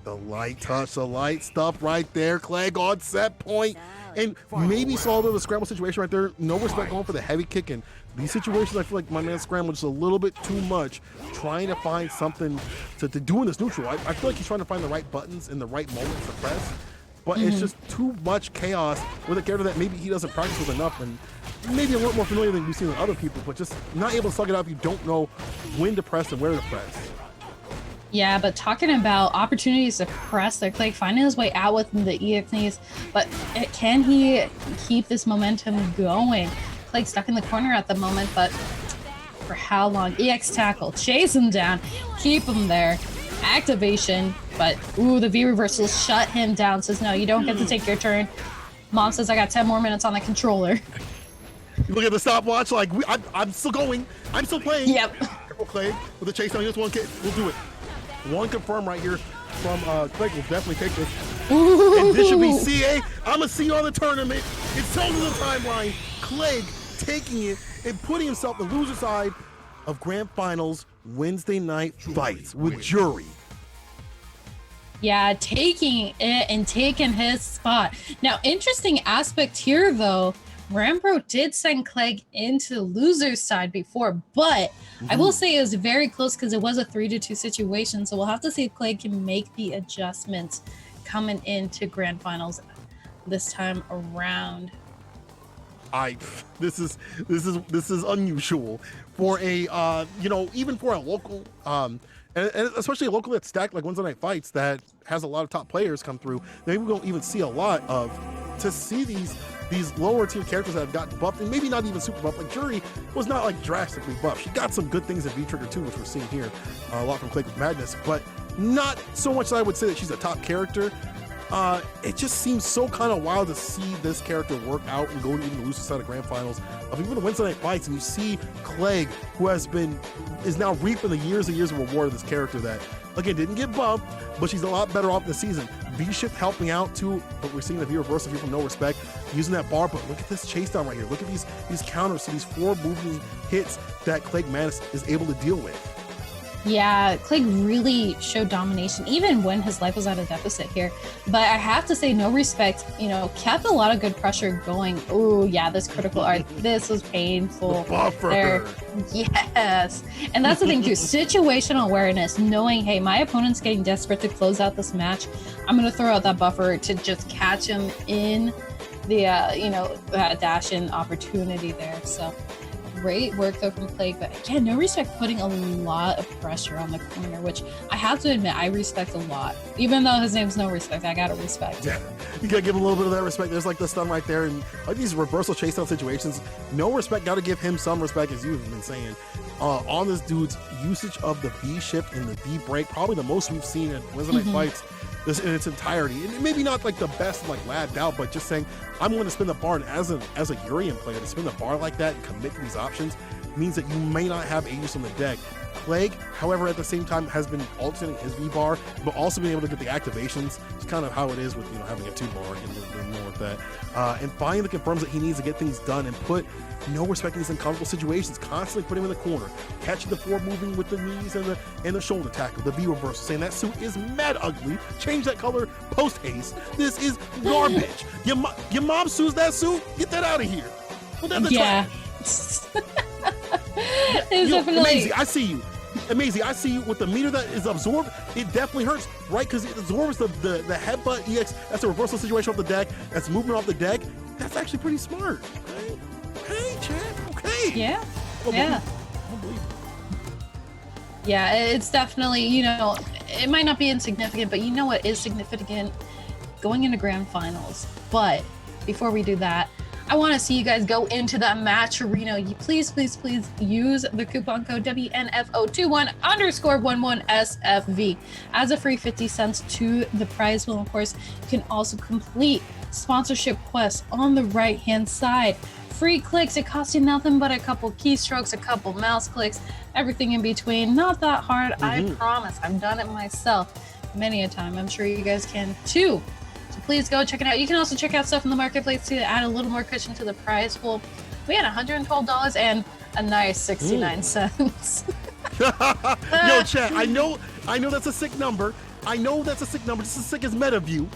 The light touch, the light stuff right there. Clegg on set point. And maybe saw a little scramble situation right there. No respect going for the heavy kick. And these situations, I feel like my man scrambled just a little bit too much, trying to find something to do in this neutral. I feel like he's trying to find the right buttons in the right moments to press. But it's just too much chaos with a character that maybe he doesn't practice with enough, and maybe a little more familiar than we've seen with other people, but just not able to suck it up if you don't know when to press and where to press. Yeah, but talking about opportunities to press there, Clegg finding his way out with the EX knees, but can he keep this momentum going? Clegg stuck in the corner at the moment, but for how long? EX tackle, chase him down, keep him there. Activation, but ooh, the V reversal shut him down. Says no, you don't get to take your turn. Mom says I got 10 more minutes on the controller. You look at the stopwatch, like I'm still going, I'm still playing. Yep. Careful, Clegg, with the chase down. Just one kick, we'll do it. One confirm right here from Clegg. Will definitely take this. Ooh. And this should be CA. I'm gonna see you on the tournament. It's told in the timeline. Clegg taking it and putting himself on the loser side of Grand Finals Wednesday Night Fights with Jury. Yeah, taking it and taking his spot. Now, interesting aspect here, though. Granblue did send Clegg into the loser's side before, but I will say it was very close because it was a 3-2 situation. So we'll have to see if Clegg can make the adjustments coming into Grand Finals this time around. This is unusual for a even for a local and especially a local that's stacked like Wednesday Night Fights that has a lot of top players come through. Maybe we don't even see a lot of to see these lower tier characters that have gotten buffed and maybe not even super buffed. Like Jury was not like drastically buffed. She got some good things in V-Trigger too, which we're seeing here a lot from Clegg with Madness, but not so much that I would say that she's a top character. It just seems so kind of wild to see this character work out and go to even the loser side of Grand Finals of even the Wednesday Night Fights, and you see Clegg, who is now reaping the years and years of reward of this character that, again, didn't get bumped, but she's a lot better off this season. V-Shift helping out too, but we're seeing the V reversal here from No Respect, using that bar, but look at this chase down right here. Look at these counters to these 4 moving hits that Clegg Madness is able to deal with. Yeah, Clegg really showed domination even when his life was at a deficit here. But I have to say, No Respect, kept a lot of good pressure going. Oh, yeah, this critical art, this was painful. The buffer. There. Yes. And that's the thing too, situational awareness, knowing, hey, my opponent's getting desperate to close out this match. I'm going to throw out that buffer to just catch him in the, that dash-in opportunity there. So great work though from Plague, but again, no respect putting a lot of pressure on the corner, which I have to admit I respect a lot. Even though his name's No Respect, I gotta respect. Yeah, you gotta give him a little bit of that respect. There's like the stun right there, and like these reversal chase down situations, No Respect, gotta give him some respect, as you've been saying. On this dude's usage of the B shift and the B break, probably the most we've seen in Weds Night Fights this in its entirety. And maybe not like the best like labbed out, but just saying I'm going to spin the bar, and as a Urian player to spin the bar like that and commit to these options means that you may not have Aegis on the deck. Plague, however, at the same time has been alternating his V-bar, but also being able to get the activations. It's kind of how it is with having a 2-bar and more with that. And finding the confirms that he needs to get things done and put No Respect in these uncomfortable situations, constantly put him in the corner, catching the forward moving with the knees and the shoulder tackle, the V reversal, saying that suit is mad ugly, change that color post haste. This is garbage. Your mom sues that suit, get that out of here. Put that in the trash. It's definitely Amazing. I see you. Amazing. I see you with the meter that is absorbed. It definitely hurts, right? Because it absorbs the headbutt EX. That's a reversal situation off the deck. That's movement off the deck. That's actually pretty smart. Okay, Chad. Okay. Yeah. Yeah. Yeah, it's definitely, it might not be insignificant, but you know what is significant? Going into grand finals. But before we do that, I want to see you guys go into that match arena. You please use the coupon code WNF2021_11SFV as a free 50 cents to the prize pool. Of course, you can also complete sponsorship quests on the right-hand side. Free clicks, it costs you nothing but a couple keystrokes, a couple mouse clicks, everything in between. Not that hard, I promise. I've done it myself many a time. I'm sure you guys can too. So please go check it out. You can also check out stuff in the marketplace to add a little more cushion to the prize pool. We had $112 and a nice 69 cents. Yo, chat, I know that's a sick number. Just as sick as MetaView.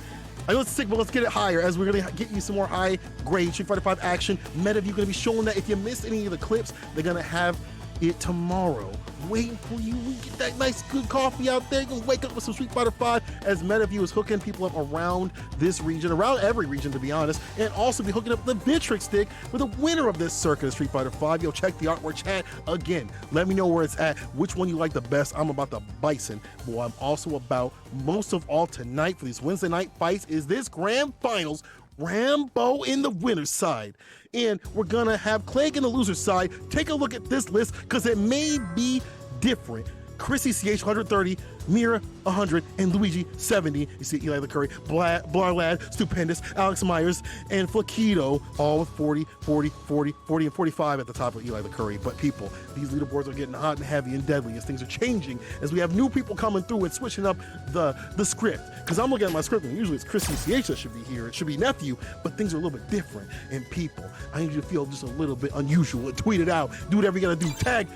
I know it's sick, but let's get it higher as we're going to get you some more high grade Street Fighter 5 action. MetaView going to be showing that if you missed any of the clips, they're going to have it tomorrow. Waiting for you. We get that nice good coffee out there. You can wake up with some Street Fighter 5 as MetaView is hooking people up around this region, around every region to be honest, and also be hooking up the Victrix stick for the winner of this circuit of Street Fighter 5. Yo, check the artwork, chat. Again, let me know where it's at, which one you like the best. I'm about the Bison, but I'm also about most of all tonight for these Wednesday night fights is this grand finals. Rambo in the winner's side, and we're gonna have Clegg in the loser's side. Take a look at this list because it may be different. Chrissy CH 130, Mira 100, and Luigi 70. You see Eli the Curry, Blarlad, Stupendous, Alex Myers, and Flaquito, all with 40, 40, 40, 40, and 45 at the top of Eli the Curry. But people, these leaderboards are getting hot and heavy and deadly as things are changing, as we have new people coming through and switching up the script. Because I'm looking at my script, and usually it's Chrissy CH that should be here. It should be Nephew, but things are a little bit different. And people, I need you to feel just a little bit unusual. Tweet it out. Do whatever you gotta do. Tag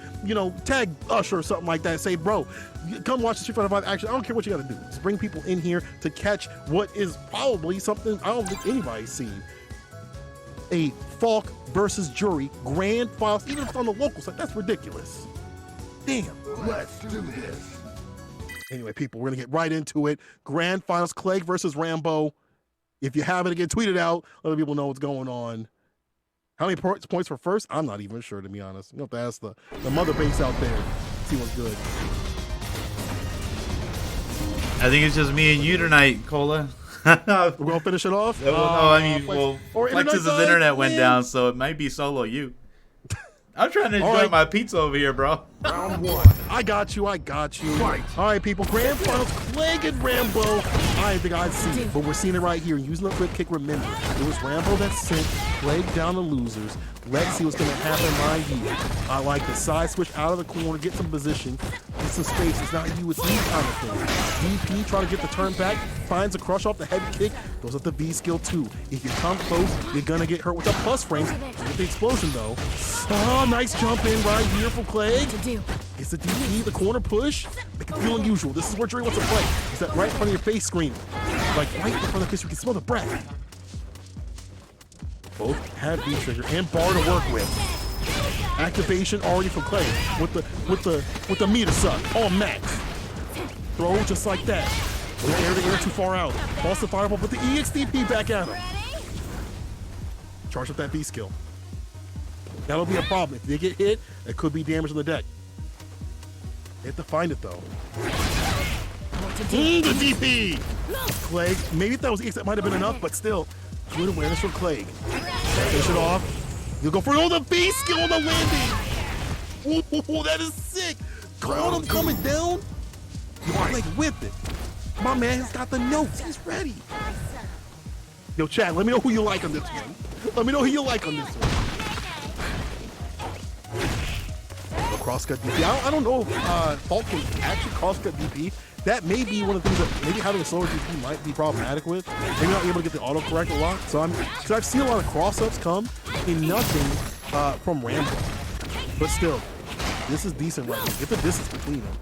Usher or something like that. Say, bro, come watch the Street Fighter 5 action. I don't care what you gotta do. Just bring people in here to catch what is probably something I don't think anybody's seen. A Falk versus Jury grand finals, even if it's on the local side. That's ridiculous. Damn. Let's do this. Anyway, people, we're gonna get right into it. Grand finals, Clegg versus Rambo. If you have it again, tweet it out. Let people know what's going on. How many points for first? I'm not even sure, to be honest. You have to ask the mother base out there. See what's good. I think it's just me and you tonight, Cola. We're gonna finish it off. No, I mean, Flex's internet went down, so it might be solo you. I'm trying to enjoy my pizza over here, bro. Round one. I got you. Fight. All right, people. Grand finals, Clegg and Rambo. I didn't think I'd see it, but we're seeing it right here. Using the quick kick, remember, it was Rambo that sent Clegg down the losers. Let's see what's going to happen right here. I like the side switch out of the corner, get some position, get some space. It's not you, it's me kind of thing. VP trying to get the turn back, finds a crush off the heavy kick, goes up the V skill too. If you come close, you're going to get hurt with the plus frames. With the explosion though. Oh, nice jump in right here from Clegg. It's the DP, the corner push. Make it feel unusual. This is where Dre wants to play. Is that right in front of your face screen? Like right in front of the face, you can smell the breath. Both have V trigger and bar to work with. Activation already from Clegg with the meter suck on max. Throw just like that. Air to air too far out. False the fireball, put the EXDP back at him. Charge up that V skill. That'll be a problem. If they get hit, it could be damage on the deck. They have to find it though. The DP! Clegg, maybe if that was X, that might have been enough, but still, good awareness from Clegg. Finish it off. You'll go for the B skill on the landing. Ooh, that is sick. Caught him coming down. Clegg whipped it. My man has got the notes. He's ready. Yo, chat, let me know who you like on this one. Let me know who you like on this one. Crosscut DP. I don't know if Fault can actually crosscut DP. That may be one of the things that maybe having a slower DP might be problematic with. Maybe not able to get the autocorrect a lot. So I've seen a lot of cross-ups come in nothing from Rambo. But still, this is decent right here. Get the distance between them.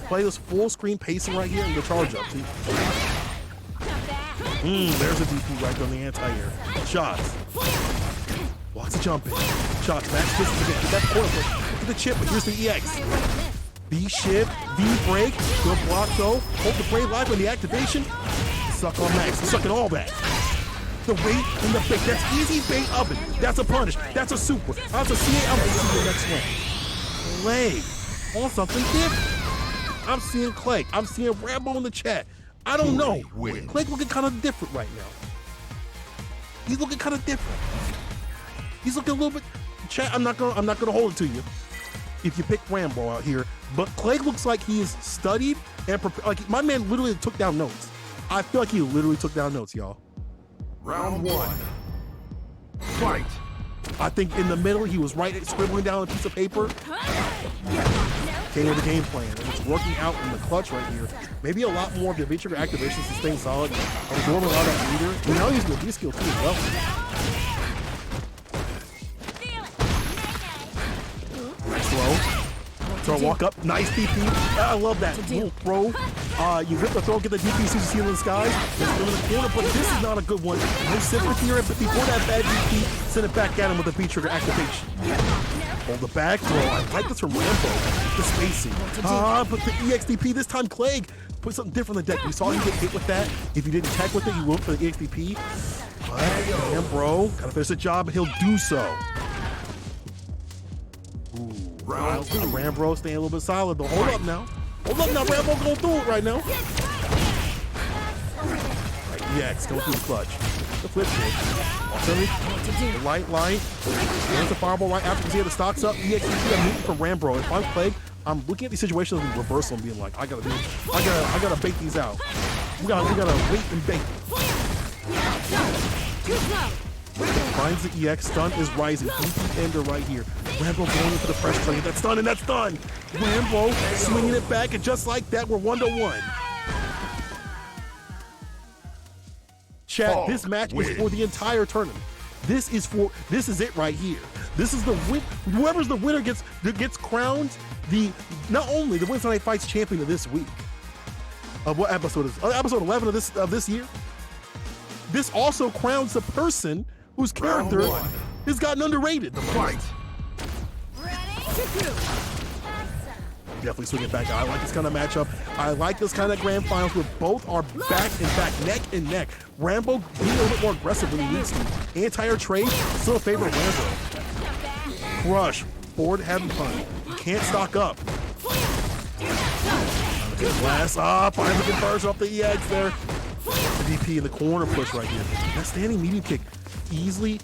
Play this full screen pacing right here and the charge up. There's a DP right on the anti-air. Shots. Lots of jumping. Shots. Max distance again. Get that corner play. Look at the chip, but here's the EX. B shift, V break, good block though. Hold the brain live on the activation. Suck on Max. He's sucking all that. The weight and the bait. That's easy bait oven. That's a punish. That's a super. That's a CA. I'm going to see the next one. Clegg on something different. I'm seeing Clegg. I'm seeing Rambo in the chat. I don't know. Clegg looking kind of different right now. He's looking kind of different. He's looking a little bit. Chat. I'm not gonna hold it to you if you pick Rambo out here. But Clegg looks like he is studied and prepared. Like my man literally took down notes. I feel like he literally took down notes, y'all. Round one. Fight. I think in the middle he was right scribbling down a piece of paper. Came with a game plan, and it's working out in the clutch right here. Maybe a lot more of the Victrix activations to stay solid and absorbing a lot of that meter. And now he's with B skill too as well. Nice throw. Throw walk up. Nice DP. I love that little throw. You rip the throw, get the DP, see the ceiling in the sky. Just in the corner, but this is not a good one. No sympathy here, but before that bad DP, send it back at him with a Victrix activation. Hold the back throw. I like this from Rambo. The spacing. But the EXDP, this time Clegg put something different in the deck. We saw him get hit with that. If you didn't tech with it, you will for the EXDP. But Rambo, gotta finish the job, and he'll do so. Ooh, Round two. Rambo staying a little bit solid, though. Hold up now. Hold up now, Rambo going through it right now. Right, EX, going through the clutch. The flip kick. Silly. The light. There's the fireball right after he had the stocks up. EXDP, I'm moving from Rambo. If I'm Clegg, I'm looking at these situations in reversal and being like, I gotta bait these out. We gotta wait and bait. Finds the EX, stun is rising. DP ender right here. Rambo going into the fresh train. That's stun and that's done. Rambo swinging it back, and just like that, we're 1-1. Chat, this match is for the entire tournament. This is it right here. This is the win. Whoever's the winner gets crowned not only the Weds Night Fights champion of this week. Of what episode is episode 11 of this year. This also crowns the person whose character has gotten underrated. The fight. Definitely swinging back. I like this kind of matchup. I like this kind of grand finals where both are back and back, neck and neck. Rambo being a little bit more aggressive when he needs to. Anti-air trade, still a favorite of Rambo. Crush, forward heavy punt. You can't stock up. Blast up, finally conversion off the EX there. The DP in the corner push right here. That standing medium kick easily,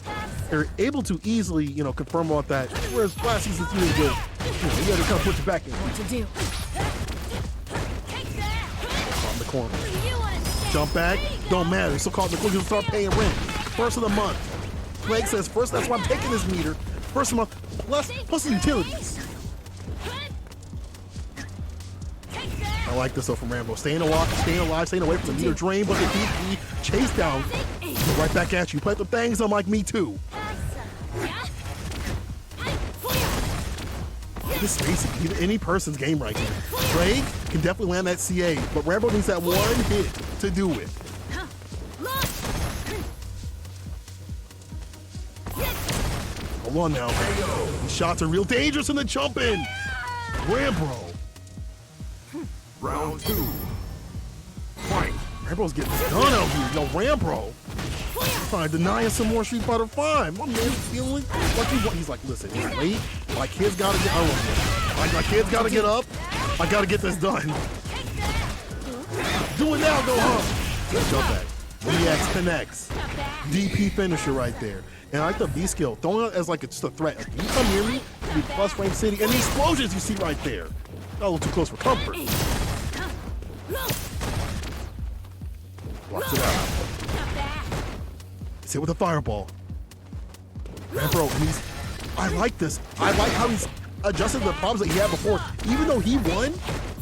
or able to easily, confirm on that. Whereas last season's really good. You gotta kind of put your back in. What to do? On the corner. Jump back, don't matter. So called the quick to start paying rent. First of the month. Clegg says first, that's why I'm taking this meter. First of the month, plus the utilities. I like this though from Rambo. Staying alive, staying away from the meter drain, but the DP chase down. Right back at you. Play the things, I'm like me too. This spacing, any person's game right here. Clegg can definitely land that CA, but Rambo needs that one hit to do it. Hold on now. These shots are real dangerous in the jump in. Rambo. Round two. Fight. Rambo's getting done out here. Yo, Rambo. time, denying some more Street Fighter 5. My man's feeling like he's like, listen, he's late. My kid's gotta get my kid's gotta get up. I gotta get this done. Do it now, Gohan. Let's jump back. EX connects. DP finisher right there. And I like the V skill, throwing it as like just a threat. Like, you come near me, you plus frame city, and the explosions you see right there. Got a little too close for comfort. Blocks it out. Hit with a fireball. Bro, I like this. I like how he's adjusted to the problems that he had before. Even though he won,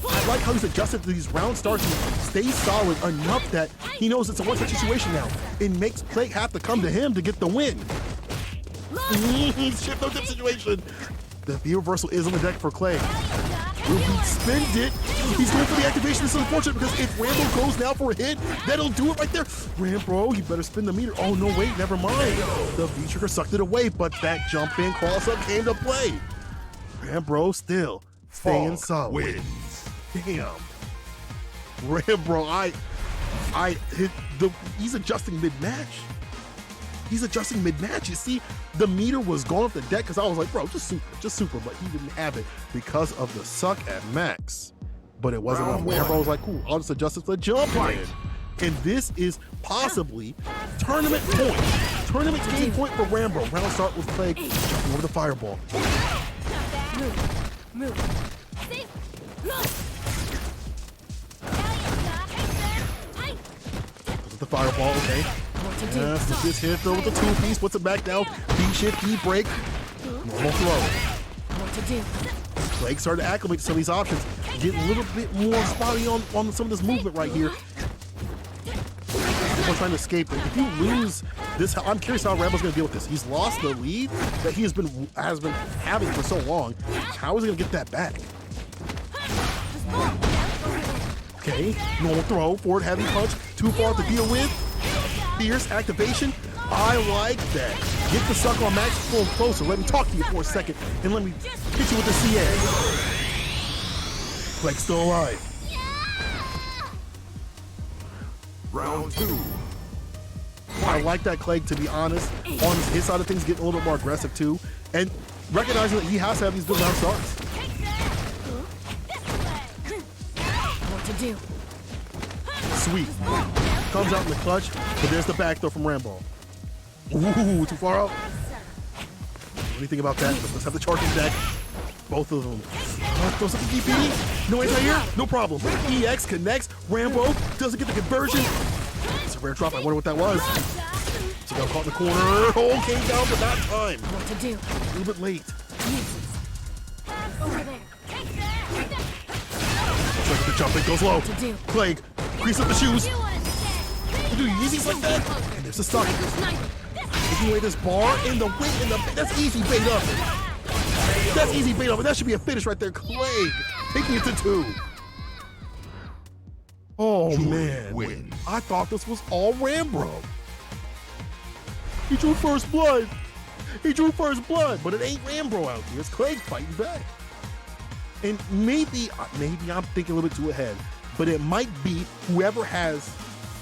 I like how he's adjusted to these round starts and stays solid enough that he knows it's a one-touch situation now. It makes Plague have to come to him to get the win. Shift no dip situation. The V reversal is on the deck for Clay. Will he spend it? He's going for the activation. This is unfortunate because if Rambo goes now for a hit, that'll do it right there. Rambo, you better spin the meter. Oh, no, wait, never mind. The V trigger sucked it away, but that jump in cross-up came to play. Rambo still staying solid. Wins. Damn. Rambo, he's adjusting mid-match. He's adjusting mid-match. You see, the meter was going off the deck because I was like, bro, just super, but he didn't have it because of the suck at max. But it wasn't enough. Rambo was like, cool, I'll just adjust it to the jump in. And this is possibly tournament point. Tournament game point for Rambo. Round start with Plague, jumping over the fireball. Move. The fireball, okay. Yes, this hit though with the two-piece, puts it back down. B-shift, B-break. Normal throw. Plague started to acclimate to some of these options. Get a little bit more spotty on some of this movement right here. I'm trying to escape. If you lose this, I'm curious how Rambo's going to deal with this. He's lost the lead that he has been having for so long. How is he going to get that back? Okay, normal throw, forward heavy punch, too far to deal with. Fierce activation. I like that. Get the sucker on max, pull him closer. Let me talk to you for a second, and let me hit you with the CA. Plague still alive. Round 2. I like that Clegg, to be honest, on his side of things, getting a little bit more aggressive too, and recognizing that he has to have these good round starts. Sweet. Comes out in the clutch, but there's the back throw from Rambo. Ooh, too far out. What do you think about that? Let's have the charging deck. Both of them. Throws up the DP. No anti-air? No problem. EX connects. Rambo doesn't get the conversion. It's a rare drop. I wonder what that was. So got caught in the corner. Oh, came down, but not time. What to do? A little bit late. Over there. Try to get the jump. It goes low. Plague. Crease up the shoes. You do Yeezys like that? And there's the stock. Taking away this bar in the weight in the. That's easy bait up. That's easy bait up. But that should be a finish right there. Plague taking it to 2. Oh man. Wins. I thought this was all Rambo. He drew first blood. He drew first blood, but it ain't Rambo out here. It's Clegg fighting back. And maybe I'm thinking a little bit too ahead, but it might be whoever has,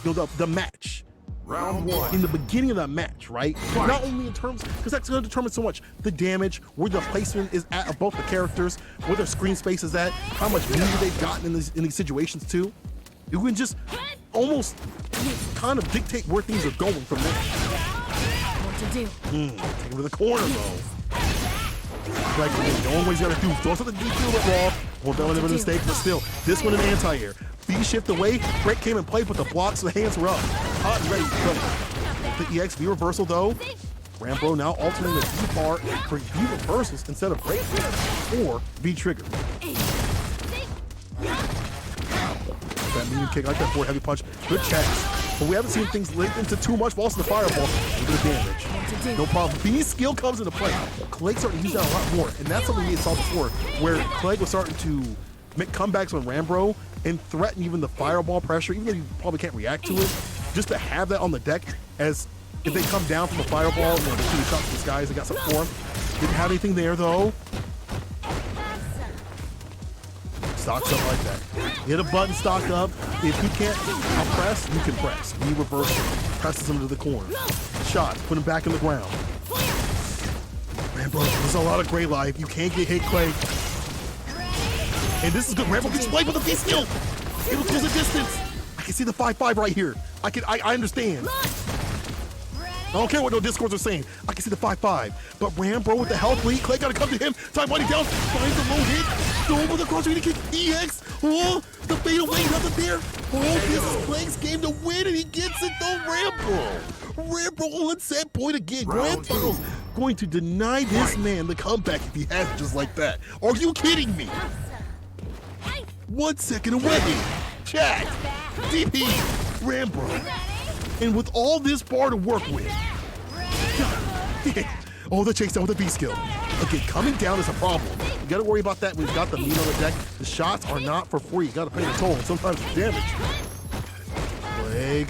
the match. Round 1. In the beginning of that match, right? Fight. Not only in terms, because that's going to determine so much the damage, where the placement is at of both the characters, where their screen space is at, how much media they've gotten in these situations too. You can just almost kind of dictate where things are going from there. What to do? Take him to the corner though. Like, the only way he's gonna do throw something deep to it raw. Well, that was a mistake, but still, this one an anti-air. B-shift away, break came in play, but the blocks, the hands were up. Hot and ready to go. The EX V reversal though. Rambo now alternating the V bar for V reversals instead of break or V trigger. That medium kick, like that forward heavy punch, good checks. But we haven't seen things linked into too much, also the fireball, a little bit of damage. No problem. B skill comes into play. Clegg starting to use that a lot more, and that's something we saw before, where Clegg was starting to make comebacks on Rambo and threaten even the fireball pressure, even though you probably can't react to it, just to have that on the deck as if they come down from a fireball, they shoot a shot to the skies, they got some form. Didn't have anything there though. Stocks up like that. Hit a button, stock up. If you can't press, you can press. V reversal. Presses him to the corner. shots, put him back in the ground. Rambo, there's a lot of gray life. You can't get hit, Clay. And this is good. Rambo gets played with a V-skill. It will close the distance. I can see the 5-5 right here. I understand. I don't care what no Discords are saying. I can see the 5-5. But Rambo with the health lead. Clay got to come to him. Time winding down. Finds the low hit. Go over the cross kick. EX. Oh, the fade away. Nothing there. Oh, this is Clay's game to win, and he gets it though. Rambo on set point again. Rambo's going to deny this man the comeback if he has it just like that. Are you kidding me? 1 second away. Chat. DP. Rambo. And with all this bar to work with. Oh, the chase down with a B skill. Again, coming down is a problem. You gotta worry about that. We've got the meat on the deck. The shots are not for free. You gotta pay the toll. Sometimes it's damage. Leg.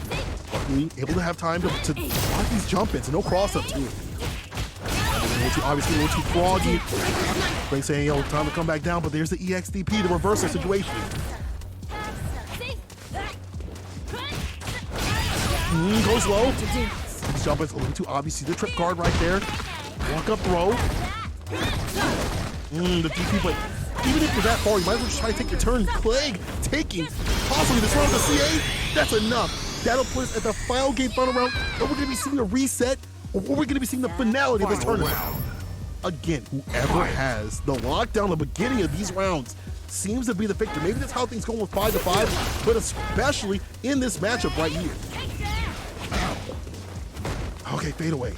Able to have time to block these jump-ins. No cross-up too. Obviously a little too froggy. They saying, yo, time to come back down, but there's the EXDP to reverse the situation. Goes low. These jump-ins a little too obvious. See the trip guard right there. Walk up throw. The DP, but even if you're that far, you might as well just try to take your turn. Clegg taking possibly this round of the CA. That's enough. That'll put us at the final game, final round. Or we're going to be seeing a reset, or we're going to be seeing the finality of this tournament. Again, whoever has the lockdown, the beginning of these rounds, seems to be the victor. Maybe that's how things go with 5-5, but especially in this matchup right here. Okay, fade away.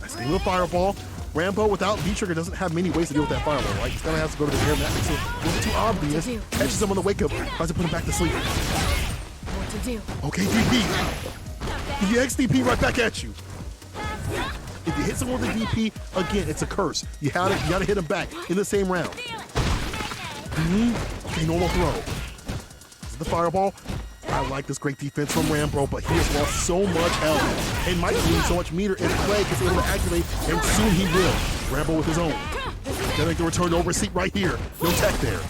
Nice thing with a fireball. Rambo without V-trigger doesn't have many ways to deal with that fireball, right? He's gonna have to go to the air. That makes it a little too obvious. Catches him on the wake up, tries to put him back to sleep. What to do? Okay, DP. The XDP right back at you. If you hit someone with a DP, again, it's a curse. You gotta hit him back in the same round. Okay, normal throw. This is the fireball. I like this great defense from Rambo, but he has lost so much health and might lose so much meter if Clay is able to activate, and soon he will. Rambo with his own. Gonna make the return to overseat right here. No tech there.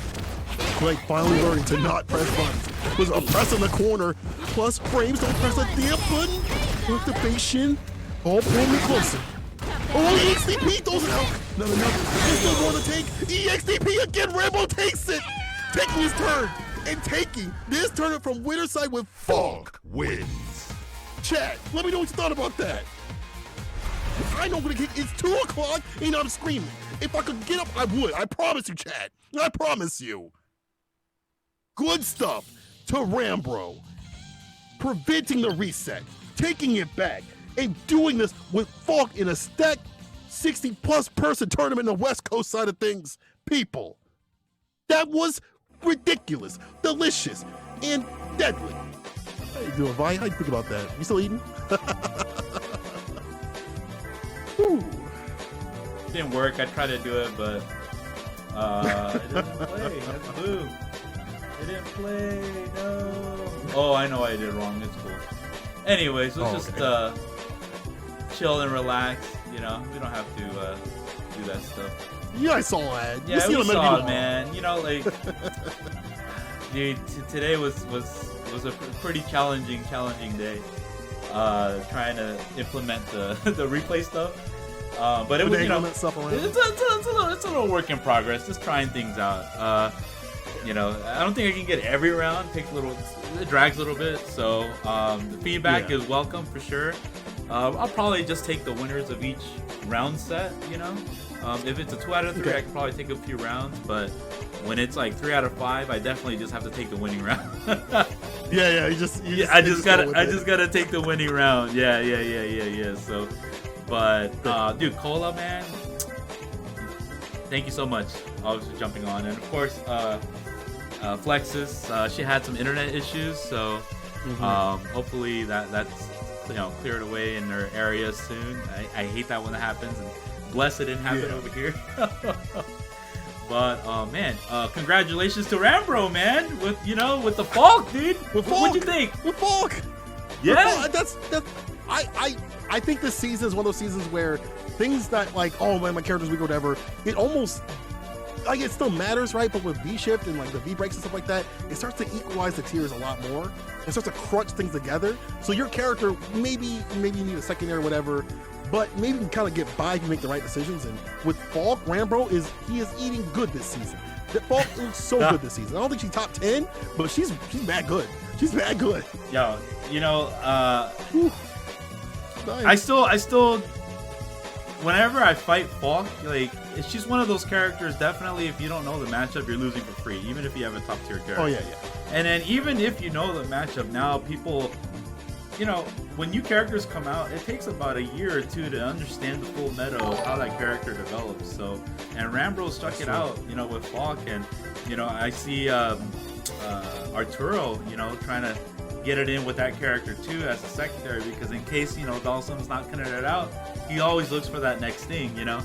Clay finally learning to not press buttons. Was a press in the corner, plus frames don't press a damn button. Activation. Oh, pull me closer. Oh, EXDP throws it out. Not enough. There's still more to take. EXDP again. Rambo takes it. Taking his turn. And taking this tournament from winner's side with Funk wins. Chat, let me know what you thought about that. I know what it's 2 o'clock and I'm screaming. If I could get up, I would. I promise you, chat. I promise you. Good stuff to Rambo. Preventing the reset, taking it back, and doing this with Funk in a stacked 60-plus person tournament on the West Coast side of things. People, that was ridiculous, delicious, and deadly. How you doing, Vi? How you think about that? You still eating? It didn't work. I tried to do it, but it didn't play. That's blue. It didn't play. No. Oh, I know I did it wrong. It's cool. Anyways, let's just chill and relax. You know, we don't have to do that stuff. Yeah, I saw that. Yeah, we saw it, man. You know, like, dude, today was a pretty challenging day. Trying to implement the replay stuff. But it was, you know, it's a little work in progress. Just trying things out. You know, I don't think I can get every round. It drags a little bit. So the feedback is welcome for sure. I'll probably just take the winners of each round set. You know. If it's a 2 out of 3, I can probably take a few rounds, but when it's like 3 out of 5, I definitely just have to take the winning round. I just gotta take the winning round. Yeah. So, but dude, Cola, man, thank you so much. Obviously jumping on, and of course, Flexus, she had some internet issues, so hopefully that's cleared away in her area soon. I hate that when that happens. And blessed it didn't happen over here. But man, congratulations to Rambo, man, with the Falk, dude. What'd you think? With Falk. Yeah. That's I think this season is one of those seasons where things that like, oh man, my character's weak or whatever, it almost, like it still matters, right? But with V shift and like the V breaks and stuff like that, it starts to equalize the tiers a lot more. It starts to crunch things together. So your character maybe you need a secondary or whatever, but maybe you can kind of get by if you make the right decisions. And with Falk, Granblue is eating good this season. That Falk looks so good this season. I don't think she's top 10, but she's mad good. She's mad good. Yo, you know, Nice. I still, whenever I fight Falk, like, she's one of those characters, definitely, if you don't know the matchup, you're losing for free, even if you have a top tier character. Oh, yeah. And then even if you know the matchup now, people, you know, when new characters come out, it takes about a year or two to understand the full meta of how that character develops. So, and Granblue stuck it out, you know, with Falk, and, you know, I see Arturo, you know, trying to get it in with that character too as a secondary, because in case, you know, Dawson's not cutting it out, he always looks for that next thing, you know.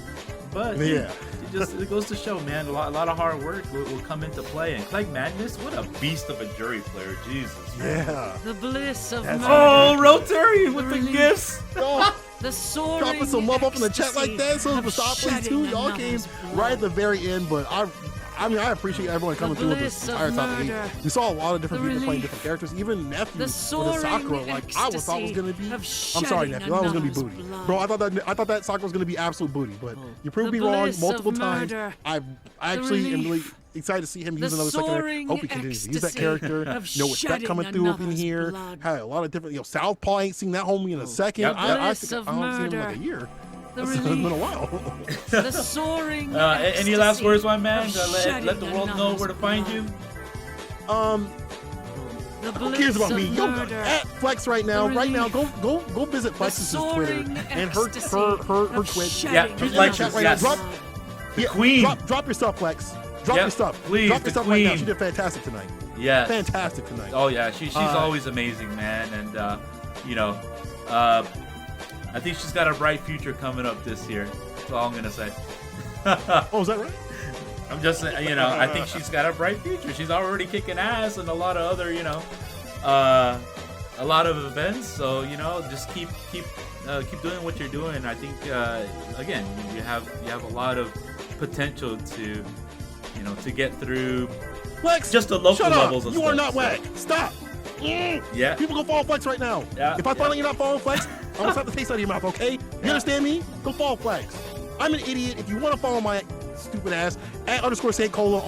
But Yeah. it goes to show, man, a lot of hard work will come into play. And Clegg Madness, what a beast of a jury player, Jesus. Yeah. The bliss of That's- murder. Oh, Rotary with the Relief. gifts. Oh, The soaring dropping some love up in the chat like that. So of the stop plays shedding too. Y'all came another's blood. right at the very end, but I mean, I appreciate everyone coming through with this bliss of entire top 8. murder. We saw a lot of different The people playing relief. different characters. Even Nephew The with a soaring Sakura, like I was thought was gonna be. of I'm sorry, shedding Nephew. I thought it was gonna be another's booty, blood. bro. I thought that Sakura was gonna be absolute booty, but you proved The me wrong bliss multiple of times. murder. I actually am really relief. excited to see him The use another secondary. soaring Hope he continues to use that ecstasy character. of No respect shedding coming through up in another's here. blood. Had a lot of different. Southpaw ain't seen that homie in a second. Yep. I Bliss think of I haven't seen him in like murder. a year. The It's been a relief. while. The soaring Any last ecstasy words, my man? of Let the shedding world know where to find you. The Who cares about me? bliss Yo, of murder. at Flex right now. The Right now, relief. go visit Flex's Twitter soaring and her ecstasy her of Twitch. shedding Yeah, She's in the Flex chat is- right yes. now. The queen. Drop your stuff, Flex. Drop Yep, your stuff. please, Drop the your stuff right now. queen. She did fantastic tonight. Yeah. Fantastic tonight. Oh yeah, she's always amazing, man, and you know, I think she's got a bright future coming up this year. That's all I'm gonna say. Oh, is that right? I'm just saying, you know, I think she's got a bright future. She's already kicking ass in a lot of other, you know, a lot of events. So you know, just keep doing what you're doing. I think again, you have a lot of potential to, you know, to get through Flex. just the local shut up. levels of You stuff. are not so- whack. Stop. Yeah. People go follow Flex right now. Yeah, If I find yeah. out you're not following Flex, I'm gonna slap the taste out of your mouth. Okay? You understand me? Go follow Flex. I'm an idiot. If you want to follow my stupid ass at _Saint Cola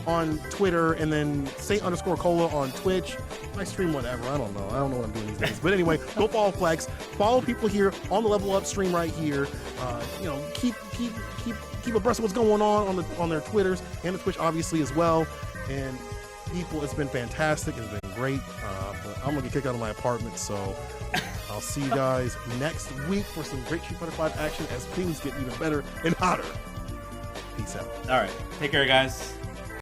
on Twitter, and then Saint _Cola on Twitch. I stream whatever. I don't know what I'm doing these days. But anyway, go follow Flex. Follow people here on the Level Up stream right here. You know, keep abreast of what's going on their Twitters and the Twitch obviously as well. And people, it's been fantastic. It's been great. But I'm gonna get kicked out of my apartment, so I'll see you guys next week for some great Street Fighter 5 action as things get even better and hotter. Peace out. All right, take care, guys.